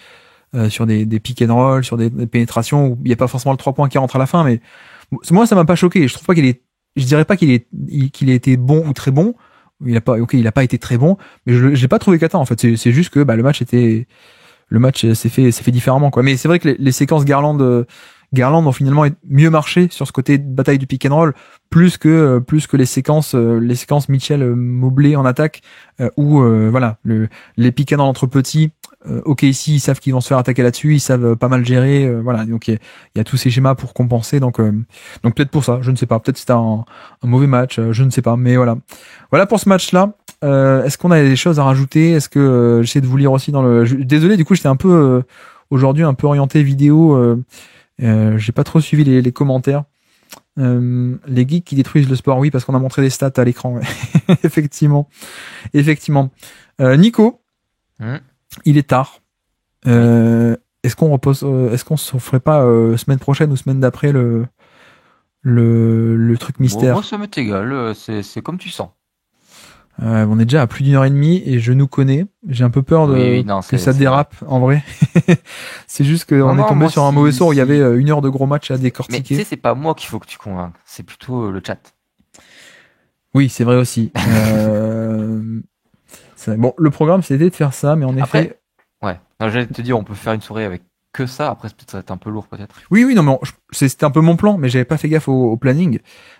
pick and roll, sur des pénétrations où il n'y a pas forcément le 3 points qui rentre à la fin, mais moi ça m'a pas choqué. Je trouve pas je dirais pas qu'il a été bon ou très bon. Il a pas été très bon, mais j'ai pas trouvé cata en fait. C'est juste que le match s'est fait différemment, quoi. Mais c'est vrai que les séquences Garland ont finalement mieux marché sur ce côté de bataille du pick and roll plus que les séquences Mitchell Mobley en attaque où voilà, les pick and roll entre petits. OKC, ils savent qu'ils vont se faire attaquer là-dessus, ils savent pas mal gérer, voilà. Donc il y a tous ces schémas pour compenser. Donc peut-être pour ça, je ne sais pas. Peut-être c'était un mauvais match, je ne sais pas. Mais voilà pour ce match-là. Est-ce qu'on a des choses à rajouter? Est-ce que j'essaie de vous lire aussi désolé, du coup j'étais un peu aujourd'hui un peu orienté vidéo. J'ai pas trop suivi les commentaires. Les geeks qui détruisent le sport, oui, parce qu'on a montré des stats à l'écran. Ouais. effectivement. Nico. Il est tard. Est-ce qu'on repose, est-ce qu'on se ferait pas semaine prochaine ou semaine d'après le truc mystère? Moi, ça m'est égal. C'est comme tu sens. On est déjà à plus d'1h30 et je nous connais. J'ai un peu peur que ça dérape en vrai. C'est juste qu'on est tombé sur un mauvais soir où il y avait 1 heure de gros match à décortiquer. Mais tu sais, c'est pas moi qu'il faut que tu convainques, c'est plutôt le chat. Oui, c'est vrai aussi. Bon, le programme c'était de faire ça, mais en effet. Ouais. J'allais te dire, on peut faire une soirée avec que ça. Après, peut-être ça va être un peu lourd, peut-être. Oui, non, mais c'était un peu mon plan, mais j'avais pas fait gaffe au planning.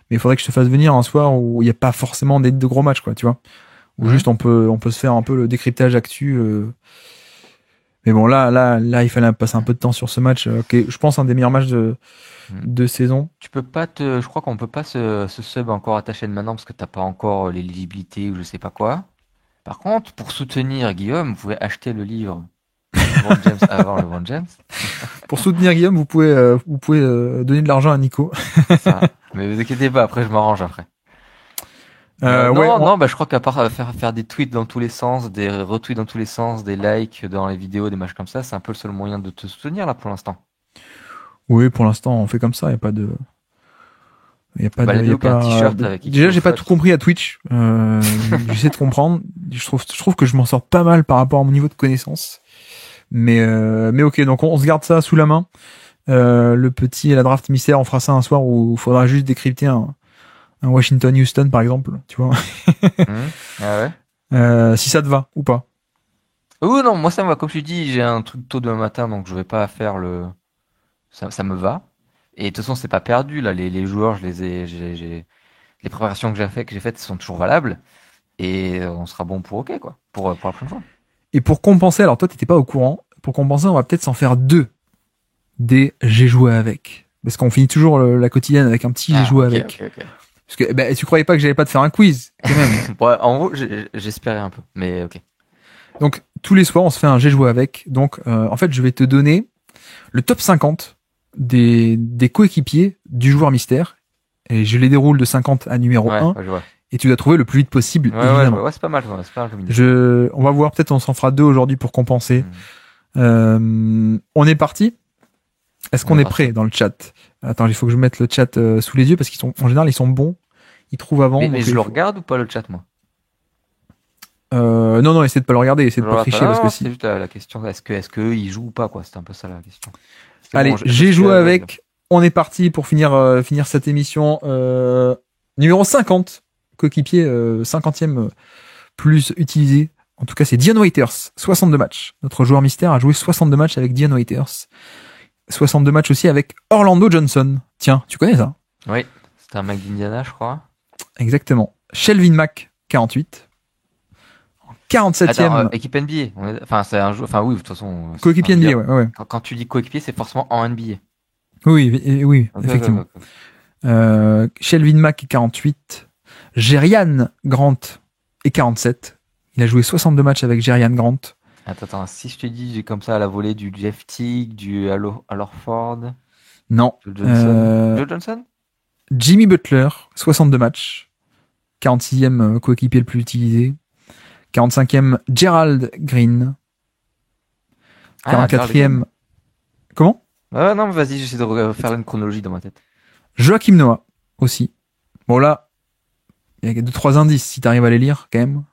Mais il faudrait que je te fasse venir un soir où il n'y a pas forcément de gros matchs, quoi, tu vois. Où juste on peut se faire un peu le décryptage actu. Mais bon, là, il fallait passer un peu de temps sur ce match. Je pense un des meilleurs matchs de saison. Tu peux pas je crois qu'on peut pas se sub encore à ta chaîne maintenant parce que t'as pas encore l'éligibilité ou je sais pas quoi. Par contre, pour soutenir Guillaume, vous pouvez acheter le livre LeBron James avant LeBron James. Pour soutenir Guillaume, vous pouvez donner de l'argent à Nico. Ça. Mais vous inquiétez pas, après je m'arrange après. Je crois qu'à part faire des tweets dans tous les sens, des retweets dans tous les sens, des likes dans les vidéos, des matchs comme ça, c'est un peu le seul moyen de te soutenir là pour l'instant. Oui, pour l'instant, on fait comme ça, il y a pas de un t-shirt avec Déjà, j'ai pas tout compris à Twitch. J'essaie de comprendre. Je trouve que je m'en sors pas mal par rapport à mon niveau de connaissance. Mais ok, donc on se garde ça sous la main. La draft mystère, on fera ça un soir où il faudra juste décrypter un Washington-Houston, par exemple, tu vois. Ah ouais. Si ça te va, ou pas. Oui, non, moi ça me va. Comme je dis, j'ai un truc tôt demain matin, donc je vais pas faire ça me va. Et de toute façon, c'est pas perdu, là. Les joueurs, les préparations que j'ai faites sont toujours valables. Et on sera bon pour OK, quoi. Pour la prochaine fois. Et pour compenser, alors toi, t'étais pas au courant. Pour compenser, on va peut-être s'en faire 2 des j'ai joué avec. Parce qu'on finit toujours la quotidienne avec un petit j'ai joué avec. Okay. Parce que tu croyais pas que j'allais pas te faire un quiz quand même. Ouais, en gros, j'espérais un peu, mais ok. Donc tous les soirs, on se fait un j'ai joué avec. Donc en fait, je vais te donner le top 50 des coéquipiers du joueur mystère. Et je les déroule de 50 à numéro 1. Ouais, je vois. Et tu dois trouver le plus vite possible, évidemment. Ouais, c'est pas mal. On va voir, peut-être on s'en fera 2 aujourd'hui pour compenser. On est parti? Est-ce qu'on est prêt dans le chat? Attends, il faut que je mette le chat sous les yeux parce en général, ils sont bons. Ils trouvent avant. Mais je le regarde ou pas le chat, moi? Non, essaie de pas le regarder, essaie de pas tricher parce que si. C'est juste la question, est-ce que il joue ou pas, quoi? C'est un peu ça la question. Allez, j'ai joué avec. On est parti pour finir cette émission. Numéro 50, coéquipier 50e plus utilisé. En tout cas, c'est Dion Waiters, 62 matchs. Notre joueur mystère a joué 62 matchs avec Dion Waiters. 62 matchs aussi avec Orlando Johnson. Tiens, tu connais ça? Oui, c'est un mec d'Indiana, je crois. Exactement. Shelvin Mack, 48. En 47e. Attends, équipe NBA. Enfin, c'est un jeu. Enfin, oui, de toute façon. Coéquipier NBA, ouais. Quand tu dis coéquipier, c'est forcément en NBA. Oui, effectivement. Okay. Shelvin Mack est 48. Jerian Grant est 47. Il a joué 62 matchs avec Jerian Grant. Attends, si je te dis, j'ai comme ça à la volée du Jeff Teague, du Al Horford. Non. Joe Johnson? Jimmy Butler, 62 matchs. 46e coéquipier le plus utilisé. 45e, Gerald Green. 44e. Comment? Non, vas-y, j'essaie de faire une chronologie dans ma tête. Joachim Noah, aussi. Bon, là, il y a 2-3 indices si t'arrives à les lire, quand même.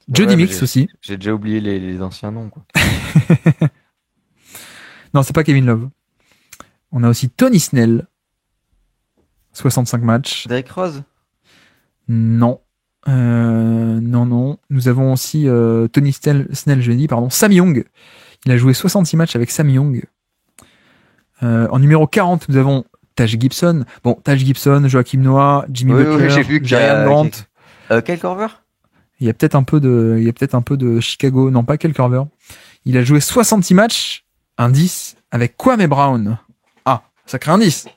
Jody Mix aussi. J'ai déjà oublié les anciens noms, quoi. Non, c'est pas Kevin Love. On a aussi Tony Snell. 65 matchs. Derrick Rose? Non. Non. Nous avons aussi Tony Snell, je l'ai dit, pardon. Sam Young. Il a joué 66 matchs avec Sam Young. En numéro 40, nous avons Taj Gibson. Bon, Taj Gibson, Joachim Noah, Jimmy Butler, Jerian Grant. Kyle Korver? Il y a peut-être un peu de Chicago. Non, pas Kyle Korver. Il a joué 66 matchs. Indice avec Kwame Brown. Ah, sacré indice.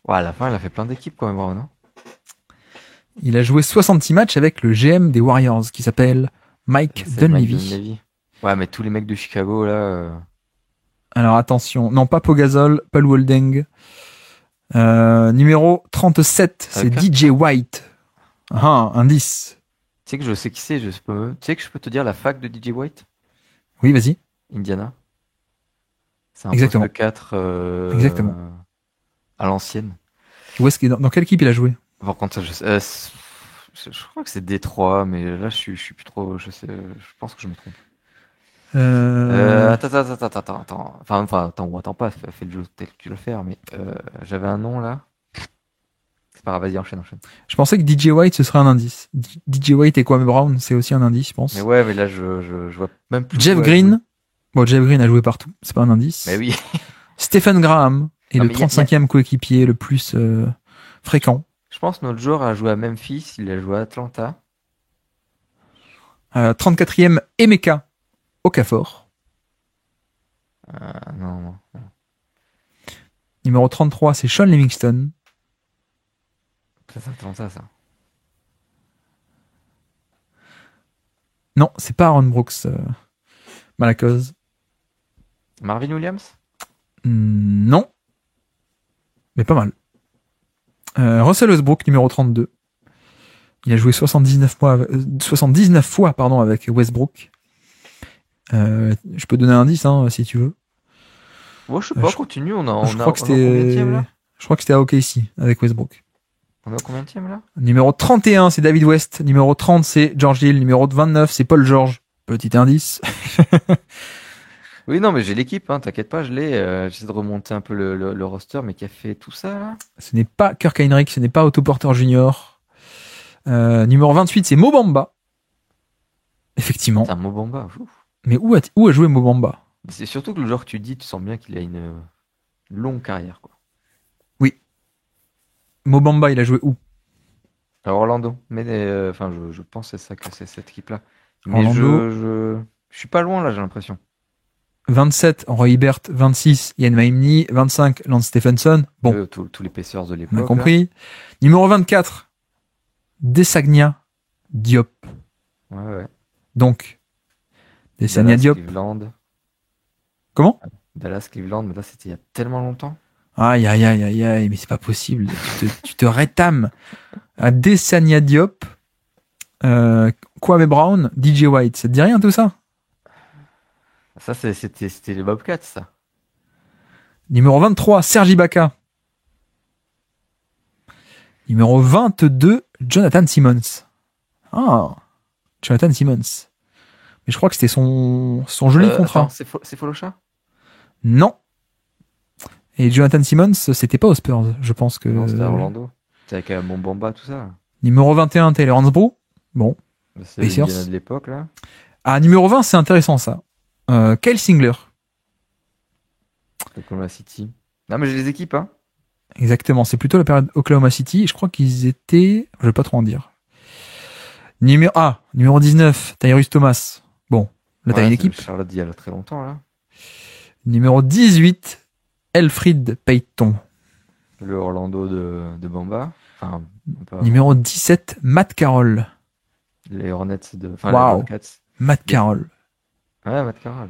Ouais, à la fin, il a fait plein d'équipes, Kwame Brown, non? Il a joué 66 matchs avec le GM des Warriors, qui s'appelle Mike Dunleavy. Ouais, mais tous les mecs de Chicago, là... Alors, attention. Non, pas Pogazol, pas Lou Holding. Numéro 37, c'est DJ White. Ah, indice. Tu sais que je sais qui c'est, tu sais que je peux te dire la fac de DJ White? Oui, vas-y. Indiana. C'est un Exactement. poste 4 Exactement. À l'ancienne. Dans quelle équipe il a joué? Par contre, je crois que c'est Détroit, mais là, je suis plus trop. Je sais, je pense que je me trompe. Attends. Attends pas, fais le jeu tel que tu veux le faire, mais j'avais un nom là. C'est pas grave, vas-y, enchaîne. Je pensais que DJ White, ce serait un indice. DJ White et Kwame Brown, c'est aussi un indice, je pense. Mais ouais, mais là, je vois même plus. Jeff Green. Bon, Jeff Green a joué partout, c'est pas un indice. Mais oui. Stephen Graham est le 35e coéquipier le plus fréquent. Je pense que notre joueur a joué à Memphis, il a joué à Atlanta. 34e, Emeka Okafor. Non. Numéro 33, c'est Sean Livingston. C'est Atlanta, ça. Non, c'est pas Aaron Brooks, Malakoz. Marvin Williams? Non. Mais pas mal. Russell Westbrook, numéro 32. Il a joué 79 fois avec Westbrook. Je peux donner un indice, si tu veux. Ouais, je sais pas, continue. Je crois que c'était à OKC avec Westbrook. On a combien de tièmes là? Numéro 31, c'est David West. Numéro 30, c'est George Hill. Numéro 29, c'est Paul George. Petit indice. Oui, non, mais j'ai l'équipe, t'inquiète pas, je l'ai. J'essaie de remonter un peu le roster, mais qui a fait tout ça là? Ce n'est pas Kirk Heinrich, ce n'est pas Otto Porter Jr. Numéro 28, c'est Mo Bamba. Effectivement. C'est un Mo Bamba. Mais où a joué Mo Bamba? C'est surtout que le joueur que tu dis, tu sens bien qu'il a une longue carrière, quoi. Oui. Mo Bamba, il a joué où? À Orlando. Mais je pense que c'est ça que c'est cette équipe-là. Mais Orlando. je suis pas loin là, j'ai l'impression. 27, Roy Hibbert. 26, Ian Maimni. 25, Lance Stephenson. Bon. Tous les Pacers de l'époque. On a compris. Là. Numéro 24, Desagna Diop. Ouais. Donc, Desagna Diop. Cleveland. Comment? Dallas, Cleveland, mais là c'était il y a tellement longtemps. Aïe, mais c'est pas possible. tu te rétames à Desagna Diop, Kwame Brown, DJ White. Ça te dit rien tout ça? Ça, c'était les Bobcats, ça. Numéro 23, Serge Ibaka. Numéro 22, Jonathan Simmons. Ah, Jonathan Simmons. Mais je crois que c'était son joli contrat. Attends, c'est Folocha? Non. Et Jonathan Simmons, c'était pas aux Spurs, je pense que... Non, c'était à Orlando. C'était avec Mo Bamba, tout ça. Numéro 21, Taylor Hansbrough. Bon. C'est l'Indiana de l'époque, là. Ah, numéro 20, c'est intéressant, ça. Kyle Singler. Oklahoma City. Non, mais j'ai les équipes, Exactement, c'est plutôt la période Oklahoma City. Je crois qu'ils étaient... Je vais pas trop en dire. Numéro 19, Tyrese Thomas. Bon, là, t'as une équipe. Charlotte il y a très longtemps, là. Numéro 18, Elfrid Payton. Le Orlando de Bamba. Enfin, Numéro 17, Matt Carroll. Les Hornets de... les Bobcats. Matt Carroll. Ouais, Matt Carroll.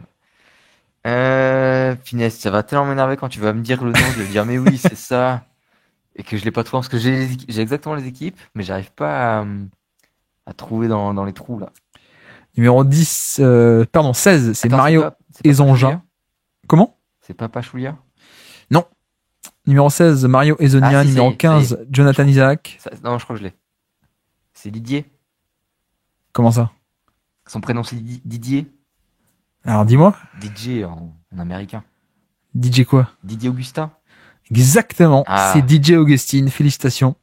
Finesse, ça va tellement m'énerver quand tu vas me dire le nom, je vais dire mais oui, c'est ça. Et que je l'ai pas trouvé, parce que j'ai exactement les équipes, mais j'arrive pas à trouver dans les trous, là. Numéro 16, c'est Mario Ezonja. Comment? C'est pas Pachulia? Non. Numéro 16, Mario Ezonia. Numéro 15, Jonathan Isaac. Non, je crois que je l'ai. C'est Didier. Comment ça? Son prénom c'est Didier. Alors dis-moi. DJ en américain. DJ quoi? Didier Augustin. Exactement. C'est DJ Augustine. Félicitations.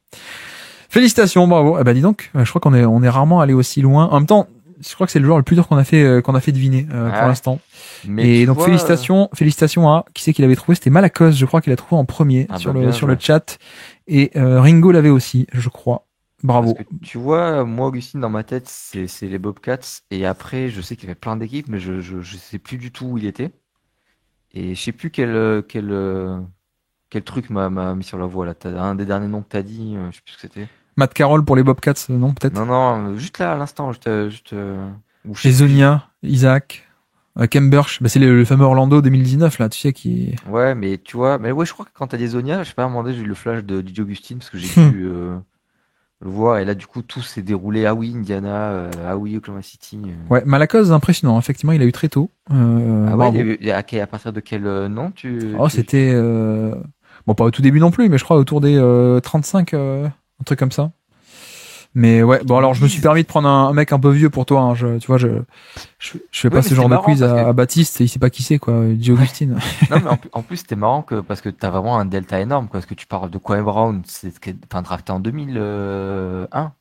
Bravo. Eh ben dis donc, je crois qu'on est rarement allé aussi loin. En même temps, je crois que c'est le joueur le plus dur qu'on a fait deviner pour l'instant. Et donc félicitations à qui c'est qu'il avait trouvé, c'était Malakoz, je crois qu'il a trouvé en premier sur le chat. Et Ringo l'avait aussi, je crois. Bravo. Parce que tu vois, moi Augustine dans ma tête, c'est les Bobcats, et après je sais qu'il y avait plein d'équipes, mais je sais plus du tout où il était. Et je sais plus quel truc m'a mis sur la voie là. Un des derniers noms que t'as dit, je sais plus ce que c'était. Matt Carroll pour les Bobcats, non, peut-être? Non, juste là, à l'instant, Ezonia, Isaac, Kemberch, c'est le fameux Orlando 2019, là, tu sais, qui... Ouais, mais tu vois, je crois que quand t'as dit Ezonia, je sais pas, à un moment donné, j'ai eu le flash de DJ Augustine, parce que j'ai pu le voir, et là, du coup, tout s'est déroulé. Ah oui, Indiana, Oklahoma City. Ouais, Malakoz, impressionnant, effectivement, il a eu très tôt. À partir de quel nom c'était... Bon, pas au tout début non plus, mais je crois autour des 35... un truc comme ça. Mais ouais, bon alors je me suis permis de prendre un mec un peu vieux pour toi. Hein. Tu vois, je fais pas Oui, mais ce genre de marrant quiz parce que... à Baptiste, il sait pas qui c'est quoi, Joe Ouais. Augustine. Non, mais en plus, c'était marrant parce que t'as vraiment un delta énorme, quoi. Parce que tu parles de Kwame Brown, enfin, drafté en 2001,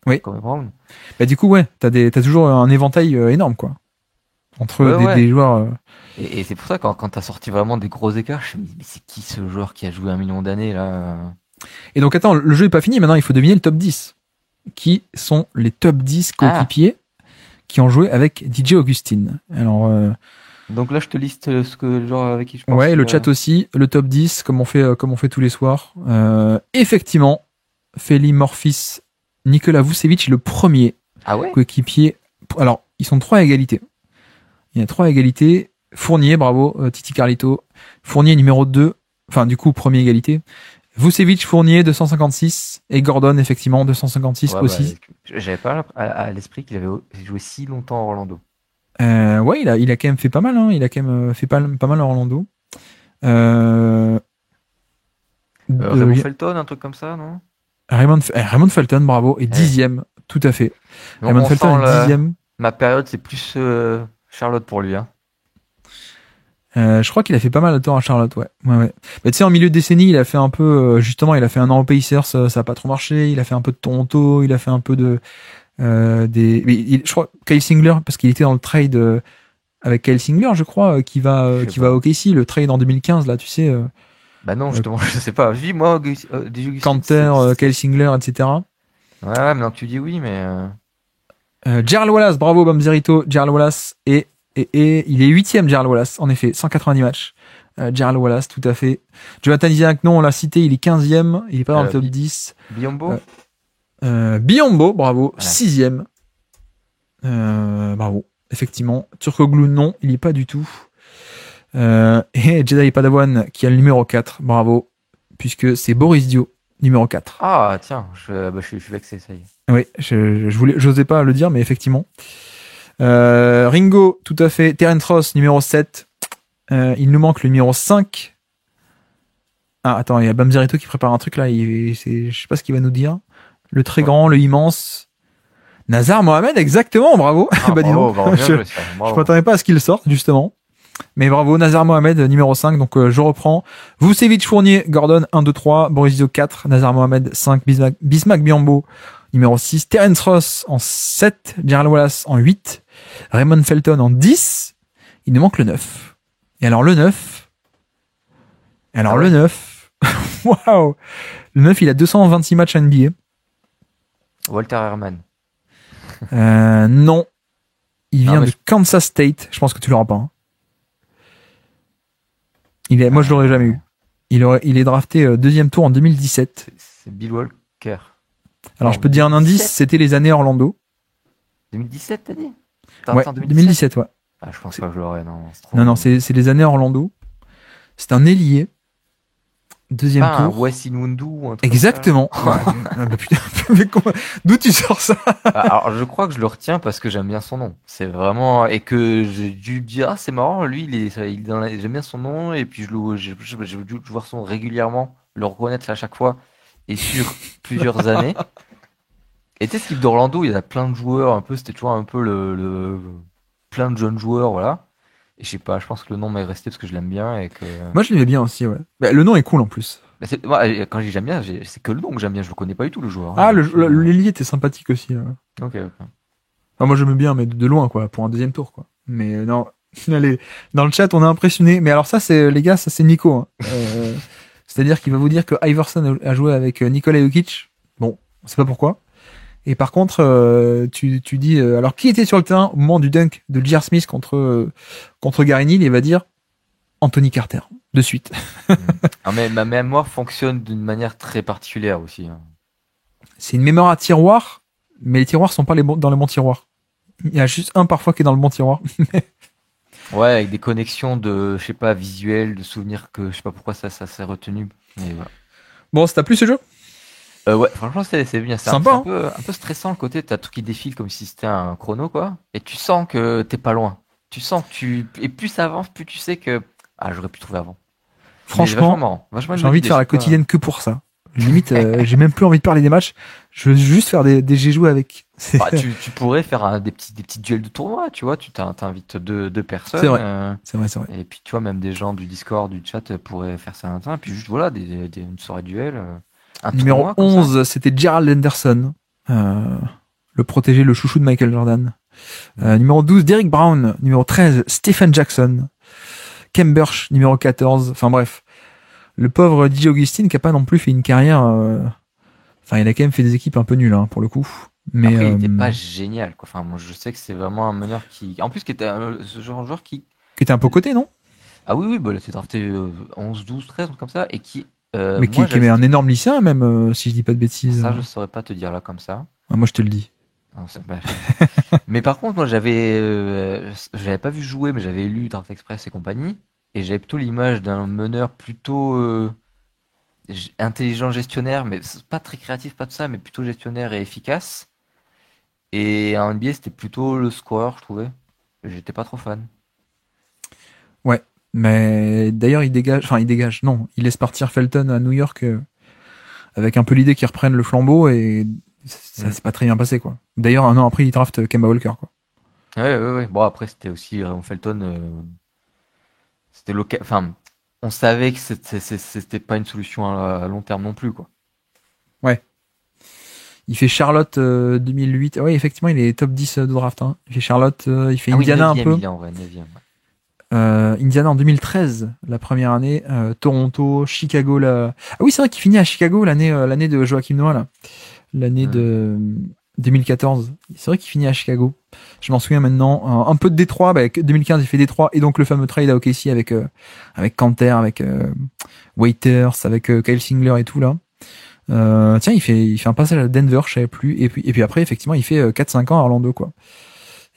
Oui. Kwame Brown. Bah du coup ouais, t'as toujours un éventail énorme quoi entre Ouais, ouais. des joueurs. Et c'est pour ça, quand t'as sorti vraiment des gros écarts, je me dis, mais c'est qui ce joueur qui a joué 1 million d'années, là? Et donc attends, le jeu est pas fini. Maintenant il faut deviner le top 10. Qui sont les top 10 Ah! coéquipiers qui ont joué avec DJ Augustine. Alors Donc là, je te liste le joueur avec qui je pense ouais, qu'il le a... chat aussi, le top 10 comme on fait tous les soirs. Effectivement, Feli Morphis, Nikola Vucevic le premier Ah ouais? coéquipier. Alors, ils sont 3 à égalité. Il y a 3 à égalité. Fournier, bravo, Titi Carlito. Fournier numéro 2, enfin du coup, premier égalité. Vucevic, Fournier, 256. Et Gordon, effectivement, 256 Ouais, bah, aussi. j'avais pas à l'esprit qu'il avait joué si longtemps à Orlando. Ouais, il a quand même fait pas mal, hein. Il a quand même fait pas mal à Orlando. Euh, Raymond Felton, un truc comme ça, non? Raymond Felton, bravo, est Eh. 10e, tout à fait. Donc Raymond on Felton sent est 10e. ma période, c'est plus Charlotte pour lui, hein. Je crois qu'il a fait pas mal de temps à Charlotte, ouais. Ouais. Mais tu sais, en milieu de décennie, il a fait un peu, justement, il a fait un an au Pacers, ça a pas trop marché. Il a fait un peu de Toronto, il a fait un peu de je crois Kyle Singler, parce qu'il était dans le trade avec Kyle Singler, je crois, Je sais qui va pas. au OKC, le trade en 2015, là, tu sais, Bah non, euh, justement, je sais pas. Moi, des Augustine, Canter, Kyle Singler, etc. Ouais, ouais, maintenant que tu dis oui, mais... Gerald Wallace, bravo Bamzerito, Gerald Wallace et il est 8e Gerald Wallace, en effet, 190 matchs. Gerald Wallace, tout à fait. Jonathan Isaac, non, on l'a cité, il est 15e, il est pas dans le top 10. Biombo? Biombo, bravo, Ouais. 6e. Bravo, effectivement. Turkoglu, non, il y est pas du tout. Et Jedi Padawan qui a le numéro 4, bravo, puisque c'est Boris Dio, numéro 4. Ah, tiens, je suis vexé, ça y est. Oui, j'osais pas le dire, mais effectivement. Ringo, tout à fait. Terence Ross, numéro 7. Il nous manque le numéro 5. Ah, attends, il y a Bamzerito qui prépare un truc là. Je sais pas ce qu'il va nous dire. Le très grand, le immense. Nazar Mohamed, exactement, bravo. Ah, Bah dis bravo, donc, bravo, bien joué, ça. je Bravo. m'attendais pas à ce qu'il sorte, justement. Mais bravo, Nazar Mohamed, numéro 5. Donc je reprends. Vucevic, Fournier, Gordon, 1, 2, 3. Boris Dio, 4. Nazar Mohamed, 5. Bismack Biombo, numéro 6. Terence Ross en 7. Gerald Wallace en 8. Raymond Felton en 10. Il nous manque le 9. Et alors le 9. Alors Ah le ouais. 9. Waouh. Le 9, il a 226 matchs NBA. Walter Herman. Non. Il Non, vient mais de Kansas State. Je pense que tu l'auras pas. Hein. Moi, je l'aurais jamais eu. Il est drafté deuxième tour en 2017. c'est Bill Walker. Alors, Non, je peux te dire un indice, 2017. c'était les années Orlando. 2017, t'as dit? Ouais, Attends, 2017, ouais. Ah, je pense pas que je l'aurais, non. C'est trop... Non, c'est les années Orlando. C'est un ailier. Deuxième Pas un tour. Wes Inwondu ou un truc Exactement. comme ça, là. Bah, putain, mais d'où tu sors ça? Alors, je crois que je le retiens parce que j'aime bien son nom. C'est vraiment... Et que j'ai dû dire, ah, c'est marrant, lui, j'aime bien son nom, et puis j'ai dû le voir son nom régulièrement, le reconnaître à chaque fois, et sur plusieurs années. Et tu sais, ce type d'Orlando, il y a plein de joueurs, un peu, c'était toujours un peu plein de jeunes joueurs, voilà. Et je sais pas, je pense que le nom m'est resté parce que je l'aime bien et que... Moi, je l'aimais bien aussi, ouais. Bah, le nom est cool en plus. Bah, moi, quand je dis j'aime bien, c'est que le nom que j'aime bien, je le connais pas du tout, le joueur, hein. Ah, Donc, l'ailier était sympathique aussi. ok, ok. Enfin, moi, j'aime bien, mais de loin, quoi, pour un deuxième tour, quoi. Mais non, allez, dans le chat, on est impressionné. Mais alors ça, les gars, ça c'est Nico. Hein. C'est-à-dire qu'il va vous dire que Iverson a joué avec Nikola Jokic. Bon, on sait pas pourquoi. Et par contre, tu dis, alors qui était sur le terrain au moment du dunk de J.R. Smith contre Gary Neal? Il va dire Anthony Carter, de suite. Ah, mais ma mémoire fonctionne d'une manière très particulière aussi, hein. C'est une mémoire à tiroir, mais les tiroirs sont pas dans les bons tiroirs. Il y a juste un parfois qui est dans le bon tiroir. Ouais, avec des connexions de, je sais pas, visuels, de souvenirs que je sais pas pourquoi ça s'est retenu. Mais voilà. Bon, ça t'a plu ce jeu? Ouais, franchement, c'est bien. Sympa, C'est hein. un peu stressant le côté, t'as tout qui défile comme si c'était un chrono, quoi. Et tu sens que t'es pas loin. Tu sens que et plus ça avance, plus tu sais que, ah, j'aurais pu trouver avant. Mais vachement Franchement, marrant. Vachement une j'ai bonne envie de idée, faire je la sais pas. quotidienne que pour ça. Limite, j'ai même plus envie de parler des matchs. Je veux juste faire des j'ai joué avec. Bah, tu pourrais faire des petits duels de tournoi, tu vois. Tu t'invites deux C'est personnes. vrai. C'est vrai, c'est vrai. Et puis, tu vois, même des gens du Discord, du chat pourraient faire ça un temps. Et puis, juste, voilà, une soirée duel. Un Numéro tournoi comme ça. 11, c'était Gerald Henderson. Le protégé, le chouchou de Michael Jordan. Numéro 12, Derrick Brown. Numéro 13, Stephen Jackson. Kem Birch, numéro 14. Enfin bref. Le pauvre DJ Augustine qui a pas non plus fait une carrière... Enfin, il a quand même fait des équipes un peu nulles, hein, pour le coup. Mais, Après, il était pas génial, quoi. Enfin, moi, je sais que c'est vraiment un meneur en plus, qui était ce genre de joueur qui. qui était un peu coté, non? Ah oui, oui, bah, il a été drafté 11, 12, 13, un truc comme ça, et qui. Mais qui est un énorme lycéen, même, si je dis pas de bêtises. Ça, je saurais pas te dire là comme ça. Ah, moi, je te le dis. Non, mais par contre, moi, j'avais pas vu jouer, mais j'avais lu Draft Express et compagnie, et j'avais plutôt l'image d'un meneur plutôt intelligent gestionnaire, mais pas très créatif, pas de ça, mais plutôt gestionnaire et efficace. Et en NBA, c'était plutôt le scoreur, je trouvais. J'étais pas trop fan. Ouais. Mais d'ailleurs, il dégage, non. Il laisse partir Felton à New York avec un peu l'idée qu'il reprenne le flambeau et ça s'est pas très bien passé, quoi. D'ailleurs, un an après, il draft Kemba Walker, quoi. Ouais. Bon, après, c'était aussi Raymond Felton. C'était enfin, on savait que c'était pas une solution à long terme non plus, quoi. Ouais. Il fait Charlotte 2008. Ouais, effectivement, il est top 10 de draft. Hein. Il fait Charlotte, il fait Indiana oui, 9e, un peu. Il est en vrai, 9e, ouais. Indiana en 2013, la première année. Toronto, Chicago. Ah oui, c'est vrai qu'il finit à Chicago l'année de Joachim Noah, là. L'année de 2014. C'est vrai qu'il finit à Chicago. Je m'en souviens maintenant. Un peu de Détroit. 2015, il fait Détroit. Et donc le fameux trade à OKC avec Kanter, avec Waiters, avec Kyle Singler et tout, là. Tiens, il fait un passage à Denver, je savais plus. Et puis après, effectivement, il fait 4-5 ans à Orlando, quoi.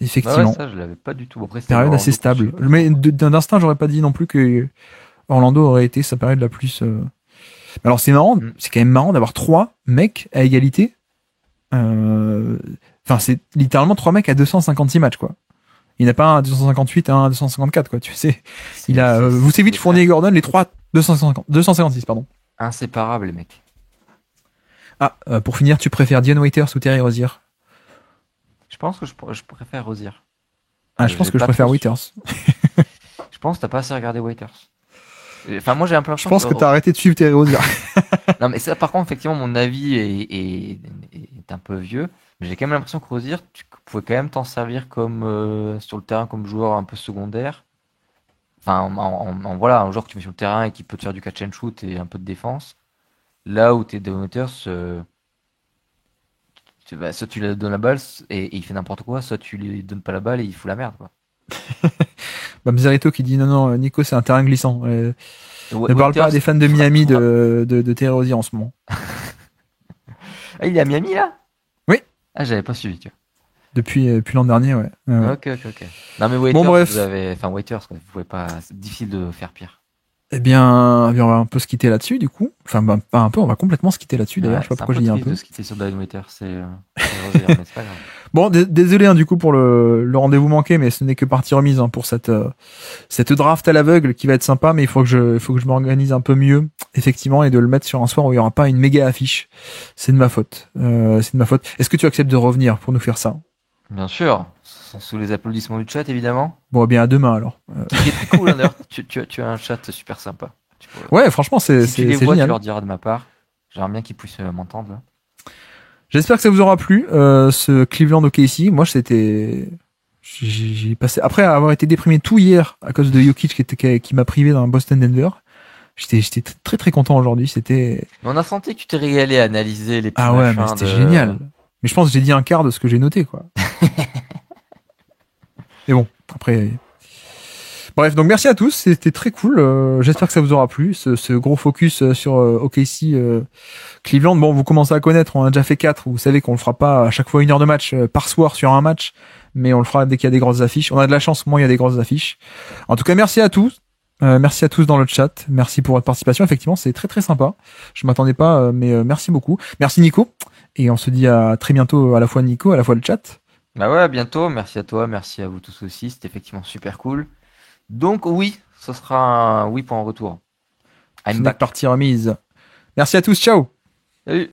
Effectivement. Bah ouais, ça, je l'avais pas du tout. Après, Période assez stable. Mais d'instinct, j'aurais pas dit non plus que Orlando aurait été sa période la plus. Alors c'est marrant, c'est quand même marrant d'avoir 3 mecs à égalité. Enfin, c'est littéralement 3 mecs à 256 matchs, quoi. Il n'y en a pas un à 258 et un à 254, quoi. Tu sais, il a Vucevic, Fournier et Gordon, les 3 256, pardon. Inséparables, les mecs. Ah, pour finir, tu préfères Dion Waiters ou Terry Rozier? Je pense que je préfère Rozier. Ah, je pense que je préfère Waiters. Je pense que t'as pas assez regardé Waiters. Enfin, moi j'ai un peu l'impression. Je pense que t'as arrêté de suivre Terry Rozier. Non, mais ça, par contre, effectivement, mon avis est un peu vieux. Mais j'ai quand même l'impression que Rozier, tu pouvais quand même t'en servir comme sur le terrain comme joueur un peu secondaire. Enfin, voilà, un joueur que tu mets sur le terrain et qui peut te faire du catch and shoot et un peu de défense. Là où t'es Devon Waiters, soit tu lui donnes la balle et il fait n'importe quoi, soit tu lui donnes pas la balle et il fout la merde, quoi. Mzerito qui dit non, Nico, c'est un terrain glissant. Ne parle pas des fans de Miami de Terry Rozier en ce moment. Ah, il est à Miami, là? Oui. Ah, j'avais pas suivi, tu vois. Depuis l'an dernier, ouais. Ok. Non, mais Waiters, bon, bref. Waiters, quoi, vous pouvez pas, c'est difficile de faire pire. Eh bien, on va un peu se quitter là-dessus, du coup. Enfin, pas un peu, on va complètement se quitter là-dessus, d'ailleurs. Je sais pas pourquoi je dis un peu. de se quitter sur Dion Waiters, c'est Rozier, mais c'est pas grave. Bon, désolé, hein, du coup, pour le rendez-vous manqué, mais ce n'est que partie remise, hein, pour cette draft à l'aveugle qui va être sympa, mais il faut que je m'organise un peu mieux, effectivement, et de le mettre sur un soir où il y aura pas une méga affiche. C'est de ma faute. Est-ce que tu acceptes de revenir pour nous faire ça? Bien sûr. Sous les applaudissements du chat, évidemment. Bon, bien à demain, alors. Qui est très cool, hein, d'ailleurs. Tu as un chat super sympa. Ouais, franchement, c'est Si tu les vois, génial. tu leur diras de ma part. J'aimerais bien qu'ils puissent m'entendre, là. J'espère que ça vous aura plu, ce Cleveland OKC. Moi, j'ai passé, après avoir été déprimé tout hier à cause de Jokic qui m'a privé d'un Boston Denver. J'étais très très content aujourd'hui. Mais on a senti que tu t'es régalé à analyser les petits machins. Ah ouais, mais c'était génial. Mais je pense que j'ai dit un quart de ce que j'ai noté, quoi. Mais bon, après. Bref, donc merci à tous, c'était très cool. J'espère que ça vous aura plu, ce gros focus sur OKC Cleveland. Bon, vous commencez à connaître, on a déjà fait 4. Vous savez qu'on le fera pas à chaque fois 1 heure de match par soir sur un match, mais on le fera dès qu'il y a des grosses affiches. On a de la chance, moins il y a des grosses affiches. En tout cas, merci à tous. Merci à tous dans le chat. Merci pour votre participation. Effectivement, c'est très très sympa. Je m'attendais pas, mais merci beaucoup. Merci Nico. Et on se dit à très bientôt, à la fois Nico, à la fois le chat. Bah ouais, à bientôt. Merci à toi, merci à vous tous aussi. C'était effectivement super cool. Donc oui, ce sera un oui pour un retour. I'm back. Partie remise. Merci à tous, ciao. Salut!